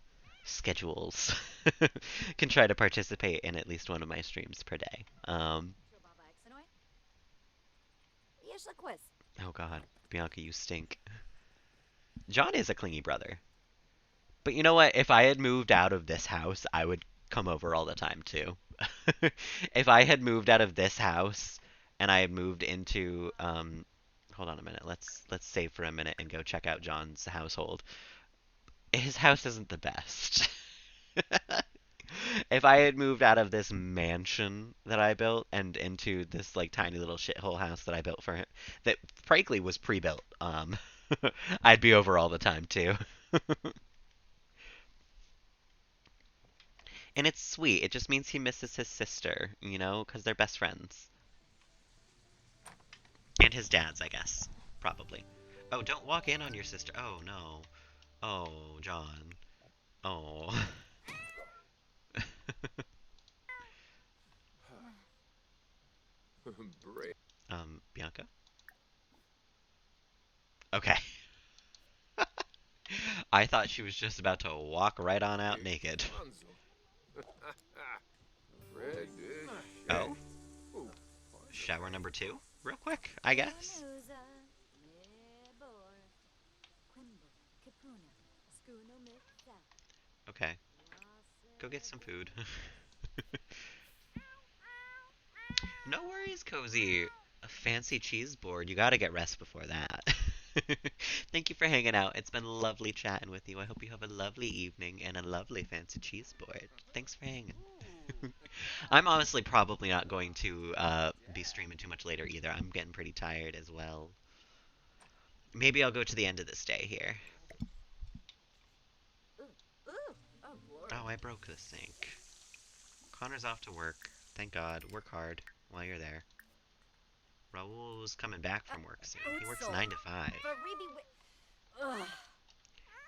schedules can try to participate in at least one of my streams per day. Oh god, Bianca, you stink. John is a clingy brother. But you know what? If I had moved out of this house, I would come over all the time too. If I had moved out of this house and I had moved into hold on a minute. Let's save for a minute and go check out John's household. His house isn't the best. If I had moved out of this mansion that I built and into this like tiny little shithole house that I built for him, that frankly was pre-built, I'd be over all the time too. And it's sweet. It just means he misses his sister, you know, because they're best friends. And his dad's, I guess. Probably. Oh, don't walk in on your sister. Oh, no. Oh, John. Oh. Brave. Bianca? Okay. I thought she was just about to walk right on out naked. Red dish. Oh? Ooh, Shower number 2? Real quick, I guess. Okay. Go get some food. No worries, Cozy. A fancy cheese board. You gotta get rest before that. Thank you for hanging out. It's been lovely chatting with you. I hope you have a lovely evening and a lovely fancy cheese board. Thanks for hanging. I'm honestly probably not going to be streaming too much later either. I'm getting pretty tired as well. Maybe I'll go to the end of this day here. Oh, I broke the sink. Connor's off to work. Thank God. Work hard while you're there. Raul's coming back from work soon. He works 9 to 5.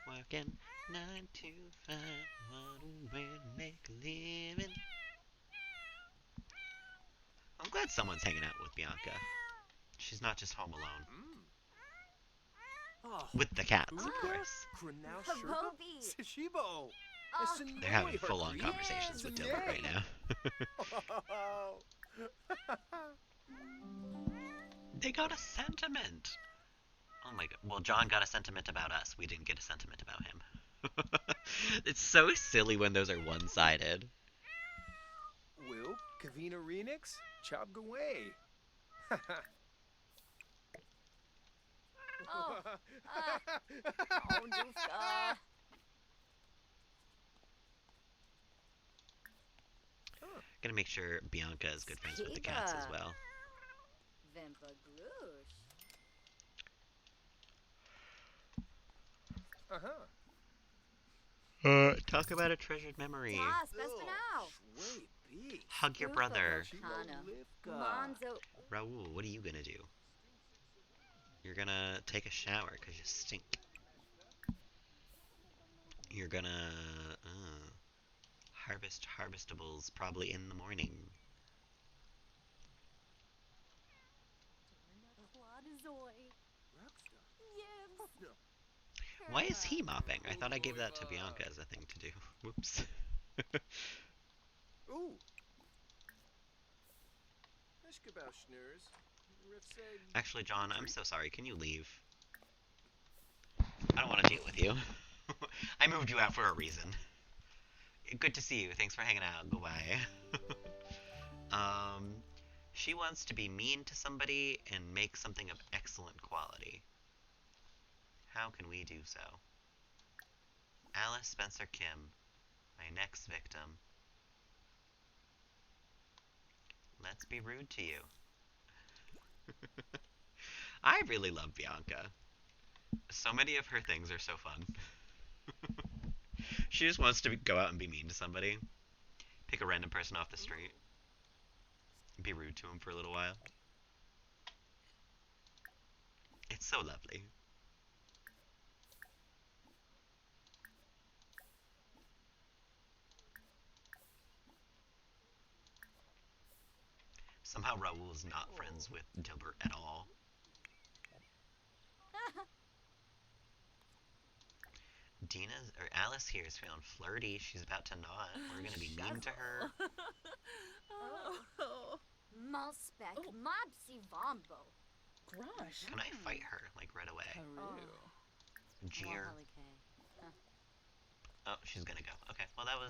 Working 9 to 5. What a way to make a living. I'm glad someone's hanging out with Bianca. She's not just home alone. With the cats, of course. They're having full-on conversations with Dilbert right now. They got a sentiment! Oh my god. Well, John got a sentiment about us. We didn't get a sentiment about him. It's so silly when those are one-sided. Will Kavina Renix? Chop Gaway. Gotta make sure Bianca is good friends with the cats as well. Talk about a treasured memory. Hug your brother. Raul, what are you gonna do? You're gonna take a shower because you stink. You're gonna... harvest harvestables probably in the morning. Claudezoy. Rockstar. Yibs. No. Why is he mopping? I thought I gave that to Bianca as a thing to do. Whoops. Ooh. Eschgebauschnurs. Rifseg. Actually, John, I'm so sorry. Can you leave? I don't want to deal with you. I moved you out for a reason. Good to see you. Thanks for hanging out. Goodbye. um, she wants to be mean to somebody and make something of excellent quality. How can we do so? Alice Spencer Kim, my next victim. Let's be rude to you. I really love Bianca. So many of her things are so fun. She just wants to go out and be mean to somebody. Pick a random person off the street. Be rude to him for a little while. It's so lovely. Somehow Raoul's not friends with Dilbert at all. Dina's or Alice here is feeling flirty. She's about to not. We're gonna be mean to her. Oh. Malspec mobsy vombo. Grosh. Can I fight her like right away? Jeer. Oh, she's gonna go. Okay, well that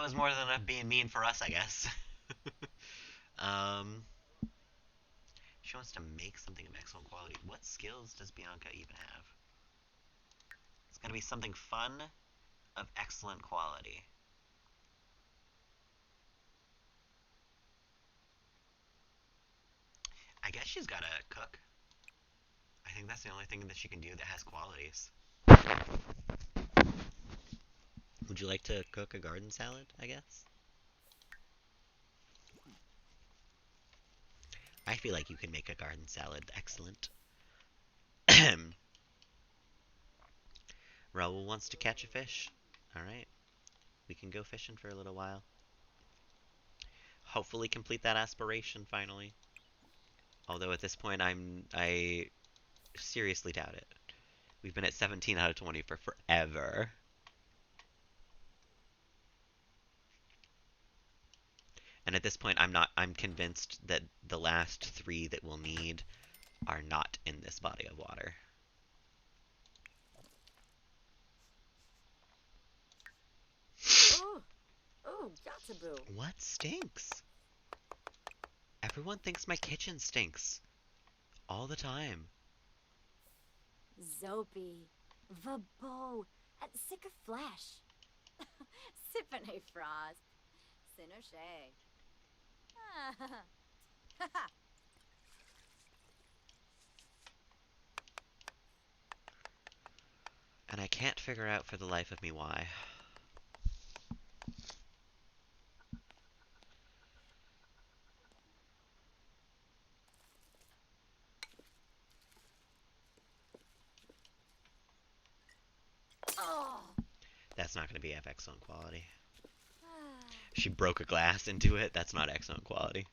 was more than enough being mean for us, I guess. um, she wants to make something of excellent quality. What skills does Bianca even have? It's gotta be something fun of excellent quality. I guess she's gotta cook. I think that's the only thing that she can do that has qualities. Would you like to cook a garden salad, I guess? I feel like you can make a garden salad excellent. Raoul wants to catch a fish. Alright. We can go fishing for a little while. Hopefully complete that aspiration finally. Although at this point I seriously doubt it. We've been at 17 out of 20 for forever. And at this point I'm convinced that the last 3 that we'll need are not in this body of water. Oh, Gataboo. What stinks? Everyone thinks my kitchen stinks. All the time. Zopy. Vabo. At sick of flesh. Sippin' frost. Sinoche. And I can't figure out for the life of me why. Oh. That's not going to be of excellent quality. She broke a glass into it. That's not excellent quality.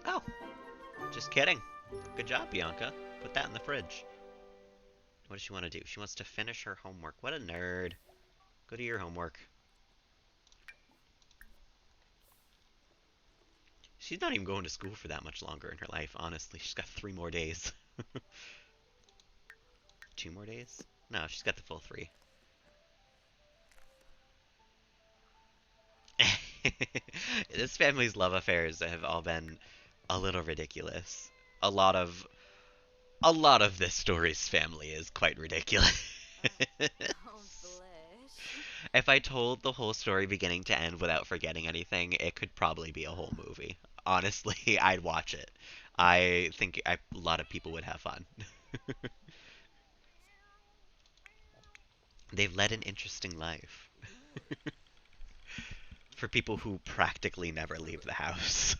Oh, just kidding. Good job, Bianca. Put that in the fridge. What does she want to do? She wants to finish her homework. What a nerd. Go do your homework. She's not even going to school for that much longer in her life, honestly. She's got 3 more days. 2 more days? No, she's got the full 3. This family's love affairs have all been a little ridiculous. A lot of this story's family is quite ridiculous. Oh, flesh. If I told the whole story beginning to end without forgetting anything, it could probably be a whole movie. Honestly, I'd watch it. I think a lot of people would have fun. They've led an interesting life. For people who practically never leave the house.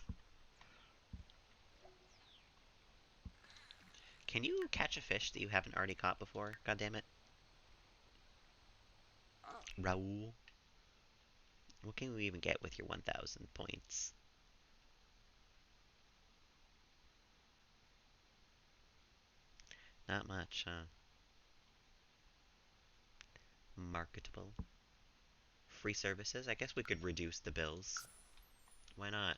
Can you catch a fish that you haven't already caught before? God damn it. Raoul. What can we even get with your 1,000 points? Not much, huh? Marketable. Free services? I guess we could reduce the bills. Why not?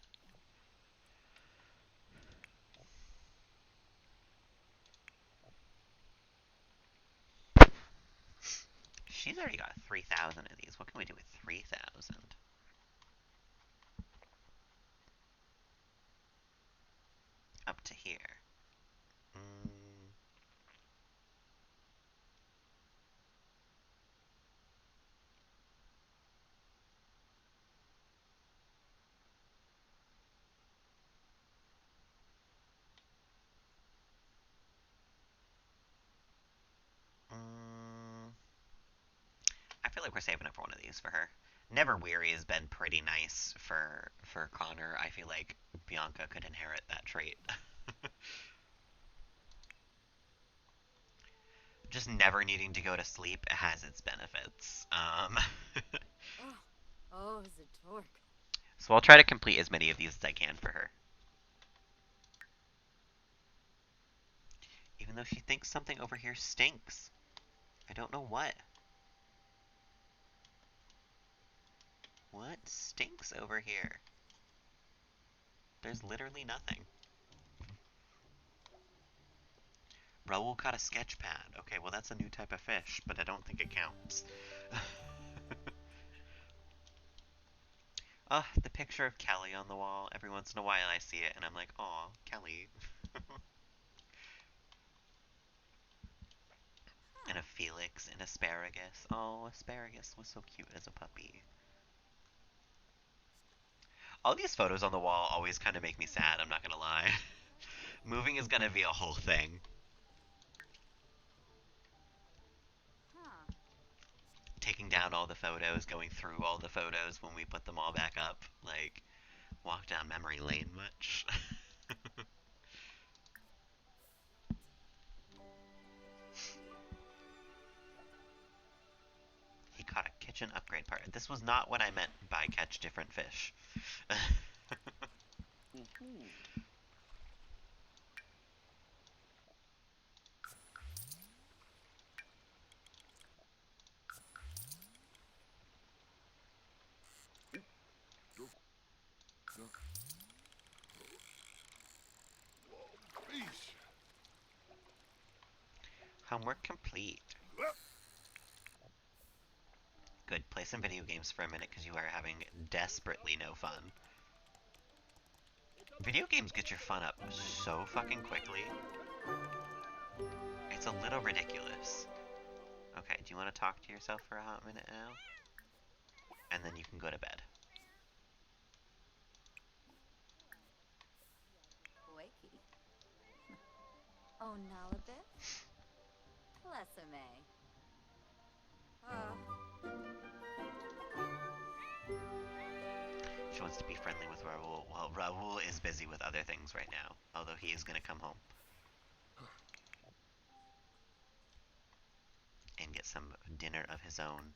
She's already got 3,000 of these. What can we do with 3,000? Up to here. Mm, mm, I feel like we're saving up for one of these for her. Never Weary has been pretty nice for Connor. I feel like Bianca could inherit that trait. Just never needing to go to sleep has its benefits. Oh, oh, the torque. So I'll try to complete as many of these as I can for her. Even though she thinks something over here stinks. I don't know what. What stinks over here? There's literally nothing. Raoul caught a sketch pad. Okay, well that's a new type of fish, but I don't think it counts. The picture of Kelly on the wall. Every once in a while I see it and I'm like, aw, Kelly. And Huh. a Felix and Asparagus. Oh, Asparagus was so cute as a puppy. All these photos on the wall always kind of make me sad, I'm not gonna lie. Moving is gonna be a whole thing. Huh. Taking down all the photos, going through all the photos when we put them all back up. Like, walk down memory lane much. He caught a kitchen upgrade part. This was not what I meant by catch different fish. Fish. Homework complete. Good. Play some video games for a minute because you are having desperately no fun. Video games get your fun up so fucking quickly. It's a little ridiculous. Okay, do you want to talk to yourself for a hot minute now? And then you can go to bed. Wakey. Oh, Nalabit? Plessame. She wants to be friendly with Raoul. Well, Raoul is busy with other things right now, although he is going to come home and get some dinner of his own.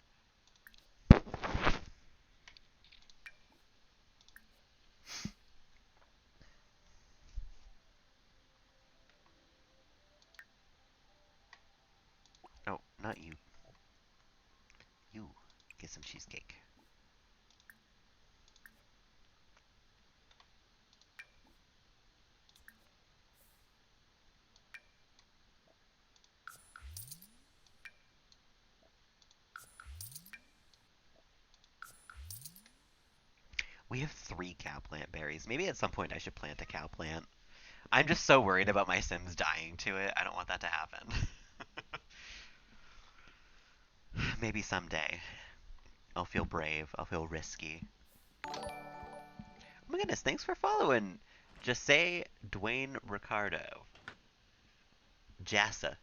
Oh, not you. You. Get some cheesecake. We have 3 cow plant berries. Maybe at some point I should plant a cow plant. I'm just so worried about my Sims dying to it. I don't want that to happen. Maybe someday. I'll feel brave. I'll feel risky. Oh my goodness, thanks for following. Just say Dwayne Ricardo. Jassa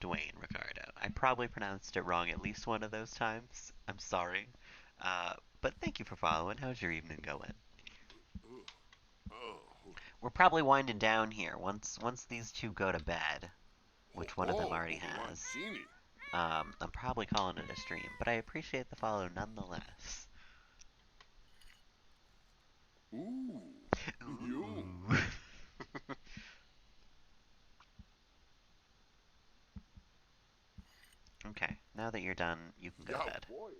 Dwayne Ricardo. I probably pronounced it wrong at least one of those times. I'm sorry. But thank you for following. How's your evening going? Oh. We're probably winding down here once these two go to bed. Ho which one of them ho, already Obi-Wan has. Genie. I'm probably calling it a stream, but I appreciate the follow nonetheless. Ooh, you. Ooh. Okay, now that you're done, you can go to Yeah, bed. boy.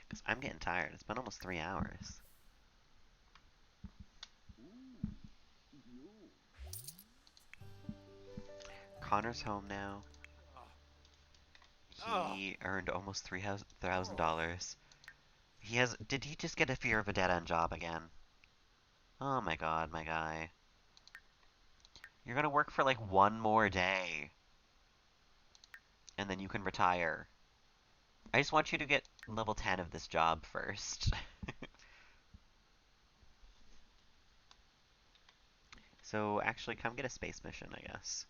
Because I'm getting tired. It's been almost 3 hours. Ooh, you. Connor's home now. Oh. He earned almost Oh. $3,000. He has. Did he just get a fear of a dead end job again? Oh my god, my guy. You're gonna work for like one more day, and then you can retire. I just want you to get level 10 of this job first. So actually, come get a space mission, I guess.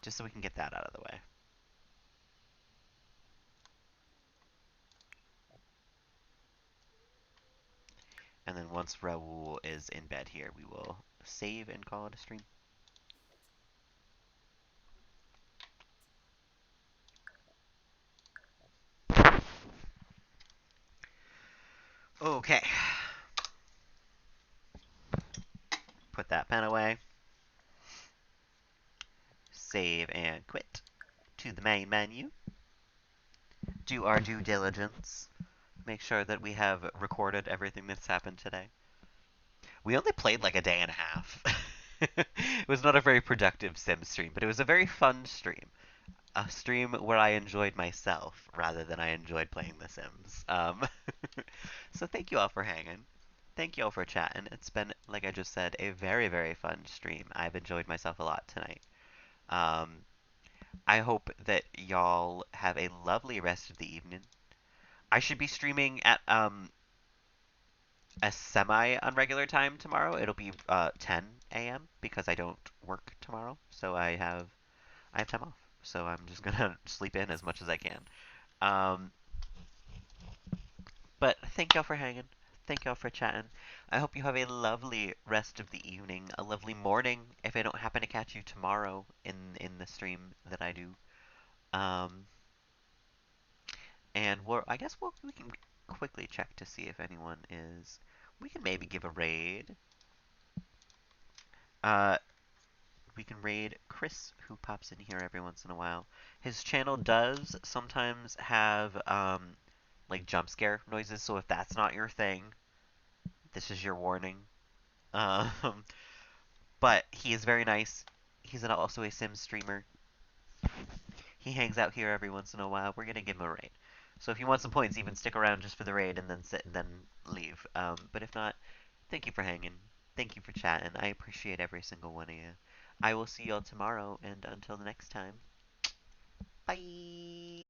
Just so we can get that out of the way. And then once Raul is in bed here, we will save and call it a stream. Okay. Put that pen away. Save and quit to the main menu. Do our due diligence. Make sure that we have recorded everything that's happened today. We only played like a day and a half. It was not a very productive sim stream, but it was a very fun stream. A stream where I enjoyed myself rather than I enjoyed playing The Sims. So thank you all for hanging. Thank you all for chatting. It's been, like I just said, a very, very fun stream. I've enjoyed myself a lot tonight. Um, I hope that y'all have a lovely rest of the evening. I should be streaming at a semi unregular time tomorrow. It'll be 10 a.m. because I don't work tomorrow, so I have time off. So I'm just gonna sleep in as much as I can. Um, but thank y'all for hanging. Thank y'all for chatting. I hope you have a lovely rest of the evening, a lovely morning if I don't happen to catch you tomorrow in the stream that I do. Um, and I guess we can quickly check to see if anyone is. We can maybe give a raid. Uh, we can raid Chris, who pops in here every once in a while. His channel does sometimes have like jump scare noises, so if that's not your thing, this is your warning. Um, but he is very nice. He's also a Sim streamer. He hangs out here every once in a while. We're gonna give him a raid. So if you want some points, even stick around just for the raid and then sit and then leave. But if not, thank you for hanging. Thank you for chatting. I appreciate every single one of you. I will see y'all tomorrow, and until the next time, bye.